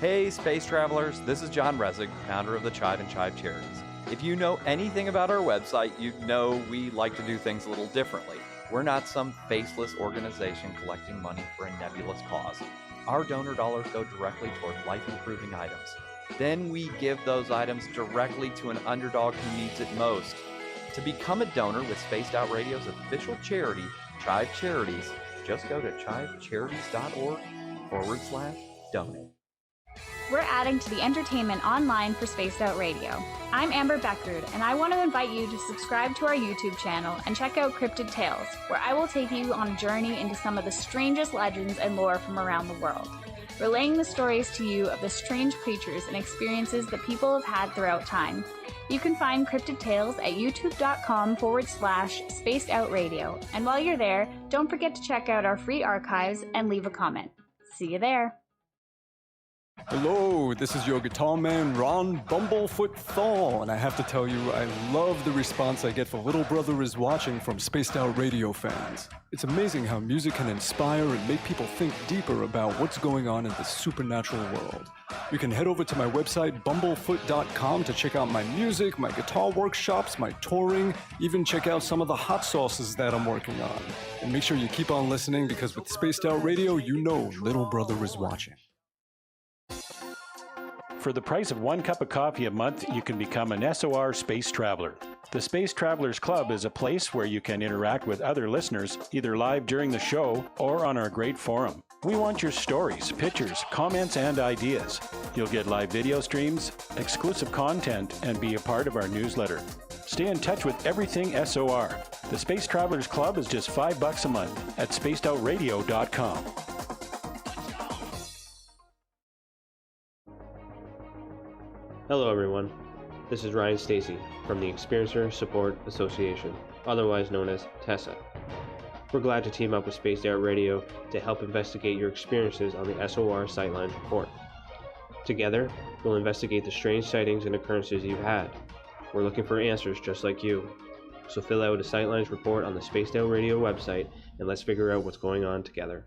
Hey Space Travelers, this is John Resig, founder of the Chive and Chive Charities. If you know anything about our website, you know we like to do things a little differently. We're not some faceless organization collecting money for a nebulous cause. Our donor dollars go directly toward life-improving items. Then we give those items directly to an underdog who needs it most. To become a donor with Spaced Out Radio's official charity, Chive Charities, just go to chivecharities.org/donate. We're adding to the entertainment online for Spaced Out Radio. I'm Amber Beckrud, and I want to invite you to subscribe to our YouTube channel and check out Cryptid Tales, where I will take you on a journey into some of the strangest legends and lore from around the world, relaying the stories to you of the strange creatures and experiences that people have had throughout time. You can find Cryptid Tales at youtube.com/Spaced Out Radio, and while you're there, don't forget to check out our free archives and leave a comment. See you there. Hello, this is your guitar man, Ron Bumblefoot Thaw, and I have to tell you, I love the response I get for Little Brother is Watching from Spaced Out Radio fans. It's amazing how music can inspire and make people think deeper about what's going on in the supernatural world. You can head over to my website, bumblefoot.com, to check out my music, my guitar workshops, my touring, even check out some of the hot sauces that I'm working on. And make sure you keep on listening, because with Spaced Out Radio, you know Little Brother is watching. For the price of 1 cup of coffee a month, you can become an SOR Space Traveler. The Space Travelers Club is a place where you can interact with other listeners, either live during the show or on our great forum. We want your stories, pictures, comments, and ideas. You'll get live video streams, exclusive content, and be a part of our newsletter. Stay in touch with everything SOR. The Space Travelers Club is just $5 a month at spacedoutradio.com. Hello everyone, this is Ryan Stacy from the Experiencer Support Association, otherwise known as TESSA. We're glad to team up with Spaced Out Radio to help investigate your experiences on the SOR Sightlines Report. Together, we'll investigate the strange sightings and occurrences you've had. We're looking for answers just like you. So fill out a Sightlines Report on the Spaced Out Radio website and let's figure out what's going on together.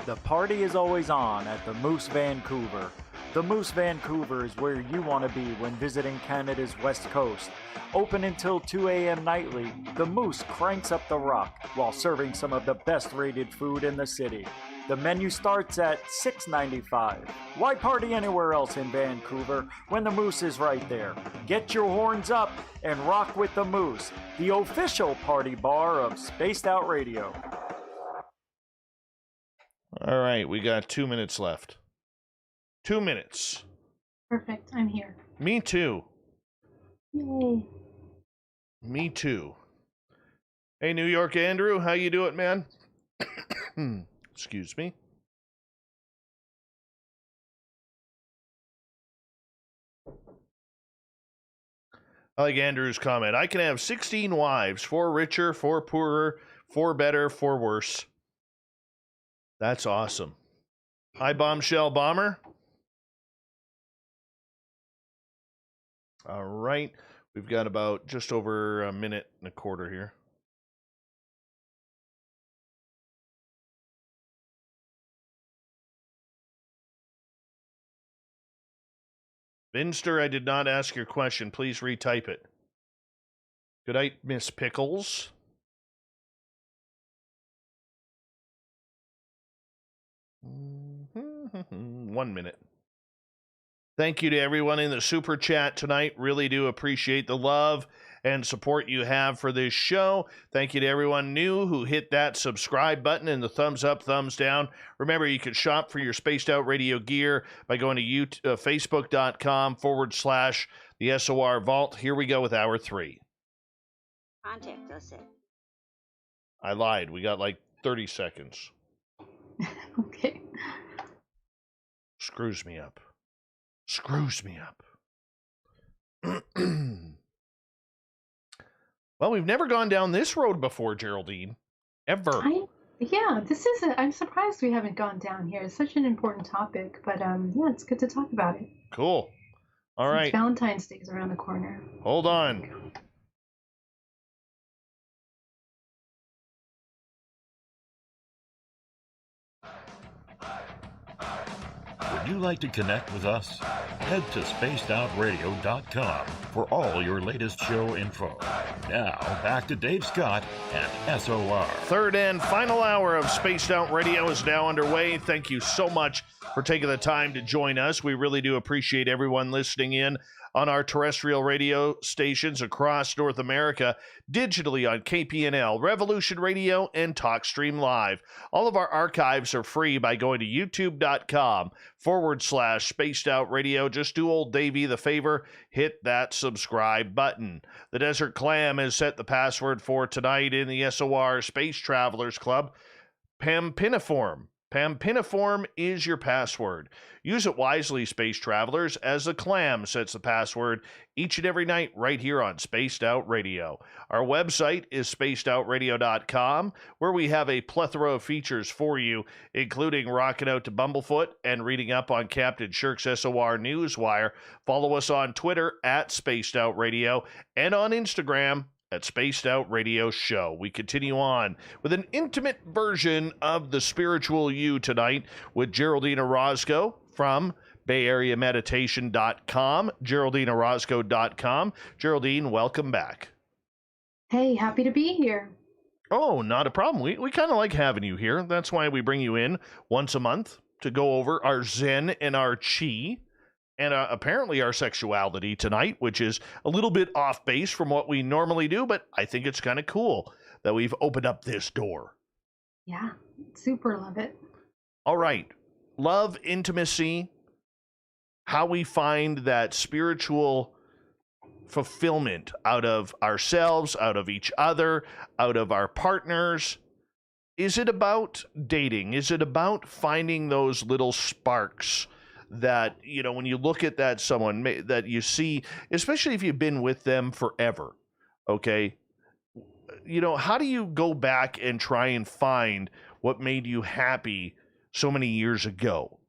The party is always on at the Moose Vancouver. The Moose Vancouver is where you want to be when visiting Canada's West Coast. Open until 2 a.m. nightly, the Moose cranks up the rock while serving some of the best rated food in the city. The menu starts at $6.95. Why party anywhere else in Vancouver when the Moose is right there? Get your horns up and rock with the Moose, the official party bar of Spaced Out Radio. All right, we got 2 minutes left. 2 minutes. Perfect. I'm here. Me too. Yay. Me too. Hey, New York Andrew, how you doing, man? Excuse me. I like Andrew's comment. I can have 16 wives, 4 richer, 4 poorer, 4 better, 4 worse. That's awesome. Hi, Bombshell Bomber. All right. We've got about just over a minute and a quarter here. Vinster, I did not ask your question. Please retype it. Good night, Miss Pickles. Mm-hmm. 1 minute. Thank you to everyone in the super chat tonight. Really do appreciate the love and support you have for this show. Thank you to everyone new who hit that subscribe button and the thumbs up, thumbs down. Remember, you can shop for your Spaced Out Radio gear by going to facebook.com/the SOR Vault. Here we go with hour 3. Contact us at... I lied. We got like 30 seconds. Okay. Screws me up. Screws me up. Well, we've never gone down this road before, Geraldine. Ever. Yeah, this is I'm surprised we haven't gone down here. It's such an important topic, but yeah, it's good to talk about it. Cool. All Since right. Valentine's Day is around the corner. Hold on. Would you like to connect with us? Head to spacedoutradio.com for all your latest show info. Now, back to Dave Scott and SOR. Third and final hour of Spaced Out Radio is now underway. Thank you so much for taking the time to join us. We really do appreciate everyone listening in on our terrestrial radio stations across North America, digitally on KPNL, Revolution Radio, and TalkStream Live. All of our archives are free by going to youtube.com/Spaced Out Radio. Just do old Davey the favor, hit that subscribe button. The Desert Clam has set the password for tonight in the SOR Space Travelers Club, Pampiniform. Pampiniform is your password. Use it wisely, space travelers, as the Clam sets the password each and every night right here on Spaced Out Radio. Our website is spacedoutradio.com, where we have a plethora of features for you, including rocking out to Bumblefoot and reading up on Captain Shirk's SOR Newswire. Follow us on Twitter at Spaced Out Radio and on Instagram at Spaced Out Radio Show. We continue on with an intimate version of the Spiritual You tonight with Geraldine Orozco from BayAreaMeditation.com, GeraldineOrozco.com. Geraldine, welcome back. Hey, happy to be here. Oh, not a problem. We kind of like having you here. That's why we bring you in once a month to go over our Zen and our Chi. And apparently our sexuality tonight, which is a little bit off base from what we normally do, but I think it's kind of cool that we've opened up this door. Yeah, super love it. All right. Love, intimacy, how we find that spiritual fulfillment out of ourselves, out of each other, out of our partners. Is it about dating? Is it about finding those little sparks that, you know, when you look at that someone that you see, especially if you've been with them forever, okay, you know, how do you go back and try and find what made you happy so many years ago?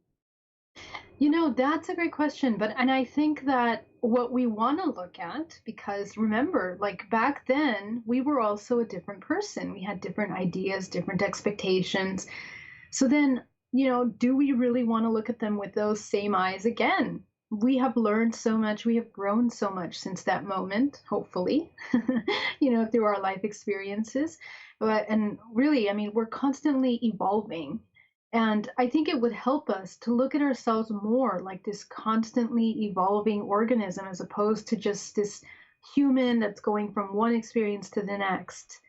You know, that's a great question. And I think that what we want to look at, because remember, like back then, we were also a different person. We had different ideas, different expectations. So then do we really want to look at them with those same eyes again? We have learned so much, we have grown so much since that moment, hopefully, through our life experiences. And really, I mean, we're constantly evolving. And I think it would help us to look at ourselves more like this constantly evolving organism as opposed to just this human that's going from one experience to the next.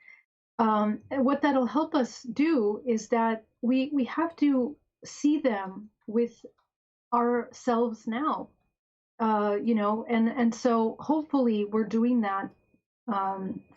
And what that'll help us do is that we have to see them with ourselves now, and so hopefully we're doing that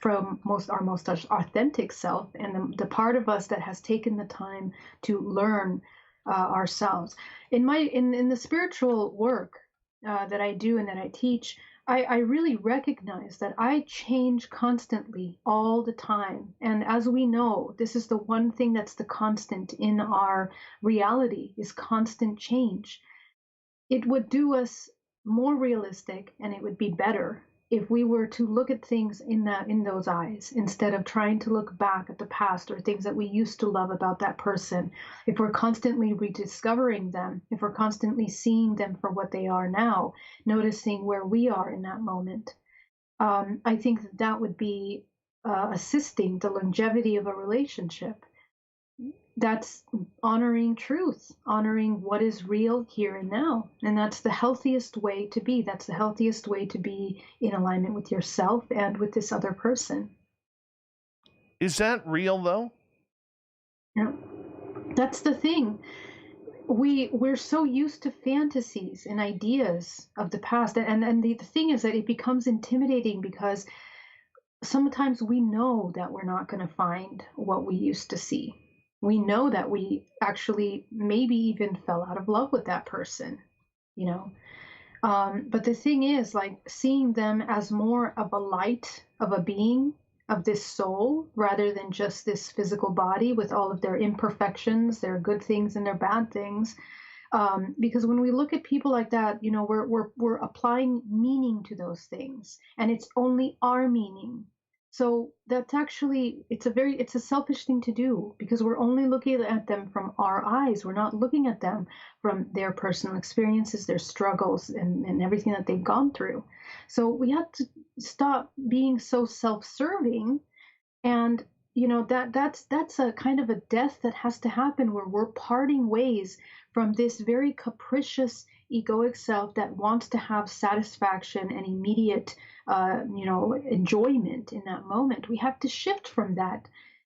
from our most authentic self and the part of us that has taken the time to learn ourselves. In the spiritual work that I do and that I teach, I really recognize that I change constantly all the time. And as we know, this is the one thing that's the constant in our reality is constant change. It would do us more realistic and it would be better if we were to look at things in those eyes instead of trying to look back at the past or things that we used to love about that person. If we're constantly rediscovering them, if we're constantly seeing them for what they are now, noticing where we are in that moment, I think that would be assisting the longevity of a relationship. That's honoring truth, honoring what is real here and now. And that's the healthiest way to be. That's the healthiest way to be in alignment with yourself and with this other person. Is that real, though? Yeah. That's the thing. We're so used to fantasies and ideas of the past. And the thing is that it becomes intimidating because sometimes we know that we're not going to find what we used to see. We know that we actually maybe even fell out of love with that person, but the thing is, like, seeing them as more of a light of a being, of this soul, rather than just this physical body with all of their imperfections, their good things and their bad things. Because when we look at people like that, we're applying meaning to those things, and it's only our meaning. So that's actually, it's a selfish thing to do because we're only looking at them from our eyes. We're not looking at them from their personal experiences, their struggles, and everything that they've gone through. So we have to stop being so self-serving, and that's a kind of a death that has to happen where we're parting ways from this very capricious egoic self that wants to have satisfaction and immediate enjoyment in that moment. We have to shift from that.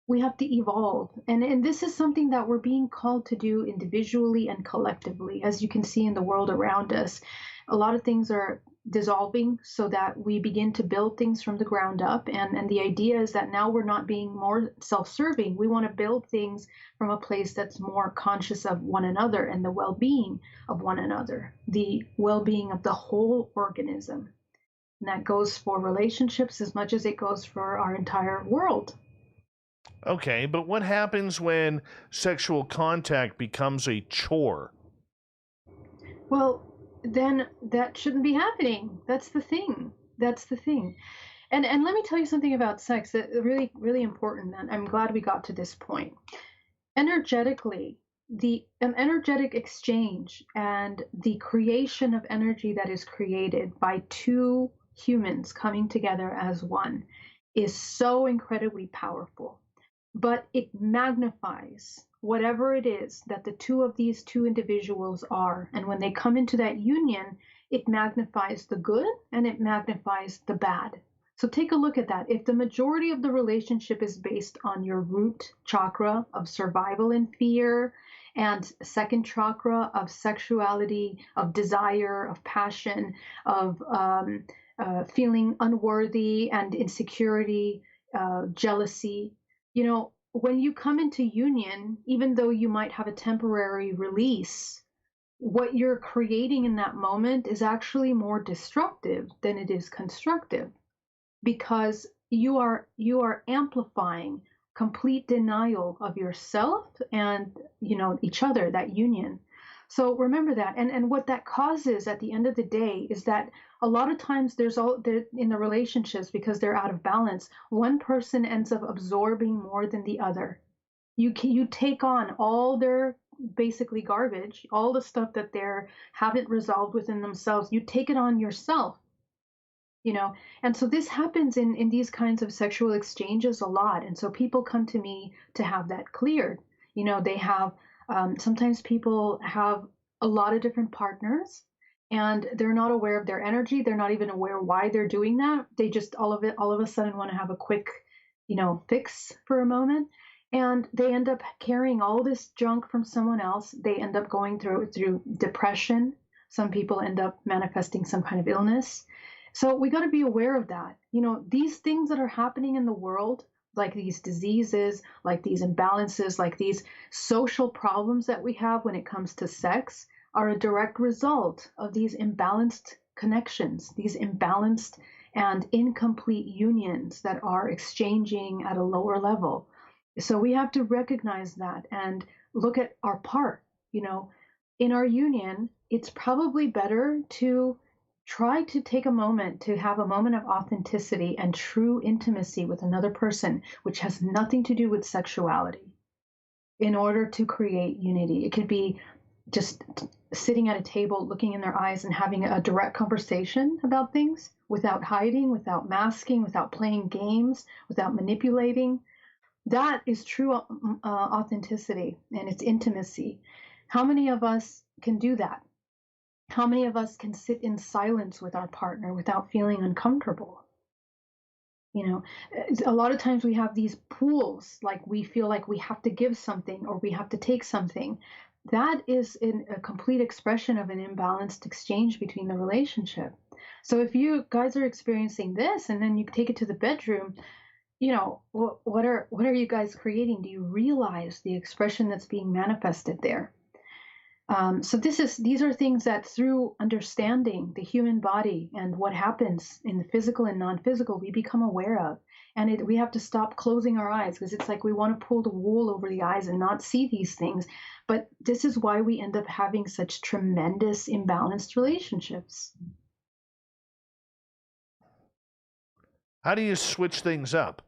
We have to evolve. And this is something that we're being called to do individually and collectively. As you can see in the world around us, a lot of things are dissolving so that we begin to build things from the ground up. And the idea is that now we're not being more self-serving. We want to build things from a place that's more conscious of one another and the well-being of one another, the well-being of the whole organism. And that goes for relationships as much as it goes for our entire world. Okay, but what happens when sexual contact becomes a chore? Well, then that shouldn't be happening. That's the thing. And let me tell you something about sex that really, really important. And I'm glad we got to this point. Energetically, the energetic exchange and the creation of energy that is created by two humans coming together as one is so incredibly powerful. But it magnifies whatever it is that these two individuals are. And when they come into that union, it magnifies the good and it magnifies the bad. So take a look at that. If the majority of the relationship is based on your root chakra of survival and fear, and second chakra of sexuality, of desire, of passion, of feeling unworthy and insecurity, jealousy, when you come into union, even though you might have a temporary release, what you're creating in that moment is actually more destructive than it is constructive, because you are amplifying complete denial of yourself and each other, that union. So remember that. And what that causes at the end of the day is that a lot of times in the relationships, because they're out of balance, one person ends up absorbing more than the other. You take on all their basically garbage, all the stuff that they haven't resolved within themselves, you take it on yourself. And so this happens in these kinds of sexual exchanges a lot. And so people come to me to have that cleared. They have, sometimes people have a lot of different partners, and they're not aware of their energy. They're not even aware why they're doing that. They just all of a sudden want to have a quick, fix for a moment. And they end up carrying all this junk from someone else. They end up going through depression. Some people end up manifesting some kind of illness. So we got to be aware of that. These things that are happening in the world, like these diseases, like these imbalances, like these social problems that we have when it comes to sex, are a direct result of these imbalanced connections, these imbalanced and incomplete unions that are exchanging at a lower level. So we have to recognize that and look at our part. In our union, it's probably better to try to take a moment to have a moment of authenticity and true intimacy with another person, which has nothing to do with sexuality, in order to create unity. It could be just sitting at a table, looking in their eyes and having a direct conversation about things without hiding, without masking, without playing games, without manipulating. That is true authenticity, and it's intimacy. How many of us can do that? How many of us can sit in silence with our partner without feeling uncomfortable? A lot of times we have these pools, like we feel like we have to give something or we have to take something. That is a complete expression of an imbalanced exchange between the relationship. So if you guys are experiencing this and then you take it to the bedroom, what are you guys creating? Do you realize the expression that's being manifested there? So these are things that through understanding the human body and what happens in the physical and non-physical, we become aware of. And we have to stop closing our eyes, because it's like we want to pull the wool over the eyes and not see these things. But this is why we end up having such tremendous imbalanced relationships. How do you switch things up?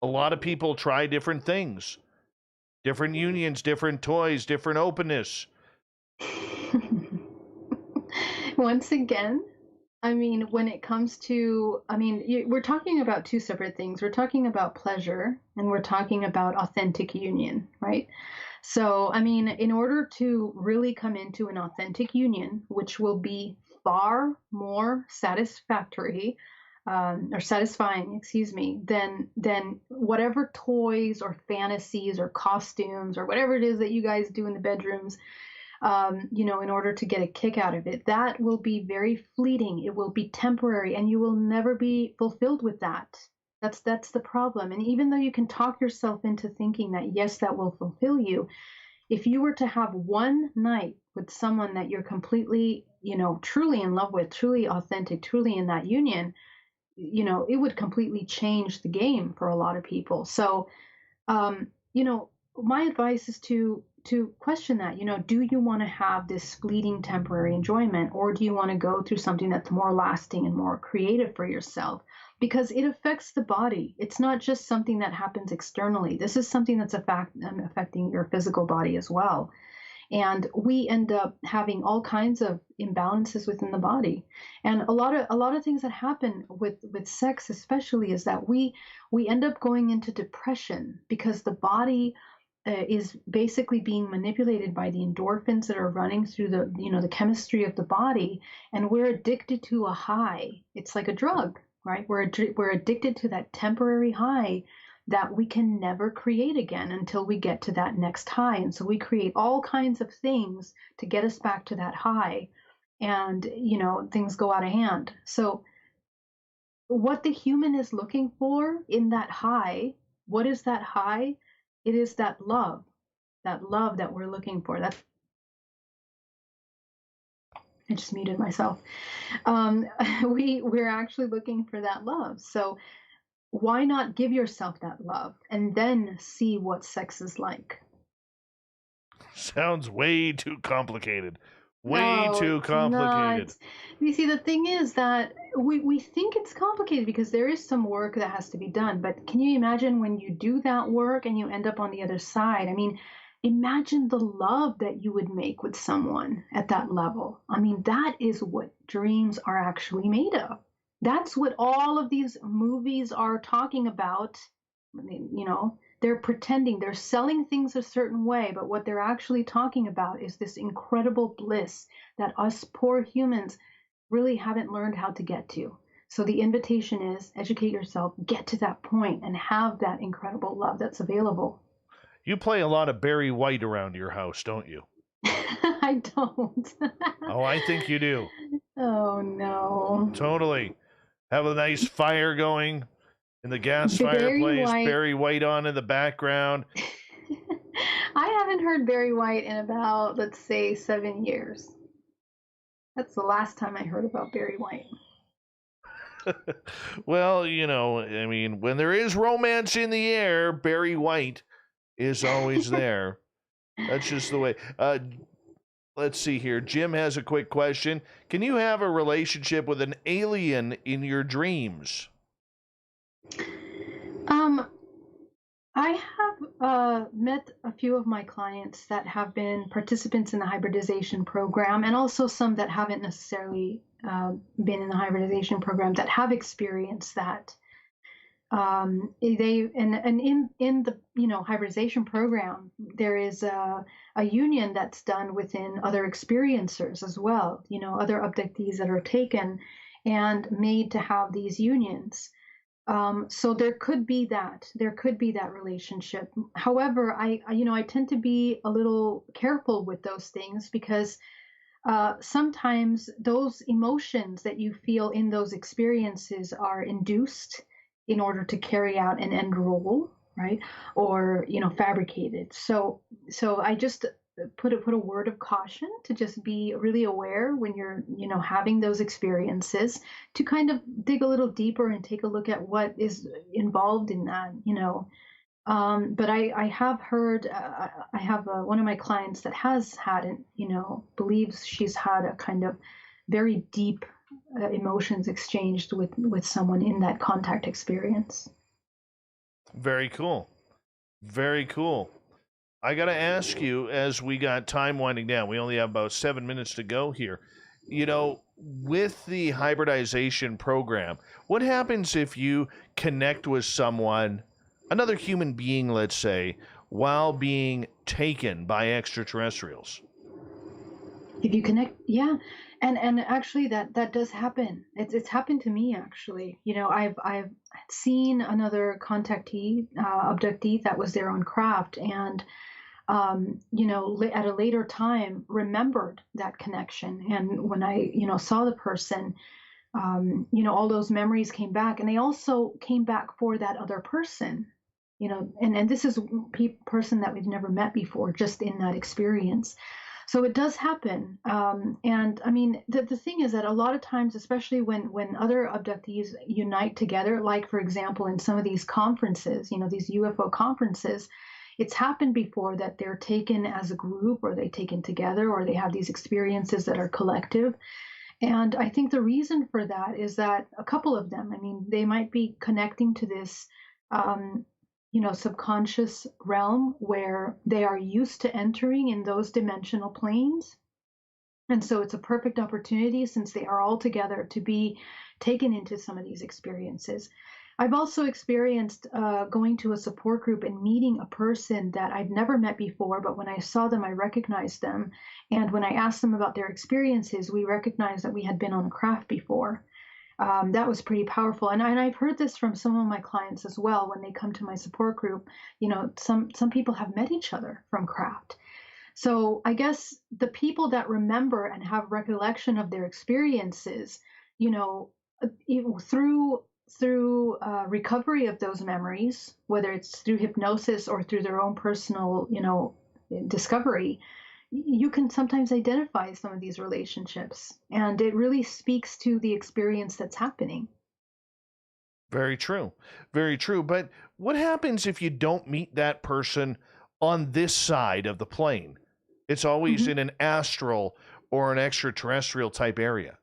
A lot of people try different things. Different unions, different toys, different openness. Once again, when it comes to, we're talking about two separate things. We're talking about pleasure and we're talking about authentic union, right? So, in order to really come into an authentic union, which will be far more satisfactory, or satisfying, excuse me, than whatever toys or fantasies or costumes or whatever it is that you guys do in the bedrooms, in order to get a kick out of it. That will be very fleeting. It will be temporary, and you will never be fulfilled with that. That's the problem. And even though you can talk yourself into thinking that, yes, that will fulfill you, if you were to have one night with someone that you're completely, truly in love with, truly authentic, truly in that union, it would completely change the game for a lot of people. So, my advice is to question that. Do you want to have this fleeting temporary enjoyment, or do you want to go through something that's more lasting and more creative for yourself? Because it affects the body. It's not just something that happens externally. This is something that's affecting your physical body as well. And we end up having all kinds of imbalances within the body. And a lot of things that happen with sex especially is that we end up going into depression, because the body is basically being manipulated by the endorphins that are running through the chemistry of the body, and we're addicted to a high. It's like a drug, right? We're addicted to that temporary high that we can never create again until we get to that next high. And so we create all kinds of things to get us back to that high, and things go out of hand. So what the human is looking for in that high, what is that high? It is that love that we're looking for. I just muted myself. We're actually looking for that love. So why not give yourself that love and then see what sex is like? Sounds way too complicated. Way too complicated. You see, the thing is that we think it's complicated because there is some work that has to be done. But can you imagine when you do that work and you end up on the other side? imagine the love that you would make with someone at that level. I mean, that is what dreams are actually made of. That's what all of these movies are talking about. I mean, they're pretending, they're selling things a certain way, but what they're actually talking about is this incredible bliss that us poor humans really haven't learned how to get to. So the invitation is educate yourself, get to that point, and have that incredible love that's available. You play a lot of Barry White around your house, don't you? I don't. Oh, I think you do. Oh, no. Totally. Have a nice fire going in the gas fireplace, Barry White on in the background. I haven't heard Barry White in about, let's say, 7 years. That's the last time I heard about Barry White. Well, I mean, when there is romance in the air, Barry White is always there. That's just the way. Let's see here. Jim has a quick question. Can you have a relationship with an alien in your dreams? I have met a few of my clients that have been participants in the hybridization program, and also some that haven't necessarily been in the hybridization program that have experienced that. In the hybridization program, there is a union that's done within other experiencers as well. Other abductees that are taken and made to have these unions. So there could be that relationship. However, I tend to be a little careful with those things because sometimes those emotions that you feel in those experiences are induced in order to carry out an end role, right? Or fabricated. So I just put a word of caution to just be really aware when you're having those experiences, to kind of dig a little deeper and take a look at what is involved in that. But I have heard, I have one of my clients that has had it, believes she's had a kind of very deep emotions exchanged with someone in that contact experience. Very cool. Very cool. I got to ask you, as we got time winding down, we only have about 7 minutes to go here. With the hybridization program, what happens if you connect with someone, another human being, let's say, while being taken by extraterrestrials? If you connect, yeah, and actually that does happen. It's happened to me actually. I've seen another contactee, abductee that was there on craft, and at a later time remembered that connection. And when I saw the person, all those memories came back, and they also came back for that other person. And this is a person that we've never met before, just in that experience. So it does happen. And I mean, the thing is that a lot of times, especially when other abductees unite together, like, for example, in some of these conferences, these UFO conferences, it's happened before that they're taken as a group, or they're taken together, or they have these experiences that are collective. And I think the reason for that is that a couple of them, I mean, they might be connecting to this subconscious realm where they are used to entering in those dimensional planes. And so it's a perfect opportunity, since they are all together, to be taken into some of these experiences. I've also experienced going to a support group and meeting a person that I've never met before, but when I saw them, I recognized them. And when I asked them about their experiences, we recognized that we had been on a craft before. That was pretty powerful. And I've heard this from some of my clients as well when they come to my support group. Some people have met each other from craft. So I guess the people that remember and have recollection of their experiences, through recovery of those memories, whether it's through hypnosis or through their own personal, discovery, you can sometimes identify some of these relationships, and it really speaks to the experience that's happening. Very true. Very true. But what happens if you don't meet that person on this side of the plane? It's always in an astral or an extraterrestrial type area.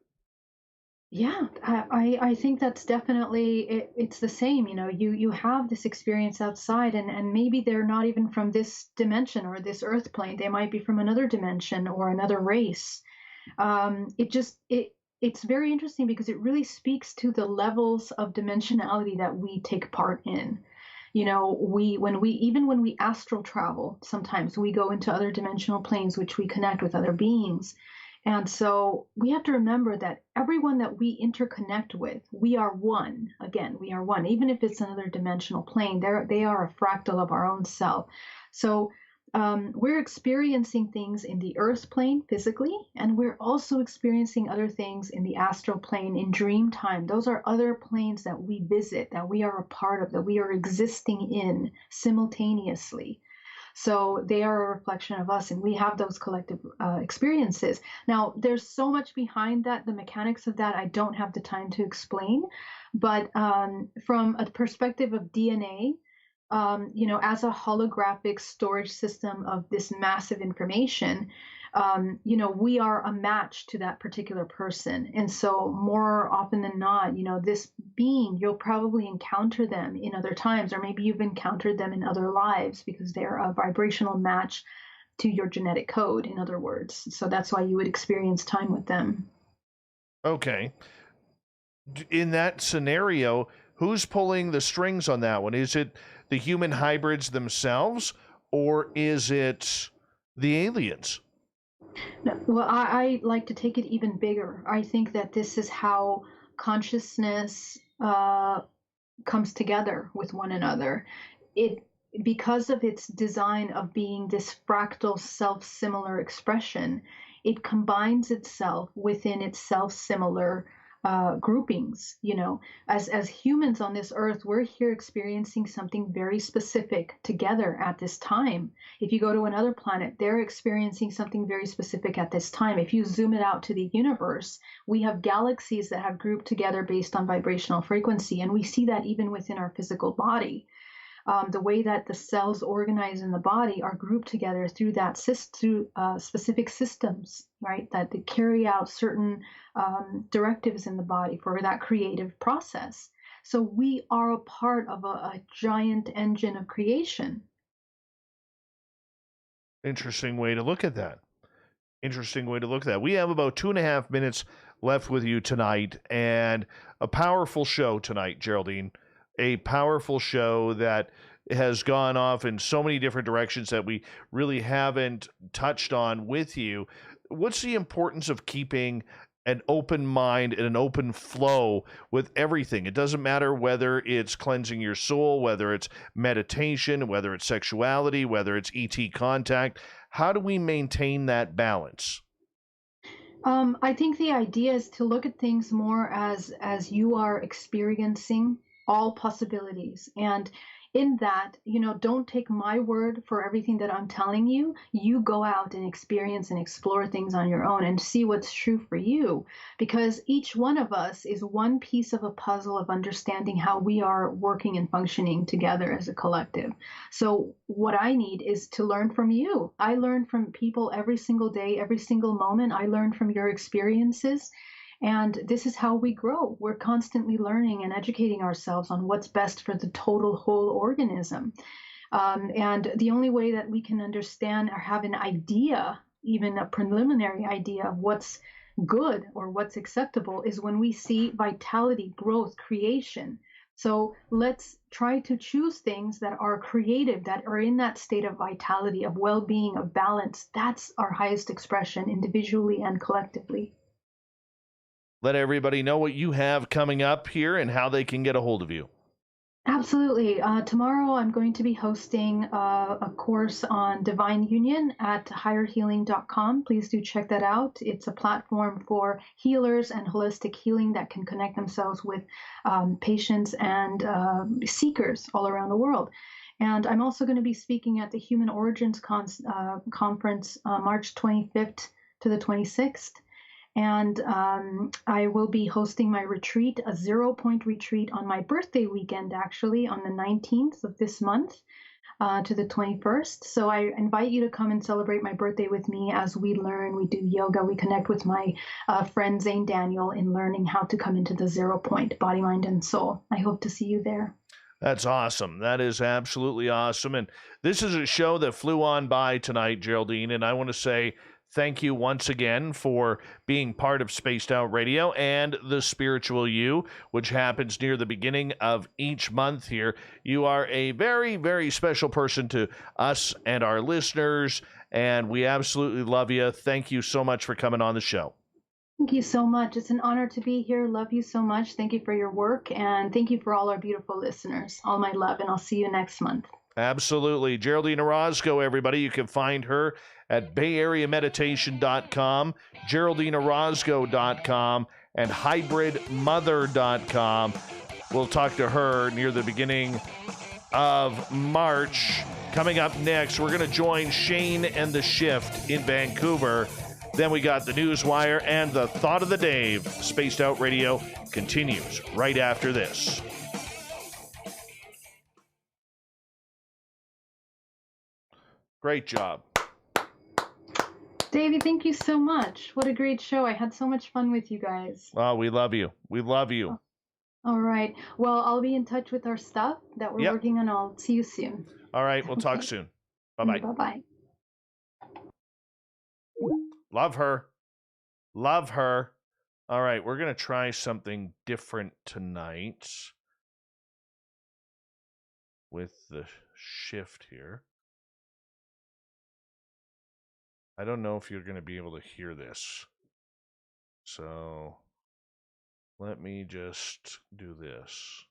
Yeah, I think that's definitely it's the same. You know, you have this experience outside, and maybe they're not even from this dimension or this earth plane. They might be from another dimension or another race. It's very interesting because it really speaks to the levels of dimensionality that we take part in. You know, when we astral travel, sometimes we go into other dimensional planes, which we connect with other beings. And so we have to remember that everyone that we interconnect with, we are one. Again, we are one. Even if it's another dimensional plane, they are a fractal of our own self. So we're experiencing things in the earth plane physically, and we're also experiencing other things in the astral plane in dream time. Those are other planes that we visit, that we are a part of, that we are existing in simultaneously. So they are a reflection of us, and we have those collective experiences. Now, there's so much behind that, the mechanics of that, I don't have the time to explain. But from a perspective of DNA, you know, as a holographic storage system of this massive information, you know, we are a match to that particular person. And so more often than not, you know, this being, you'll probably encounter them in other times, or maybe you've encountered them in other lives because they're a vibrational match to your genetic code, in other words. So that's why you would experience time with them. Okay. In that scenario, who's pulling the strings on that one? Is it the human hybrids themselves, or is it the aliens? No, well, I like to take it even bigger. I think that this is how consciousness comes together with one another. It Because of its design of being this fractal self-similar expression, it combines itself within its self-similar groupings. You know, as humans on this earth, we're here experiencing something very specific together at this time. If you go to another planet, they're experiencing something very specific at this time. If you zoom it out to the universe, we have galaxies that have grouped together based on vibrational frequency, and we see that even within our physical body. The way that the cells organize in the body are grouped together through through specific systems, right? That they carry out certain directives in the body for that creative process. So we are a part of a giant engine of creation. Interesting way to look at that. Interesting way to look at that. We have about 2.5 minutes left with you tonight, and a powerful show tonight, Geraldine. A powerful show that has gone off in so many different directions that we really haven't touched on with you. What's the importance of keeping an open mind and an open flow with everything? It doesn't matter whether it's cleansing your soul, whether it's meditation, whether it's sexuality, whether it's ET contact. How do we maintain that balance? I think the idea is to look at things more as you are experiencing all possibilities. And in that, you know, don't take my word for everything that I'm telling you. You go out and experience and explore things on your own and see what's true for you. Because each one of us is one piece of a puzzle of understanding how we are working and functioning together as a collective. So what I need is to learn from you. I learn from people every single day, every single moment. I learn from your experiences. And this is how we grow. We're constantly learning and educating ourselves on what's best for the total whole organism. And the only way that we can understand or have an idea, even a preliminary idea of what's good or what's acceptable, is when we see vitality, growth, creation. So let's try to choose things that are creative, that are in that state of vitality, of well-being, of balance. That's our highest expression, individually and collectively. Let everybody know what you have coming up here and how they can get a hold of you. Absolutely. Tomorrow I'm going to be hosting a course on divine union at higherhealing.com. Please do check that out. It's a platform for healers and holistic healing that can connect themselves with patients and seekers all around the world. And I'm also going to be speaking at the Human Origins Conference March 25th to the 26th. And I will be hosting my retreat, a 0 Point retreat on my birthday weekend, actually, on the 19th of this month. to the 21st. So I invite you to come and celebrate my birthday with me as we learn. We do yoga. We connect with my friend Zane Daniel in learning how to come into the 0 point, body, mind, and soul. I hope to see you there. That's awesome. That is absolutely awesome. And this is a show that flew on by tonight, Geraldine. And I want to say thank you once again for being part of Spaced Out Radio and the Spiritual You, which happens near the beginning of each month here. You are a very, very special person to us and our listeners, and we absolutely love you. Thank you so much for coming on the show. Thank you so much. It's an honor to be here. Love you so much. Thank you for your work, and thank you for all our beautiful listeners. All my love, and I'll see you next month. Absolutely. Geraldine Orozco, everybody. You can find her at bayareameditation.com, geraldineorozco.com, and hybridmother.com. We'll talk to her near the beginning of March. Coming up next, we're going to join Shane and the Shift in Vancouver. Then we got the Newswire and the Thought of the Dave. Spaced Out Radio continues right after this. Great job. Davey, thank you so much. What a great show. I had so much fun with you guys. Oh, we love you. We love you. All right. Well, I'll be in touch with our stuff that we're working on. I'll see you soon. All right. We'll talk soon. Bye-bye. Bye-bye. Love her. Love her. All right. We're going to try something different tonight with the shift here. I don't know if you're going to be able to hear this. So let me just do this.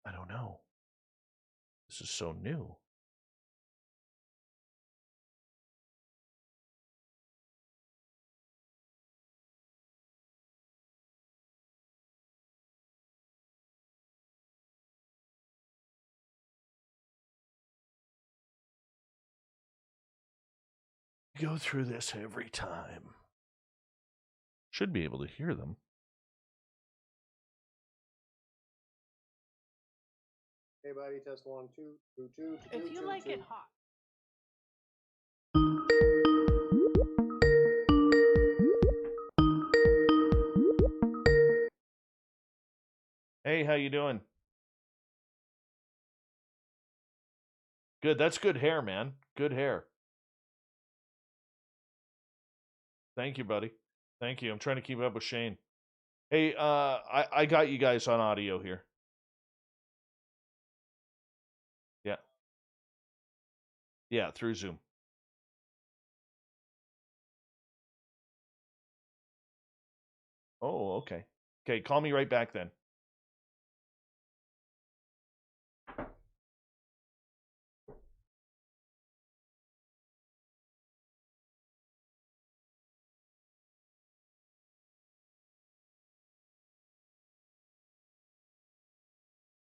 I don't know. This is so new. Go through this every time. Should be able to hear them. Hey, buddy, test 1, 2, 2, 2, 2. If you two, like two. it hot. Hey, how you doing? Good. That's good hair, man. Good hair. Thank you, buddy. Thank you. I'm trying to keep up with Shane. Hey, I got you guys on audio here. Yeah. Yeah, through Zoom. Oh, okay. Okay, call me right back then.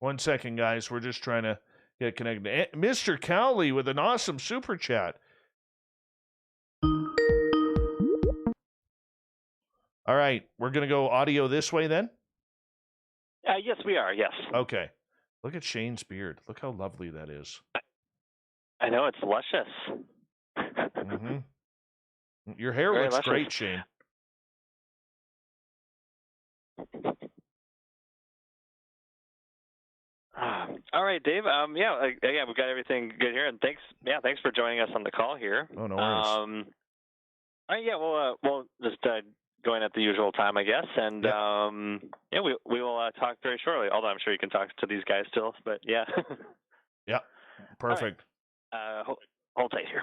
One second, guys. We're just trying to get connected. Mr. Cowley with an awesome super chat. All right, we're going to go audio this way then? Yes, we are, yes. Okay. Look at Shane's beard. Look how lovely that is. I know, it's luscious. Mm-hmm. Your hair Very looks luscious. great, Shane. All right, Dave. Again, we've got everything good here, and thanks for joining us on the call here. Oh, no worries. All right, we'll just go in at the usual time, I guess, and we will talk very shortly. Although I'm sure you can talk to these guys still, but yeah. Yeah, perfect. Hold tight here.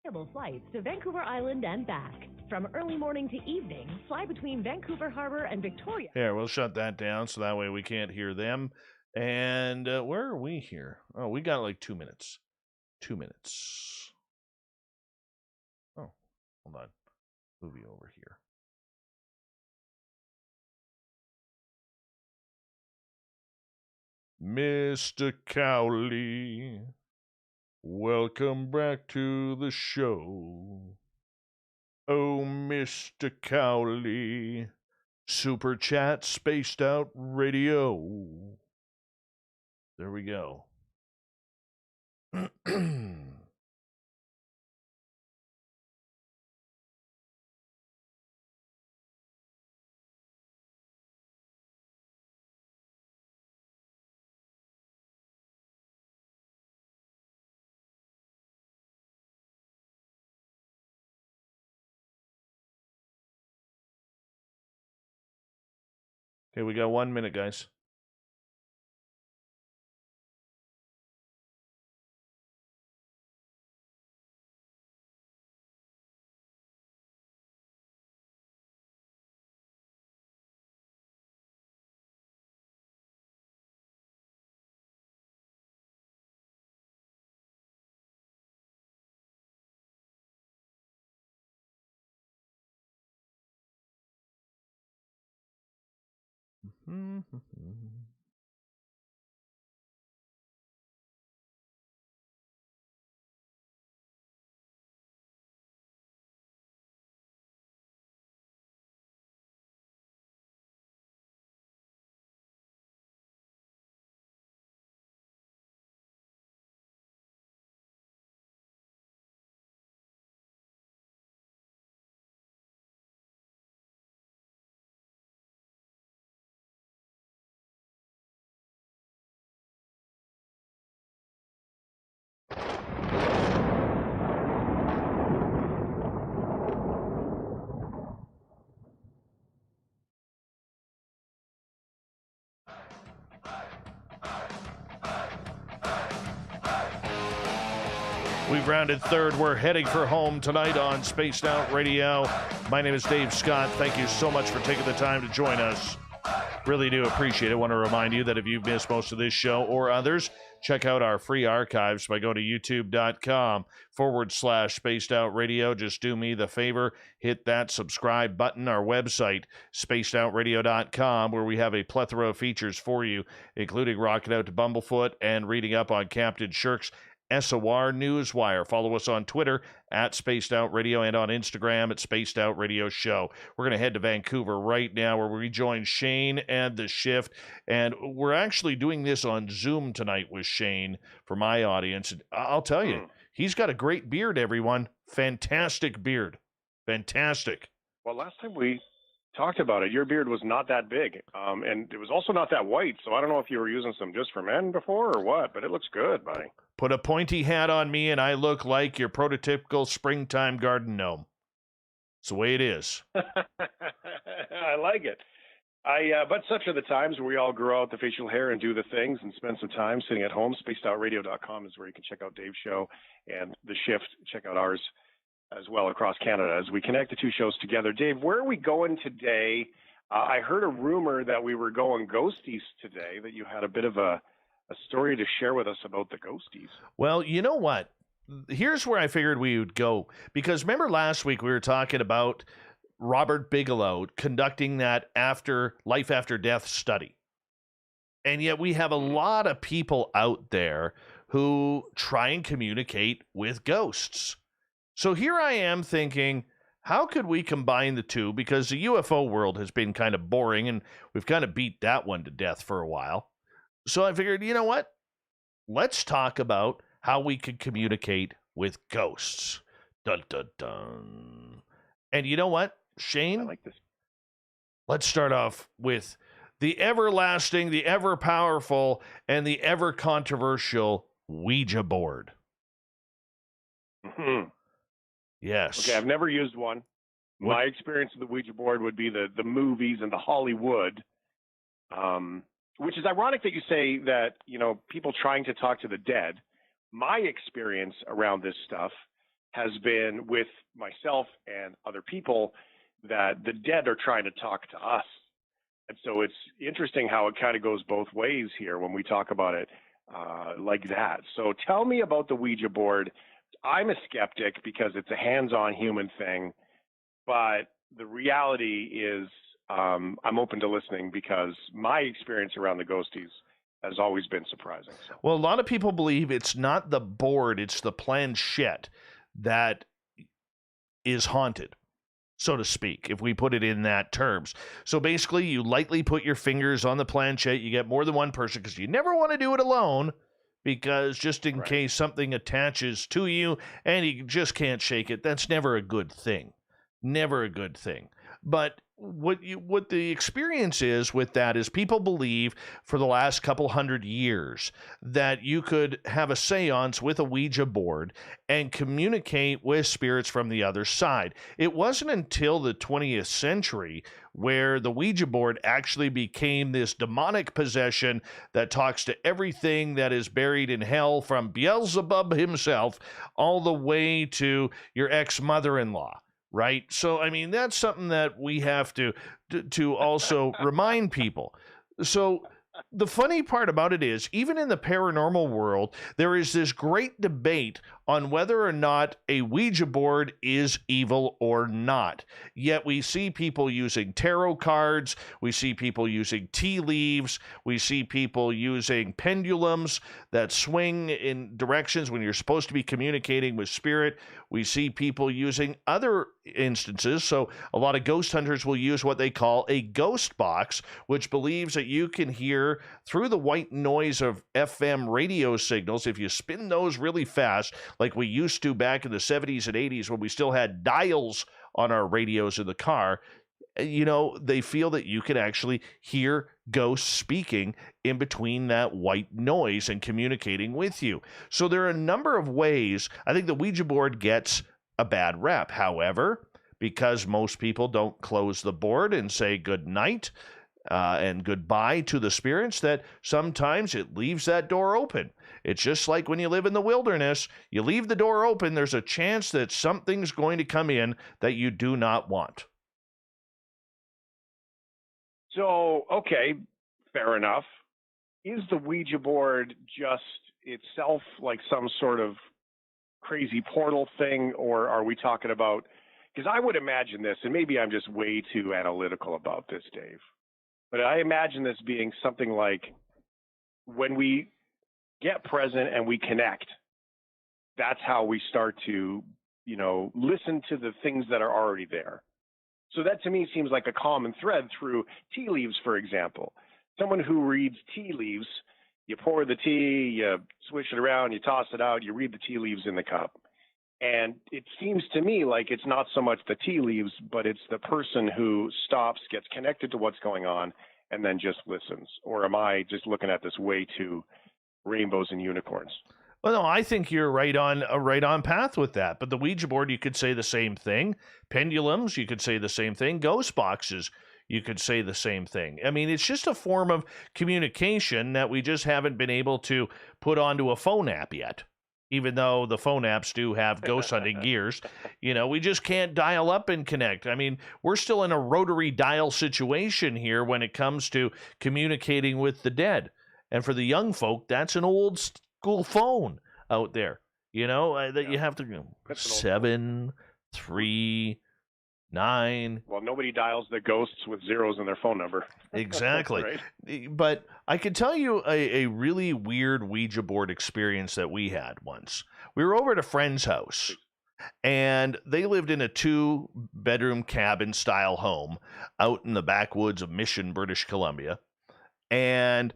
Available flights to Vancouver Island and back. From early morning to evening, fly between Vancouver Harbor and Victoria. Here, we'll shut that down so that way we can't hear them. And where are we here? Oh, we got like 2 minutes. 2 minutes. Oh, hold on. Movie over here. Mr. Cowley, welcome back to the show. Oh, Mr. Cowley, Super Chat Spaced Out Radio. There we go. Okay, we got 1 minute, guys. We've rounded third. We're heading for home tonight on Spaced Out Radio. My name is Dave Scott. Thank you so much for taking the time to join us. Really do appreciate it. I want to remind you that if you've missed most of this show or others, check out our free archives by going to youtube.com/Spaced Out Radio. Just do me the favor, hit that subscribe button. Our website, spacedoutradio.com, where we have a plethora of features for you, including rocking out to Bumblefoot and reading up on Captain Shirk's SOR Newswire. Follow us on Twitter at Spaced Out Radio and on Instagram at Spaced Out Radio Show. We're going to head to Vancouver right now where we join Shane and the Shift. And we're actually doing this on Zoom tonight with Shane for my audience. I'll tell you, he's got a great beard, everyone. Fantastic beard. Fantastic. Well, last time we talked about it, your beard was not that big. And it was also not that white. So I don't know if you were using some just for men before or what, but it looks good, buddy. Put a pointy hat on me and I look like your prototypical springtime garden gnome. It's the way it is. I like it. But such are the times where we all grow out the facial hair and do the things and spend some time sitting at home. Spacedoutradio.com is where you can check out Dave's show and The Shift. Check out ours as well across Canada as we connect the two shows together. Dave, where are we going today? I heard a rumor that we were going ghosties today, that you had a bit of a story to share with us about the ghosties. Well, you know what? Here's where I figured we would go. Because remember last week we were talking about Robert Bigelow conducting that life after death study. And yet we have a lot of people out there who try and communicate with ghosts. So here I am thinking, how could we combine the two? Because the UFO world has been kind of boring and we've kind of beat that one to death for a while. So I figured, you know what? Let's talk about how we could communicate with ghosts. Dun, dun, dun. And you know what, Shane? I like this. Let's start off with the everlasting, the ever-powerful, and the ever-controversial Ouija board. Mm-hmm. Yes. Okay, I've never used one. My experience with the Ouija board would be the movies and the Hollywood. Which is ironic that you say that, people trying to talk to the dead. My experience around this stuff has been with myself and other people that the dead are trying to talk to us. And so it's interesting how it kind of goes both ways here when we talk about it like that. So tell me about the Ouija board. I'm a skeptic because it's a hands-on human thing, but the reality is I'm open to listening because my experience around the ghosties has always been surprising. So. Well, a lot of people believe it's not the board, it's the planchette that is haunted, so to speak, if we put it in that terms. So basically, you lightly put your fingers on the planchette. You get more than one person because you never want to do it alone, because just in case something attaches to you and you just can't shake it, that's never a good thing. Never a good thing. But what the experience is with that is people believe for the last couple hundred years that you could have a seance with a Ouija board and communicate with spirits from the other side. It wasn't until the 20th century where the Ouija board actually became this demonic possession that talks to everything that is buried in hell, from Beelzebub himself all the way to your ex-mother-in-law. Right? So, I mean, that's something that we have to also remind people. So, the funny part about it is, even in the paranormal world, there is this great debate on whether or not a Ouija board is evil or not. Yet we see people using tarot cards, we see people using tea leaves, we see people using pendulums that swing in directions when you're supposed to be communicating with spirit. We see people using other instances. So a lot of ghost hunters will use what they call a ghost box, which believes that you can hear through the white noise of FM radio signals. If you spin those really fast, like we used to back in the 70s and 80s when we still had dials on our radios in the car, you know, they feel that you can actually hear ghosts speaking in between that white noise and communicating with you. So there are a number of ways. I think the Ouija board gets a bad rep. However, because most people don't close the board and say good night and goodbye to the spirits, that sometimes it leaves that door open. It's just like when you live in the wilderness, you leave the door open, there's a chance that something's going to come in that you do not want. So, okay, fair enough. Is the Ouija board just itself like some sort of crazy portal thing, or are we talking about, because I would imagine this, and maybe I'm just way too analytical about this, Dave, but I imagine this being something like when we get present and we connect, that's how we start to, you know, listen to the things that are already there. So that to me seems like a common thread through tea leaves, for example. Someone who reads tea leaves, you pour the tea, you swish it around, you toss it out, you read the tea leaves in the cup. And it seems to me like it's not so much the tea leaves, but it's the person who stops, gets connected to what's going on, and then just listens. Or am I just looking at this way too rainbows and unicorns? Well, no, I think you're right on path with that. But the Ouija board, you could say the same thing. Pendulums, you could say the same thing. Ghost boxes, you could say the same thing. I mean, it's just a form of communication that we just haven't been able to put onto a phone app yet. Even though the phone apps do have ghost hunting gears, you know, we just can't dial up and connect. I mean, we're still in a rotary dial situation here when it comes to communicating with the dead. And for the young folk, that's an old school phone out there, you know, that you have to go 7, 3, 9. Well, nobody dials the ghosts with zeros in their phone number. Exactly. Right? But I could tell you a really weird Ouija board experience that we had once. We were over at a friend's house, and they lived in a 2-bedroom cabin style home out in the backwoods of Mission, British Columbia. And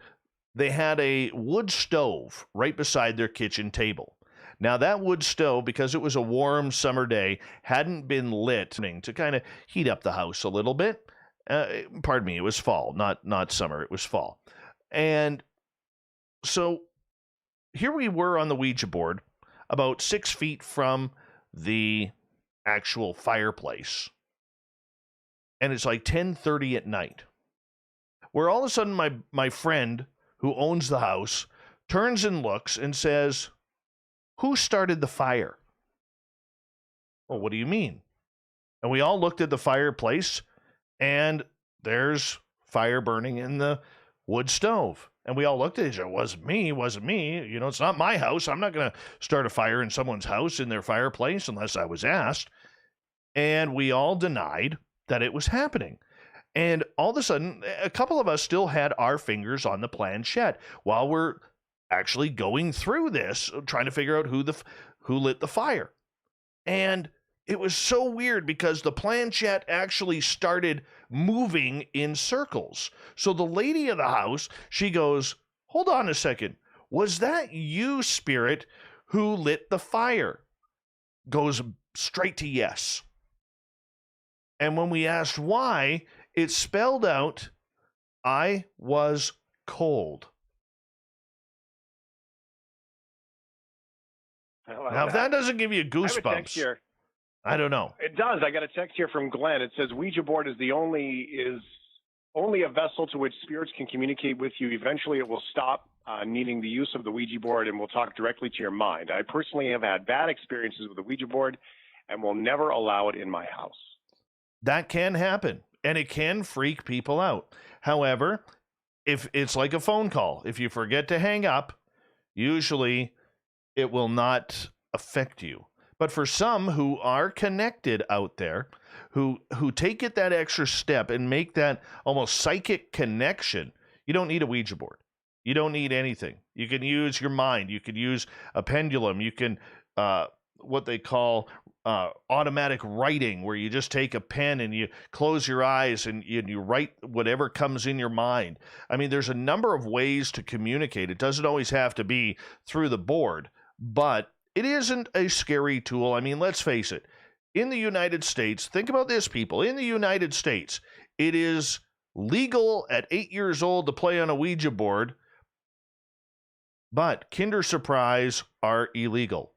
they had a wood stove right beside their kitchen table. Now, that wood stove, because it was a warm summer day, hadn't been lit to kind of heat up the house a little bit. Pardon me, it was fall, not summer, it was fall. And so here we were on the Ouija board, about 6 feet from the actual fireplace. And it's like 10:30 at night, where all of a sudden my friend who owns the house turns and looks and says, "Who started the fire?" Well, what do you mean? And we all looked at the fireplace, and there's fire burning in the wood stove. And we all looked at each other. Wasn't me. You know, it's not my house. I'm not going to start a fire in someone's house in their fireplace unless I was asked. And we all denied that it was happening. And all of a sudden, a couple of us still had our fingers on the planchette while we're actually going through this, trying to figure out who lit the fire. And it was so weird because the planchette actually started moving in circles. So the lady of the house, she goes, "Hold on a second. Was that you, spirit, who lit the fire?" Goes straight to yes. And when we asked why, it spelled out, "I was cold." Now, if that doesn't give you I have a text goosebumps, here. I don't know. It does. I got a text here from Glenn. It says Ouija board is only a vessel to which spirits can communicate with you. Eventually, it will stop needing the use of the Ouija board and will talk directly to your mind. I personally have had bad experiences with the Ouija board and will never allow it in my house. That can happen, and it can freak people out. However, if it's like a phone call, if you forget to hang up, usually it will not affect you. But for some who are connected out there, who take it that extra step and make that almost psychic connection, you don't need a Ouija board. You don't need anything. You can use your mind. You can use a pendulum. You can, what they call automatic writing, where you just take a pen and you close your eyes and you write whatever comes in your mind. I mean, there's a number of ways to communicate. It doesn't always have to be through the board, but it isn't a scary tool. I mean, let's face it. In the United States, think about this, people. In the United States, it is legal at 8 years old to play on a Ouija board, but Kinder Surprise are illegal.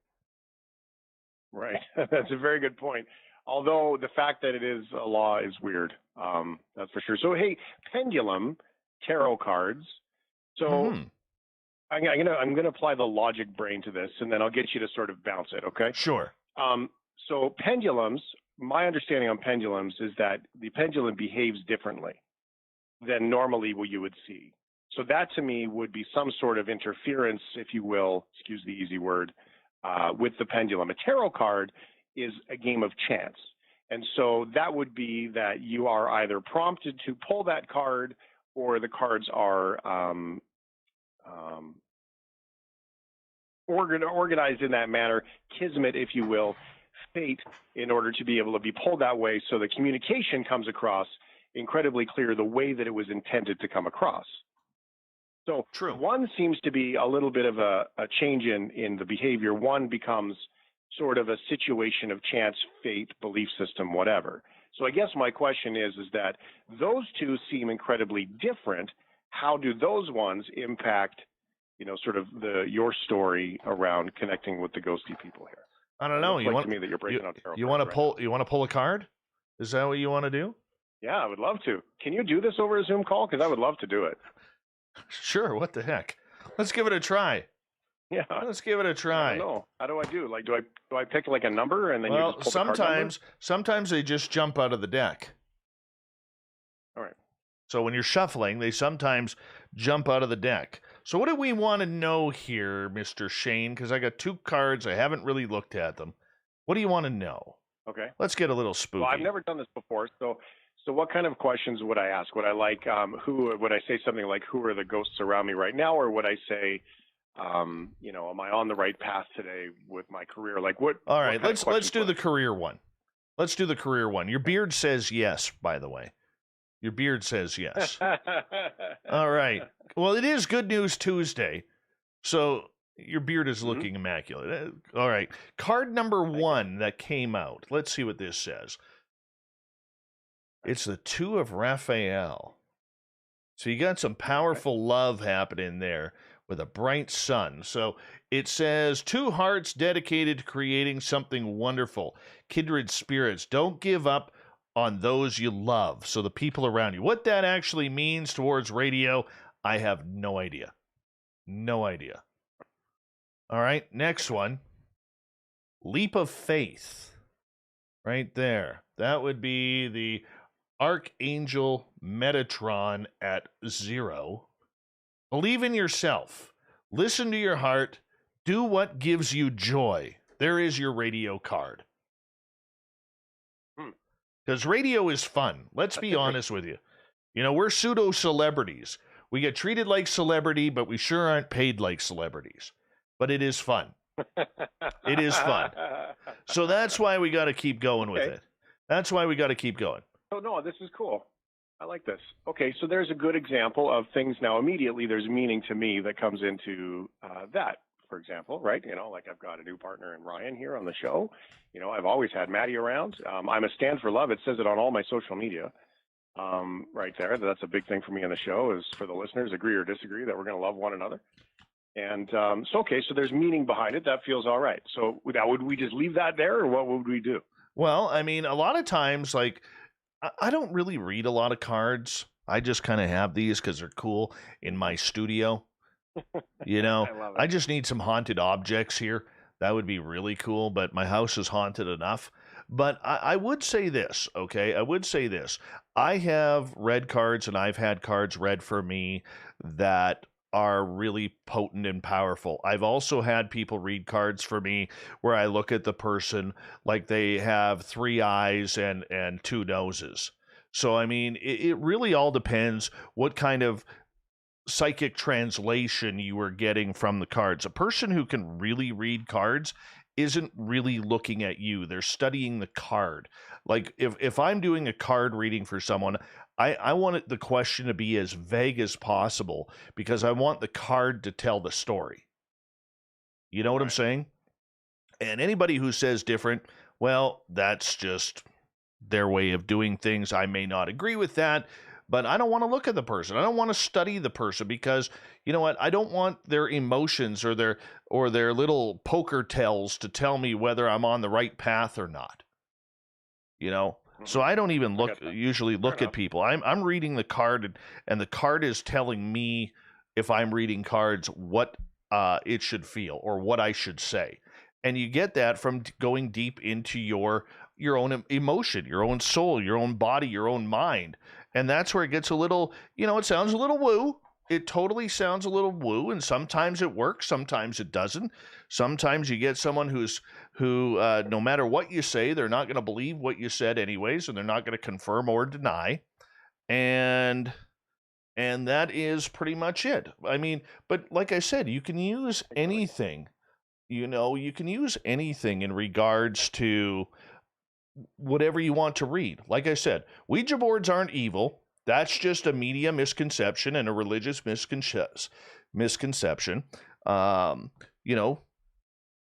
Right. That's a very good point. Although the fact that it is a law is weird. That's for sure. So, hey, pendulum, tarot cards. So I'm gonna apply the logic brain to this, and then I'll get you to sort of bounce it. Okay. Sure. So pendulums, my understanding on pendulums is that the pendulum behaves differently than normally what you would see. So that to me would be some sort of interference, if you will, excuse the easy word, with the pendulum. A tarot card is a game of chance. And so that would be that you are either prompted to pull that card, or the cards are organized in that manner, kismet, if you will, fate, in order to be able to be pulled that way, so the communication comes across incredibly clear the way that it was intended to come across. So true. One seems to be a little bit of a change in the behavior. One becomes sort of a situation of chance, fate, belief system, whatever. So I guess my question is that those two seem incredibly different. How do those ones impact, sort of your story around connecting with the ghosty people here? I don't know. You want to me that you're breaking out tarot you want to cards pull? You want to pull a card? Is that what you want to do? Yeah, I would love to. Can you do this over a Zoom call? Because I would love to do it. Sure. What the heck? Let's give it a try. Yeah. Let's give it a try. I don't know. How do I do? Like, do I pick like a number and then you just pull the card number? Sometimes they just jump out of the deck. All right. So when you're shuffling, they sometimes jump out of the deck. So what do we want to know here, Mr. Shane? Because I got two cards. I haven't really looked at them. What do you want to know? Okay. Let's get a little spooky. Well, I've never done this before, so what kind of questions would I ask? Would I like would I say something like, who are the ghosts around me right now, or would I say, am I on the right path today with my career? Like what? All right, let's do the career one. Let's do the career one. Your beard says yes, by the way. Your beard says yes. All right. Well, it is Good News Tuesday, so your beard is looking immaculate. All right. Card number 1 that came out. Let's see what this says. It's the 2 of Raphael. So you got some powerful love happening there with a bright sun. So it says 2 hearts dedicated to creating something wonderful. Kindred spirits, don't give up on those you love. So the people around you. What that actually means towards radio, I have no idea. No idea. All right, next one. Leap of faith. Right there. That would be the Archangel Metatron at 0. Believe in yourself. Listen to your heart. Do what gives you joy. There is your radio card. Because radio is fun. Let's be honest with you. You know, we're pseudo celebrities. We get treated like celebrity, but we sure aren't paid like celebrities. But it is fun. It is fun. So that's why we got to keep going with it. That's why we got to keep going. Oh, no, this is cool. I like this. Okay, so there's a good example of things now. Immediately, there's meaning to me that comes into that, for example, right? You know, like I've got a new partner in Ryan here on the show. You know, I've always had Maddie around. I'm a stand for love. It says it on all my social media right there. That's a big thing for me on the show is for the listeners, agree or disagree, that we're going to love one another. And so there's meaning behind it. That feels all right. So now, would we just leave that there, or what would we do? Well, I mean, a lot of times, like, I don't really read a lot of cards. I just kind of have these because they're cool in my studio. You know, I just need some haunted objects here. That would be really cool, but my house is haunted enough. But I would say this, okay? I would say this. I have read cards, and I've had cards read for me that are really potent and powerful. I've also had people read cards for me where I look at the person like they have 3 eyes and 2 noses. So, I mean, it really all depends what kind of psychic translation you are getting from the cards. A person who can really read cards isn't really looking at you. They're studying the card. Like if I'm doing a card reading for someone, I want the question to be as vague as possible because I want the card to tell the story. You know what I'm saying? And anybody who says different, well, that's just their way of doing things. I may not agree with that, but I don't want to look at the person. I don't want to study the person because, you know what? I don't want their emotions or their little poker tells to tell me whether I'm on the right path or not. You know? So I don't even usually look at people. I'm reading the card, and the card is telling me, if I'm reading cards, what it should feel or what I should say. And you get that from going deep into your own emotion, your own soul, your own body, your own mind. And that's where it gets a little, you know, it sounds a little woo. It totally sounds a little woo, and sometimes it works, sometimes it doesn't. Sometimes you get someone who no matter what you say, they're not going to believe what you said anyways, and they're not going to confirm or deny. And that is pretty much it. I mean, but like I said, you can use anything. You know, you can use anything in regards to whatever you want to read. Like I said, Ouija boards aren't evil. That's just a media misconception and a religious misconception. You know,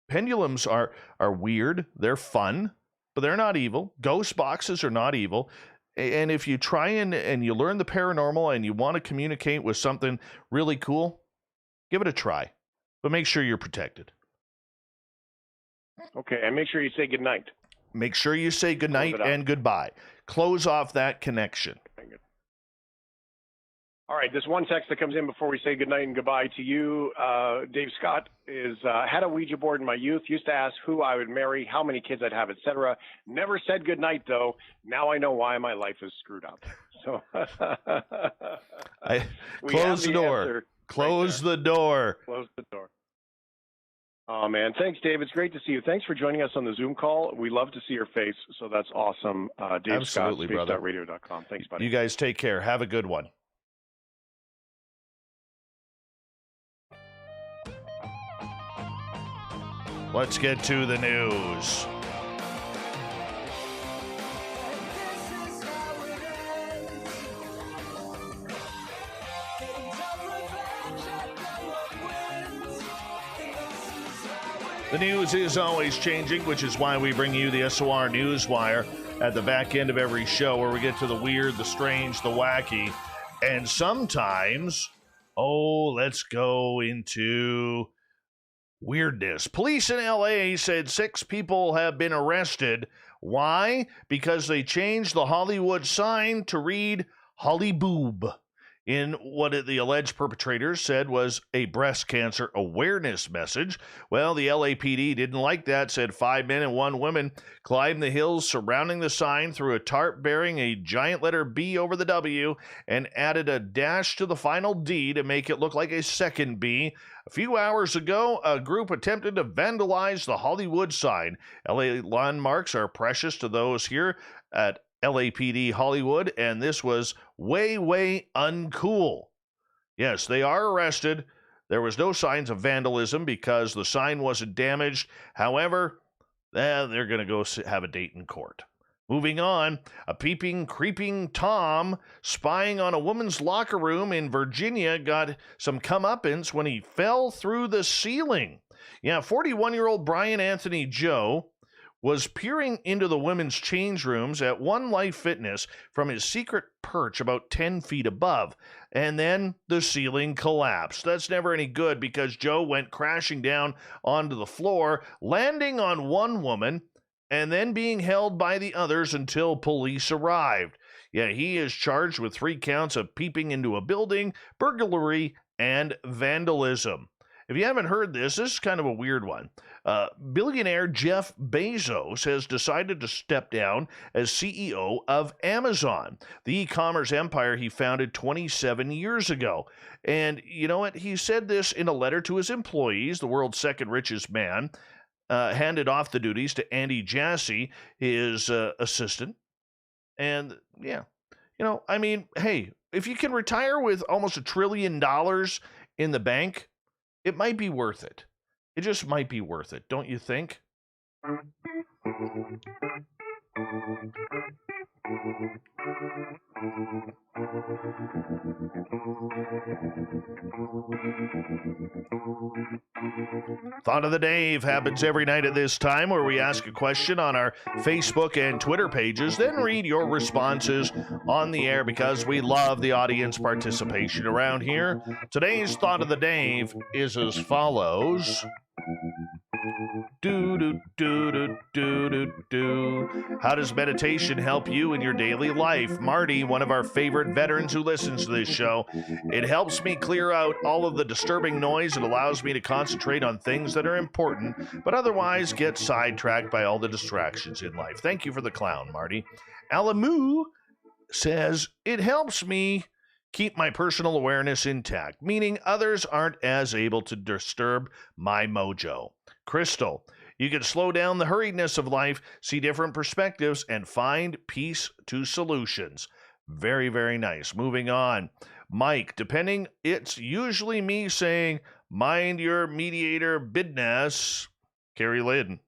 pendulums are weird. They're fun, but they're not evil. Ghost boxes are not evil. And if you try and you learn the paranormal and you want to communicate with something really cool, give it a try. But make sure you're protected. Okay, and make sure you say goodnight. Make sure you say goodnight and goodbye. Close off that connection. All right, this one text that comes in before we say goodnight and goodbye to you, Dave Scott, is had a Ouija board in my youth, used to ask who I would marry, how many kids I'd have, etc. Never said goodnight, though. Now I know why my life is screwed up. So close the door. Close the door. Close the door. Oh, man. Thanks, Dave. It's great to see you. Thanks for joining us on the Zoom call. We love to see your face, so that's awesome. Dave Absolutely, Scott, brother. space.radio.com. Thanks, buddy. You guys take care. Have a good one. Let's get to the news. The news is always changing, which is why we bring you the SOR Newswire at the back end of every show, where we get to the weird, the strange, the wacky, and sometimes, let's go into weirdness. Police in LA said 6 people have been arrested. Why? Because they changed the Hollywood sign to read Holly Boob, in what the alleged perpetrators said was a breast cancer awareness message. Well, the LAPD didn't like that, said 5 men and 1 woman climbed the hills surrounding the sign through a tarp bearing a giant letter B over the W and added a dash to the final D to make it look like a second B. A few hours ago, a group attempted to vandalize the Hollywood sign. LA landmarks are precious to those here at LAPD Hollywood, and this was way, way uncool. Yes, they are arrested. There was no signs of vandalism because the sign wasn't damaged. However, they're going to go have a date in court. Moving on, a peeping, creeping Tom spying on a woman's locker room in Virginia got some comeuppance when he fell through the ceiling. Yeah, 41-year-old Brian Anthony Joe was peering into the women's change rooms at One Life Fitness from his secret perch about 10 feet above, and then the ceiling collapsed. That's never any good because Joe went crashing down onto the floor, landing on one woman, and then being held by the others until police arrived. Yeah, he is charged with 3 counts of peeping into a building, burglary, and vandalism. If you haven't heard this is kind of a weird one. Billionaire Jeff Bezos has decided to step down as CEO of Amazon, the e-commerce empire he founded 27 years ago. And you know what? He said this in a letter to his employees, the world's second richest man, handed off the duties to Andy Jassy, his assistant. And yeah, I mean, hey, if you can retire with almost $1 trillion in the bank, it might be worth it. It just might be worth it, don't you think? Thought of the Dave happens every night at this time, where we ask a question on our Facebook and Twitter pages, then read your responses on the air because we love the audience participation around here. Today's Thought of the Dave is as follows. How does meditation help you in your daily life? Marty, one of our favorite veterans who listens to this show. It helps me clear out all of the disturbing noise. It allows me to concentrate on things that are important, but otherwise get sidetracked by all the distractions in life. Thank you for the clown, Marty. Alamu says, it helps me keep my personal awareness intact, meaning others aren't as able to disturb my mojo. Crystal, you can slow down the hurriedness of life, see different perspectives, and find peace to solutions. Very, very nice. Moving on. Mike, it's usually me saying, mind your mediator business. Carrie Lydon.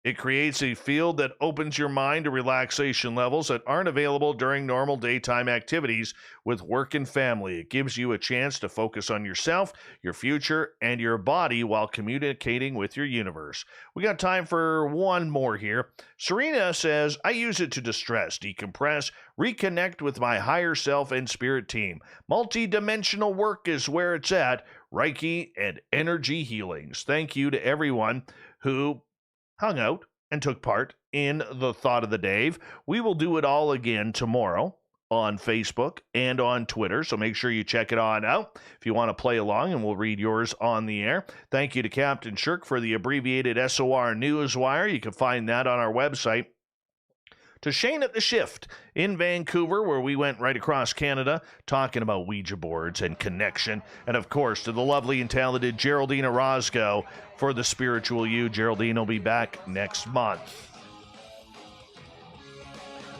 It creates a field that opens your mind to relaxation levels that aren't available during normal daytime activities with work and family. It gives you a chance to focus on yourself, your future, and your body while communicating with your universe. We got time for one more here. Serena says, I use it to distress, decompress, reconnect with my higher self and spirit team. Multi-dimensional work is where it's at. Reiki and energy healings. Thank you to everyone who hung out and took part in the Thought of the Dave. We will do it all again tomorrow on Facebook and on Twitter, so make sure you check it on out if you want to play along, and we'll read yours on the air. Thank you to Captain Shirk for the abbreviated SOR Newswire. You can find that on our website. To Shane at the Shift in Vancouver, where we went right across Canada talking about Ouija boards and connection. And, of course, to the lovely and talented Geraldine Orozco for the Spiritual You. Geraldine will be back next month.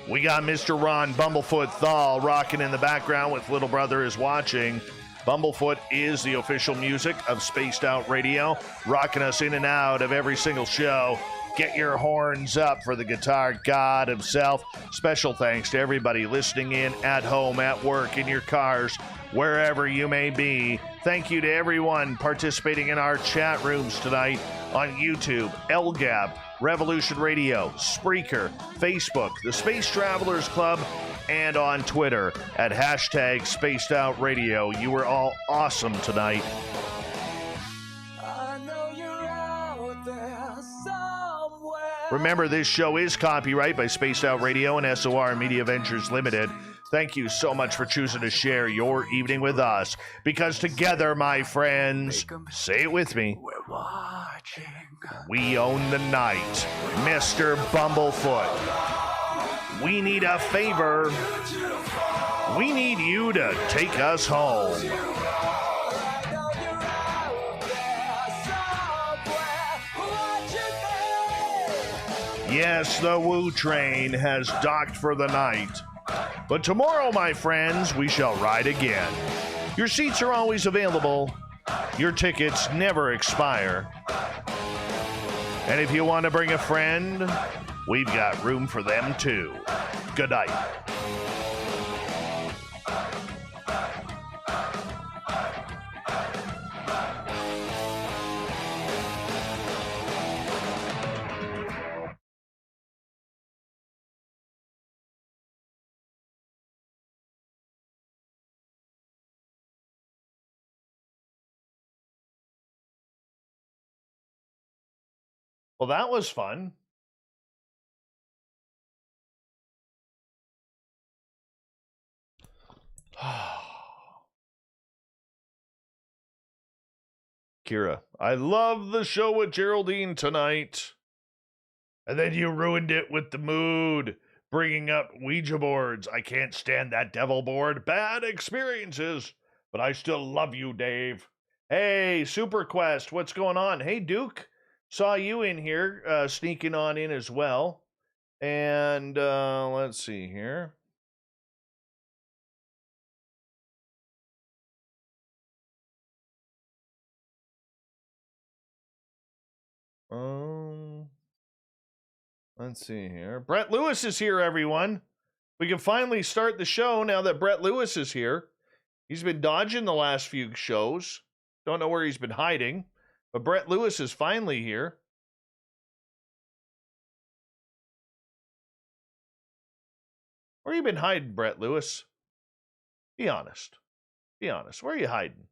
We got Mr. Ron Bumblefoot Thal rocking in the background with Little Brother is Watching. Bumblefoot is the official music of Spaced Out Radio, rocking us in and out of every single show. Get your horns up for the guitar god himself. Special thanks to everybody listening in at home, at work, in your cars, wherever you may be. Thank you to everyone participating in our chat rooms tonight on YouTube, LGAB, Revolution Radio, Spreaker, Facebook, the Space Travelers Club, and on Twitter at #SpacedOutRadio. You were all awesome tonight. Remember, this show is copyright by Spaced Out Radio and SOR Media Ventures Limited. Thank you so much for choosing to share your evening with us, because together, my friends, say it with me, we own the night. Mr. Bumblefoot, we need a favor. We need you to take us home. Yes, the Woo train has docked for the night. But tomorrow, my friends, we shall ride again. Your seats are always available. Your tickets never expire. And if you want to bring a friend, we've got room for them too. Good night. Well, that was fun. Kira, I love the show with Geraldine tonight. And then you ruined it with the mood, bringing up Ouija boards. I can't stand that devil board. Bad experiences. But I still love you, Dave. Hey, Super Quest, what's going on? Hey, Duke, saw you in here, sneaking on in as well. And let's see here. Let's see here. Brett Lewis is here, everyone. We can finally start the show now that Brett Lewis is here. He's been dodging the last few shows. Don't know where he's been hiding. But Brett Lewis is finally here. Where you been hiding, Brett Lewis? Be honest. Be honest. Where are you hiding?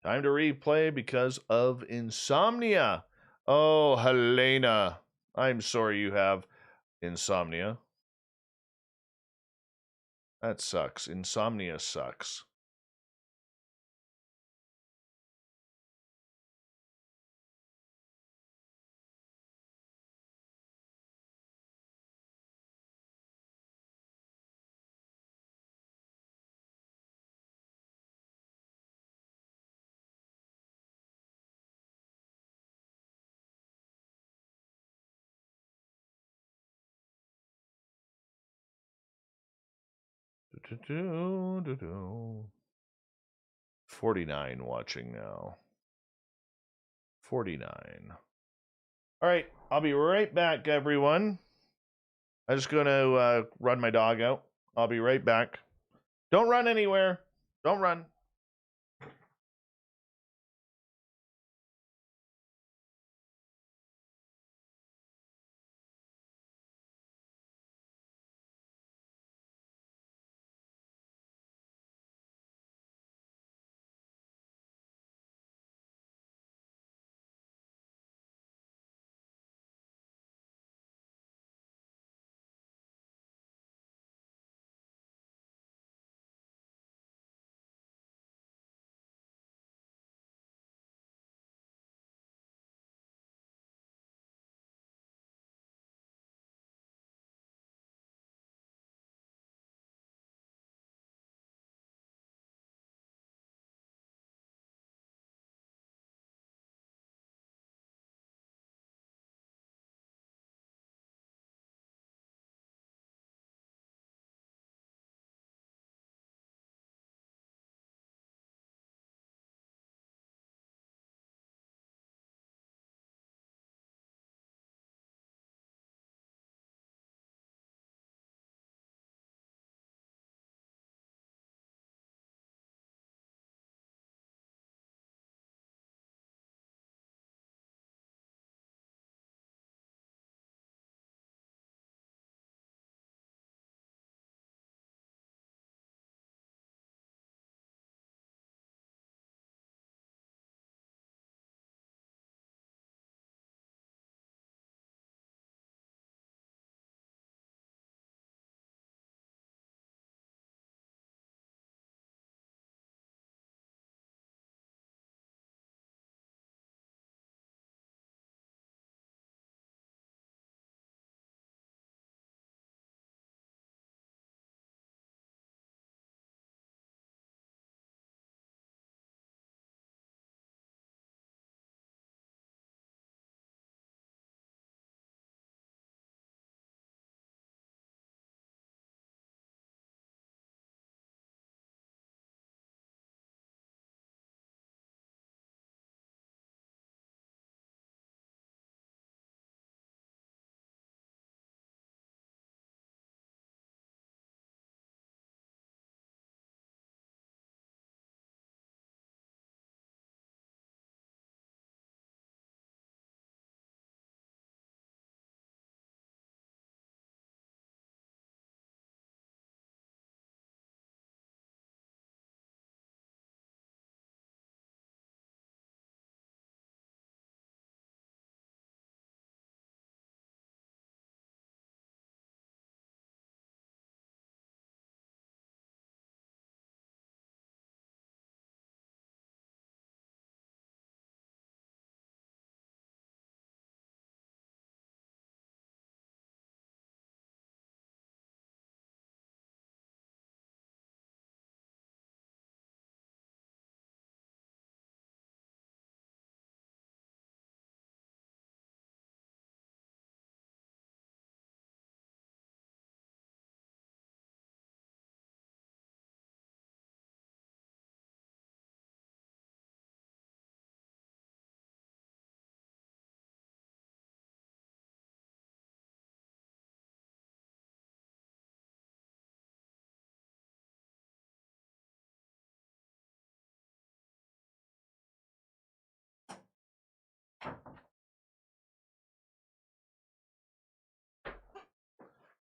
Time to replay because of insomnia. Oh, Helena. I'm sorry you have insomnia. That sucks. Insomnia sucks. Do-do-do-do-do. 49 watching now. 49. All right, I'll be right back, everyone. I'm just going to run my dog out. I'll be right back. Don't run anywhere. Don't run.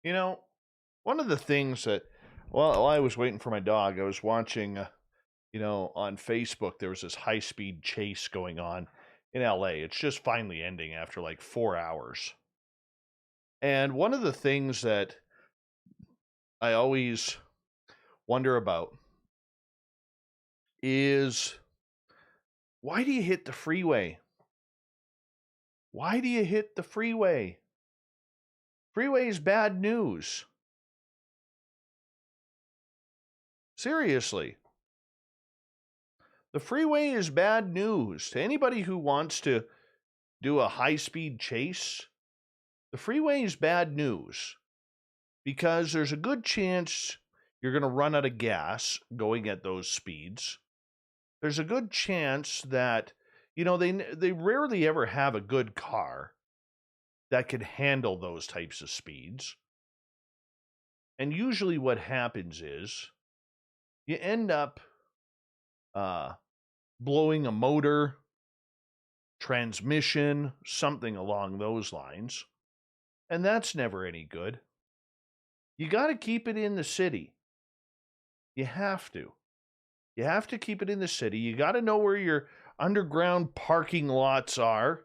You know, one of the things that, while I was waiting for my dog, I was watching, on Facebook, there was this high speed chase going on in LA. It's just finally ending after like 4 hours. And one of the things that I always wonder about is, why do you hit the freeway? Why do you hit the freeway? Freeway is bad news. Seriously. The freeway is bad news. To anybody who wants to do a high-speed chase, the freeway is bad news because there's a good chance you're going to run out of gas going at those speeds. There's a good chance that, they rarely ever have a good car that can handle those types of speeds. And usually what happens is you end up blowing a motor, transmission, something along those lines. And that's never any good. You got to keep it in the city. You have to. You have to keep it in the city. You got to know where your underground parking lots are.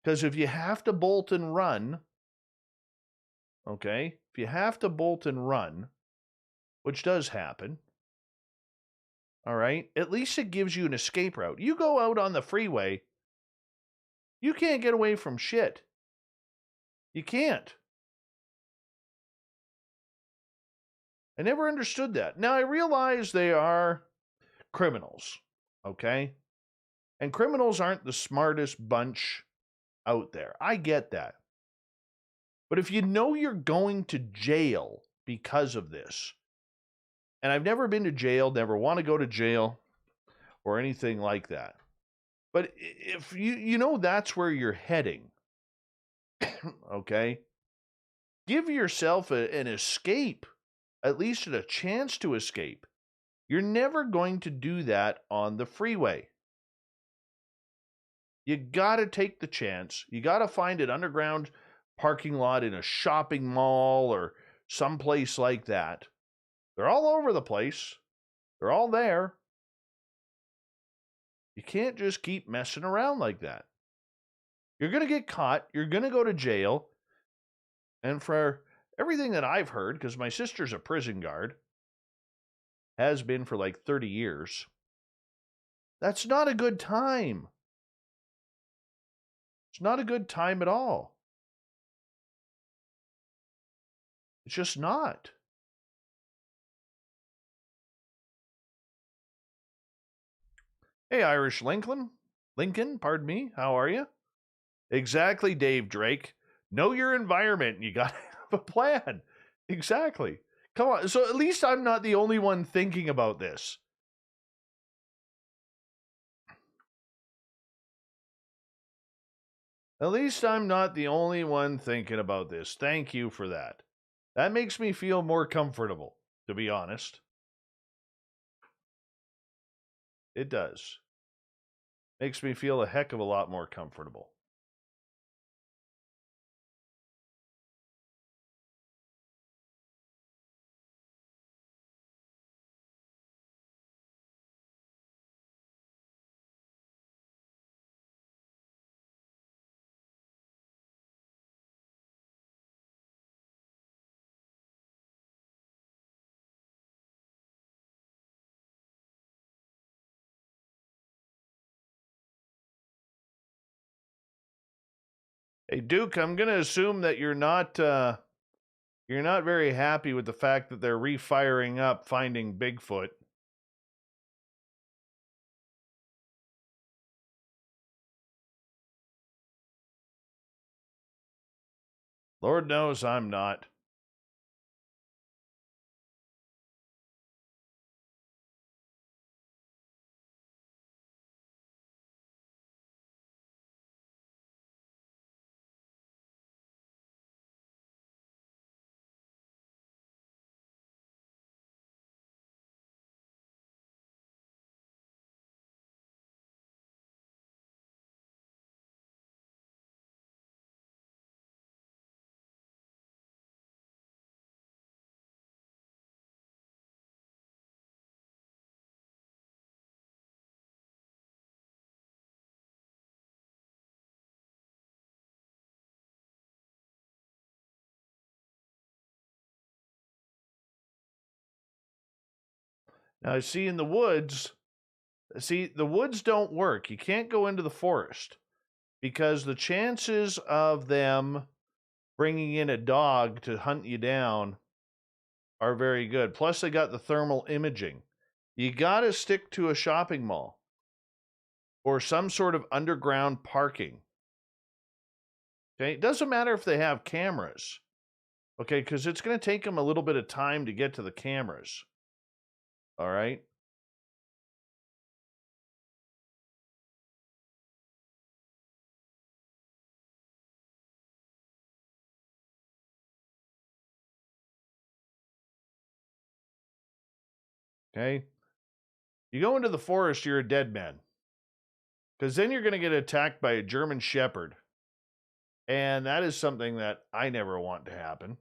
Because if you have to bolt and run, okay, if you have to bolt and run, which does happen, all right, at least it gives you an escape route. You go out on the freeway, you can't get away from shit. You can't. I never understood that. Now, I realize they are criminals, okay? And criminals aren't the smartest bunch out there. I get that. But if you know you're going to jail because of this, and I've never been to jail, never want to go to jail or anything like that. But if you know that's where you're heading, okay, give yourself an escape, at least a chance to escape. You're never going to do that on the freeway. You got to take the chance. You got to find an underground parking lot in a shopping mall or someplace like that. They're all over the place. They're all there. You can't just keep messing around like that. You're going to get caught. You're going to go to jail. And for everything that I've heard, because my sister's a prison guard, has been for like 30 years, that's not a good time. It's not a good time at all. It's just not. Hey, Irish Lincoln, pardon me, how are you? Exactly, Dave Drake. Know your environment. You got to have a plan. Exactly. Come on. So at least I'm not the only one thinking about this. At least I'm not the only one thinking about this. Thank you for that. That makes me feel more comfortable, to be honest. It does. Makes me feel a heck of a lot more comfortable. Hey, Duke, I'm going to assume that you're not very happy with the fact that they're refiring up Finding Bigfoot. Lord knows I'm not. Now, see, in the woods, the woods don't work. You can't go into the forest because the chances of them bringing in a dog to hunt you down are very good. Plus, they got the thermal imaging. You got to stick to a shopping mall or some sort of underground parking. Okay, it doesn't matter if they have cameras. Okay, because it's going to take them a little bit of time to get to the cameras. All right. Okay. You go into the forest, you're a dead man. Because then you're going to get attacked by a German Shepherd. And that is something that I never want to happen.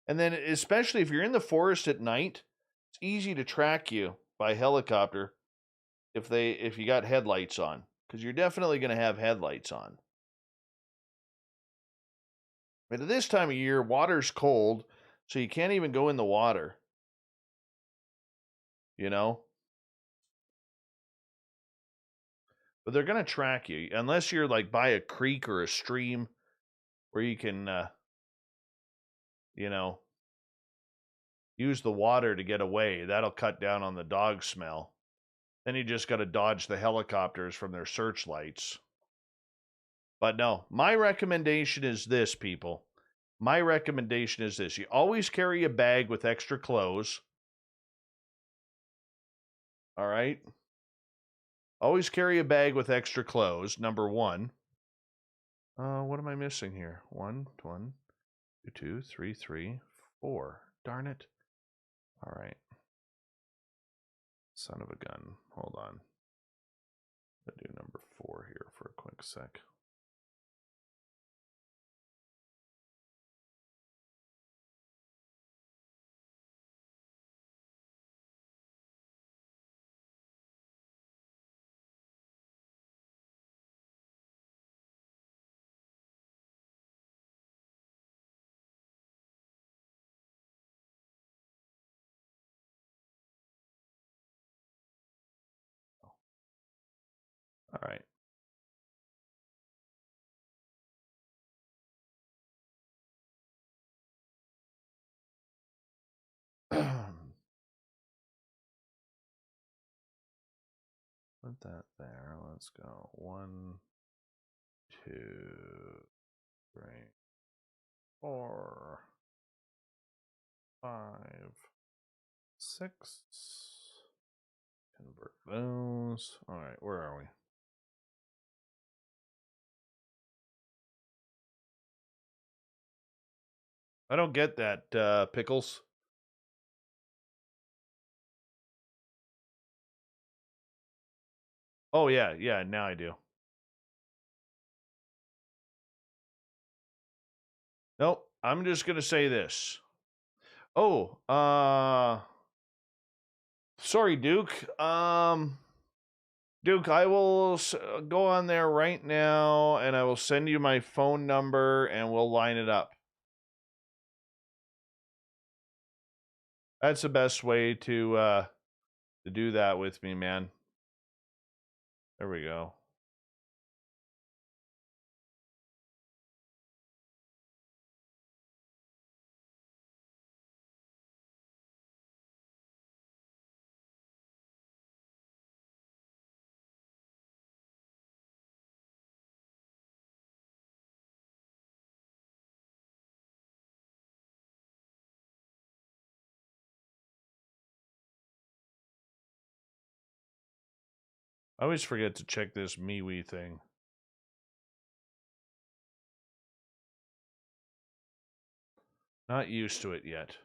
And then, especially if you're in the forest at night, it's easy to track you by helicopter if you got headlights on, because you're definitely going to have headlights on. But at this time of year, water's cold, so you can't even go in the water. You know? But they're going to track you, unless you're like by a creek or a stream where you can, you know, use the water to get away. That'll cut down on the dog smell. Then you just got to dodge the helicopters from their searchlights. But no, my recommendation is this, people. My recommendation is this. You always carry a bag with extra clothes. All right? Always carry a bag with extra clothes, number one. What am I missing here? One, two, three, 4. Darn it. All right. Son of a gun. Hold on. I'll do number 4 here for a quick sec. All right. Put that there. Let's go. 1, 2, 3, 4, 5, 6. Convert those. All right, where are we? I don't get that, Pickles. Oh, yeah, now I do. Nope, I'm just going to say this. Oh, sorry, Duke. Duke, I will go on there right now, and I will send you my phone number, and we'll line it up. That's the best way to do that with me, man. There we go. I always forget to check this MeWe thing. Not used to it yet.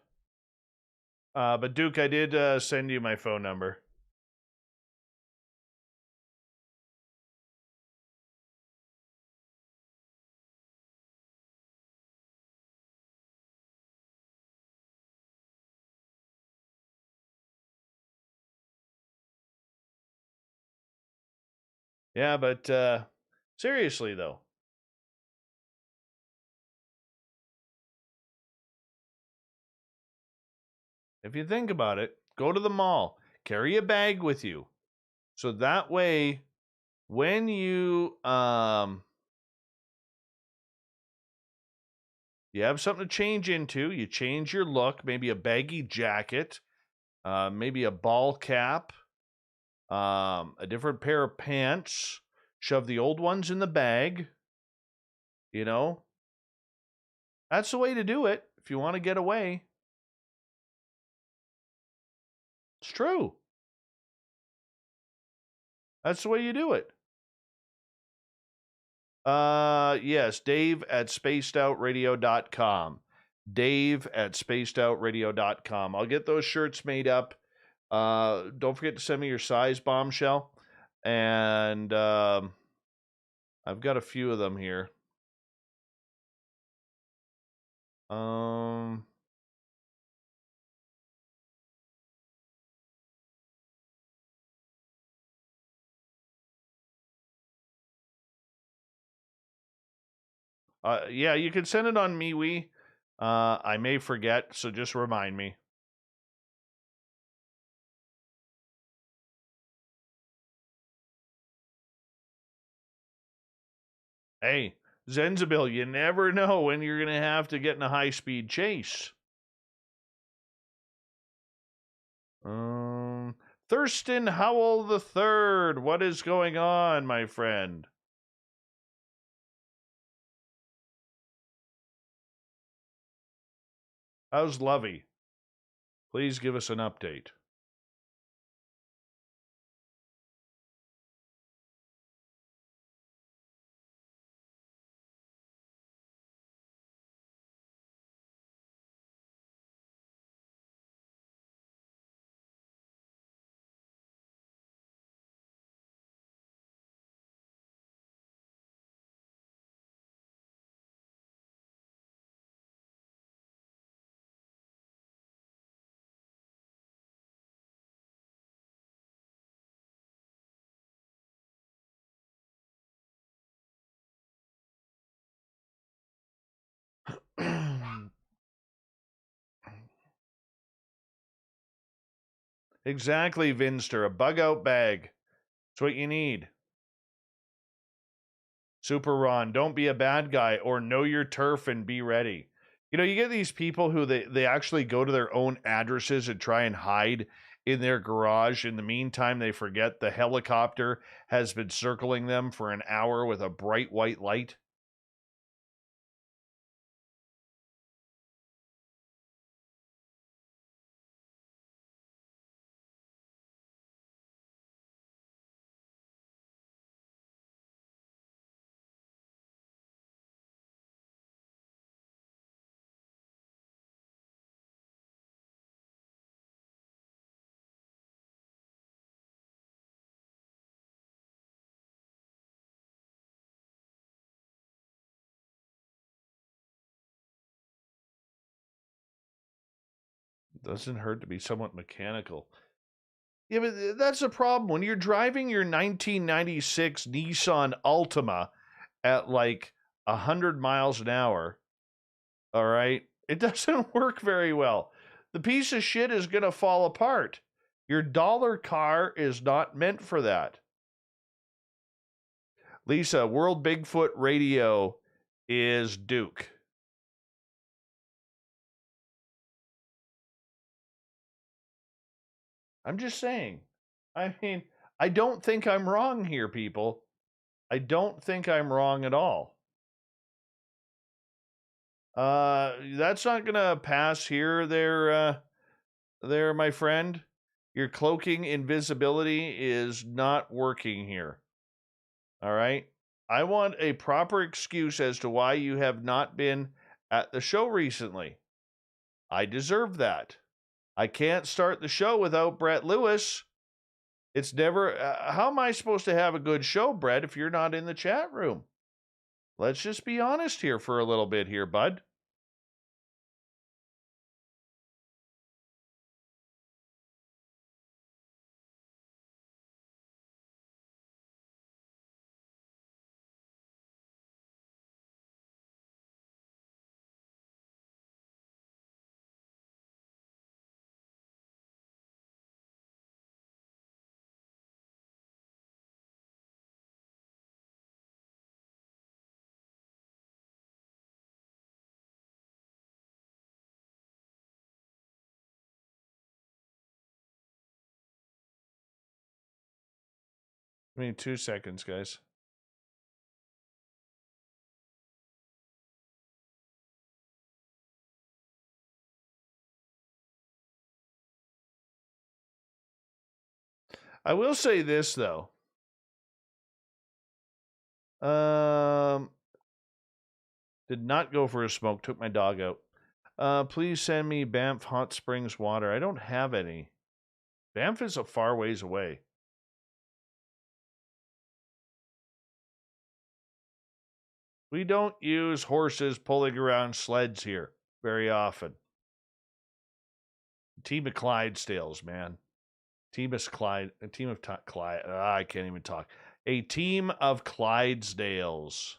But Duke, I did send you my phone number. Yeah, but seriously though, if you think about it, go to the mall, carry a bag with you. So that way, when you you have something to change into, you change your look, maybe a baggy jacket, maybe a ball cap, a different pair of pants, shove the old ones in the bag, you know? That's the way to do it if you want to get away. It's true. That's the way you do it. Yes, Dave at spacedoutradio.com. Dave at spacedoutradio.com. I'll get those shirts made up. Don't forget to send me your size, Bombshell. And I've got a few of them here. Yeah, you can send it on MeWe. I may forget, so just remind me. Hey, Zenzabil, you never know when you're going to have to get in a high-speed chase. Thurston Howell III, what is going on, my friend? How's Lovey? Please give us an update. Exactly, Vinster. A bug-out bag. That's what you need. Super Ron, don't be a bad guy, or know your turf and be ready. You know, you get these people who they actually go to their own addresses and try and hide in their garage. In the meantime, they forget the helicopter has been circling them for an hour with a bright white light. Doesn't hurt to be somewhat mechanical. Yeah, but that's the problem. When you're driving your 1996 Nissan Altima at like 100 miles an hour, all right, it doesn't work very well. The piece of shit is going to fall apart. Your dollar car is not meant for that. Lisa, World Bigfoot Radio is Duke. I'm just saying. I mean, I don't think I'm wrong here, people. I don't think I'm wrong at all. That's not gonna pass here, there, my friend. Your cloaking invisibility is not working here. All right. I want a proper excuse as to why you have not been at the show recently. I deserve that. I can't start the show without Brett Lewis. It's never, how am I supposed to have a good show, Brett, if you're not in the chat room? Let's just be honest here for a little bit here, bud. I mean, 2 seconds, guys. I will say this, though. Did not go for a smoke. Took my dog out. Please send me Banff Hot Springs water. I don't have any. Banff is a far ways away. We don't use horses pulling around sleds here very often. Team of Clydesdales, man. Team of Clyde. A team of Clyde. I can't even talk. A team of Clydesdales.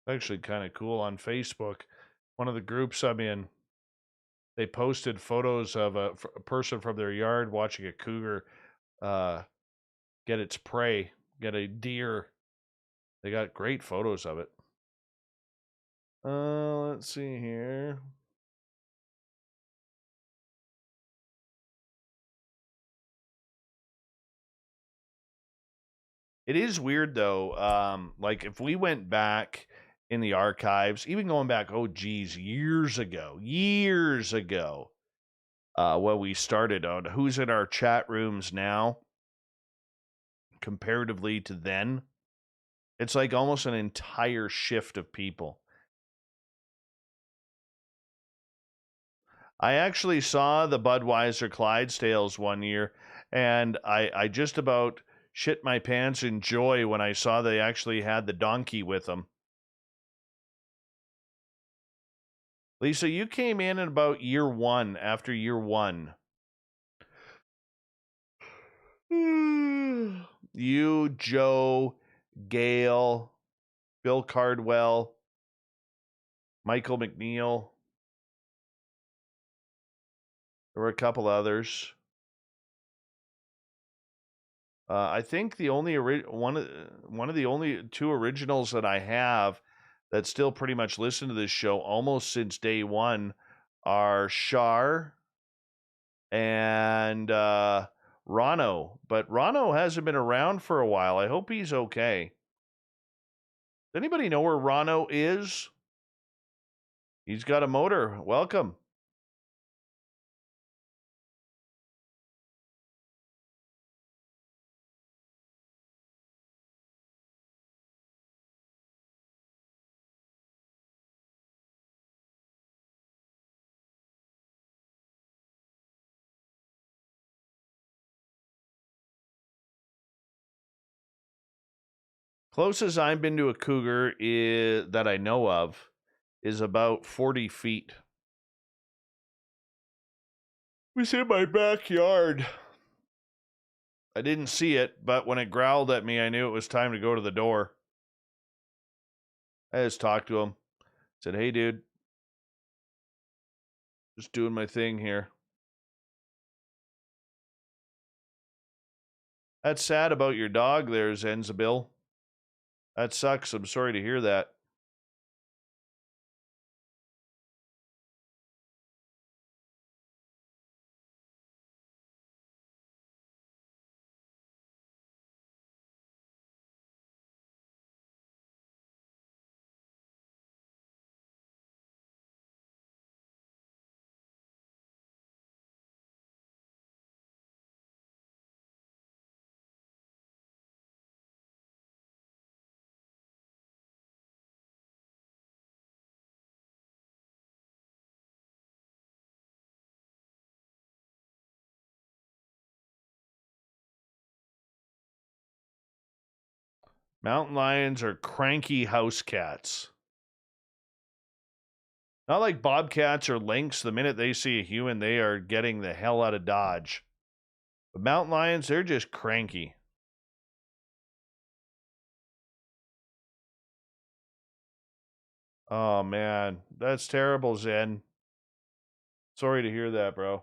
Actually kind of cool on Facebook. One of the groups I'm in, they posted photos of a person from their yard watching a cougar get its prey, get a deer. They got great photos of it. Let's see here. It is weird though. Like if we went back in the archives, even going back, oh geez, years ago, when we started on who's in our chat rooms now, comparatively to then, it's like almost an entire shift of people. I actually saw the Budweiser Clydesdales one year, and I just about shit my pants in joy when I saw they actually had the donkey with them. Lisa, you came in at about year one, after year one. You, Joe, Gail, Bill Cardwell, Michael McNeil. There were a couple others. I think the only one of the only two originals that I have that still pretty much listen to this show almost since day one are Shar and Rano. But Rano hasn't been around for a while. I hope he's okay. Does anybody know where Rano is? He's got a motor. Welcome. Closest I've been to a cougar that I know of is about 40 feet. It was in my backyard. I didn't see it, but when it growled at me, I knew it was time to go to the door. I just talked to him. Said, hey, dude. Just doing my thing here. That's sad about your dog there, Zenzabil. That sucks. I'm sorry to hear that. Mountain lions are cranky house cats. Not like bobcats or lynx. The minute they see a human, they are getting the hell out of Dodge. But mountain lions, they're just cranky. Oh, man. That's terrible, Zen. Sorry to hear that, bro.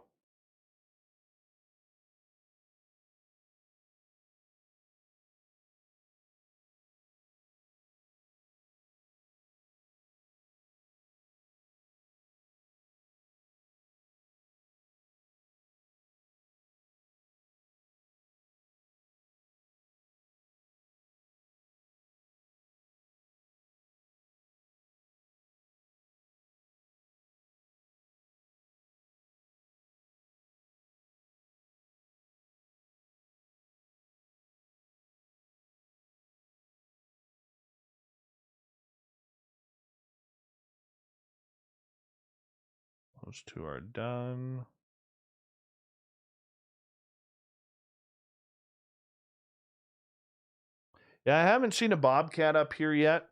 Those two are done. Yeah, I haven't seen a bobcat up here yet.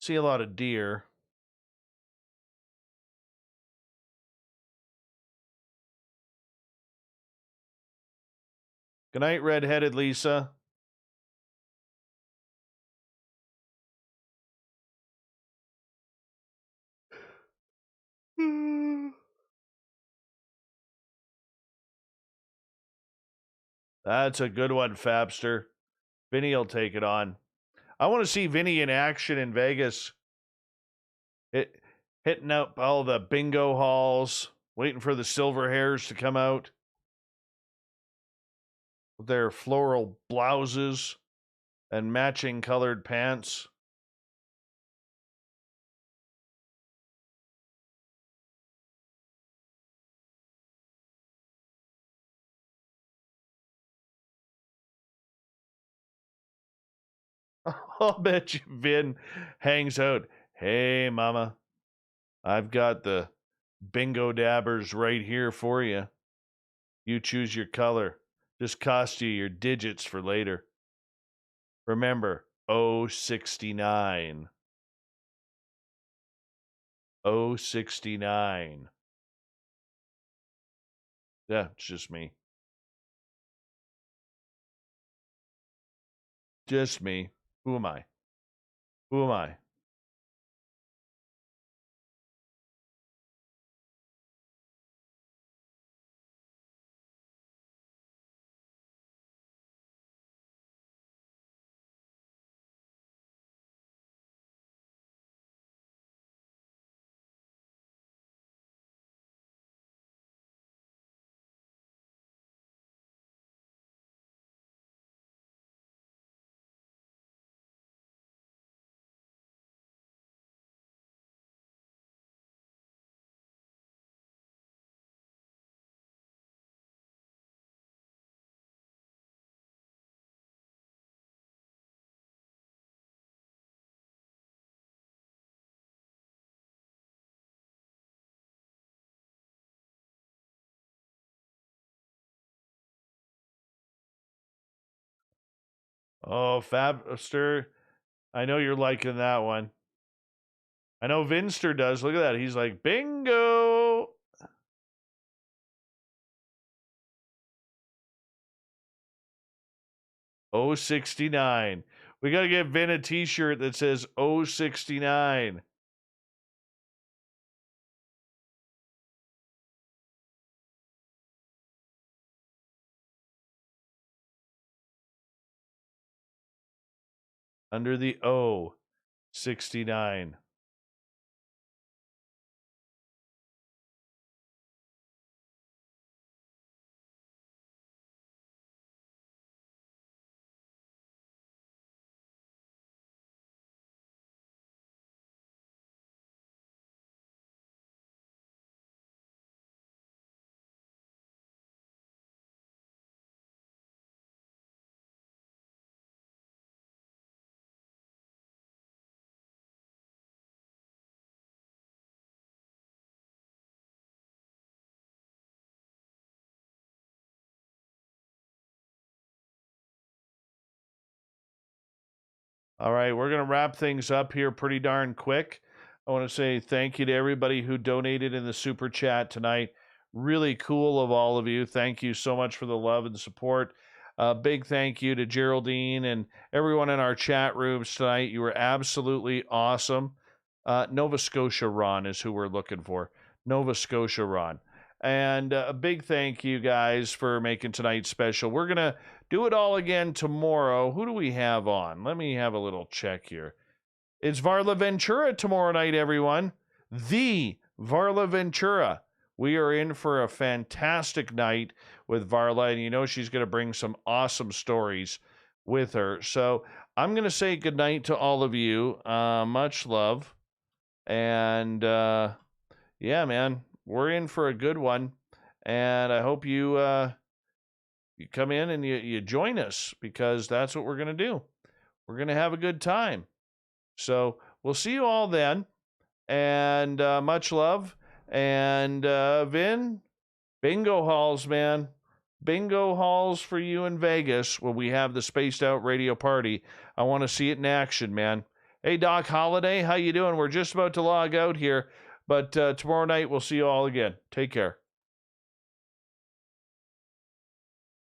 See a lot of deer. Good night, red-headed Lisa. That's a good one, Fabster. Vinny will take it on. I want to see Vinny in action in Vegas. Hitting up all the bingo halls, waiting for the silver hairs to come out with their floral blouses and matching colored pants. I'll bet you Vin hangs out. Hey, mama, I've got the bingo dabbers right here for you. You choose your color. Just cost you your digits for later. Remember, 069. 069. Yeah, it's just me. Just me. Who am I? Who am I? Oh, Fabster. I know you're liking that one. I know Vinster does. Look at that. He's like, bingo. Oh 69. We got to get Vin a t-shirt that says 069. under the O 69. All right, we're going to wrap things up here pretty darn quick. I want to say thank you to everybody who donated in the super chat tonight. Really cool of all of you. Thank you so much for the love and support. Big thank you to Geraldine and everyone in our chat rooms tonight. You were absolutely awesome. Nova Scotia Ron is who we're looking for. Nova Scotia Ron. And a big thank you guys for making tonight special. We're going to do it all again tomorrow. Who do we have on? Let me have a little check here. It's Varla Ventura tomorrow night, everyone. The Varla Ventura. We are in for a fantastic night with Varla, and you know she's going to bring some awesome stories with her. So I'm going to say goodnight to all of you. Much love. And yeah, man, we're in for a good one. And I hope you you come in and you join us, because that's what we're going to do. We're going to have a good time. So we'll see you all then. And much love. And Vin, bingo halls, man. Bingo halls for you in Vegas when we have the Spaced Out Radio Party. I want to see it in action, man. Hey, Doc Holliday, how you doing? We're just about to log out here, but tomorrow night we'll see you all again. Take care.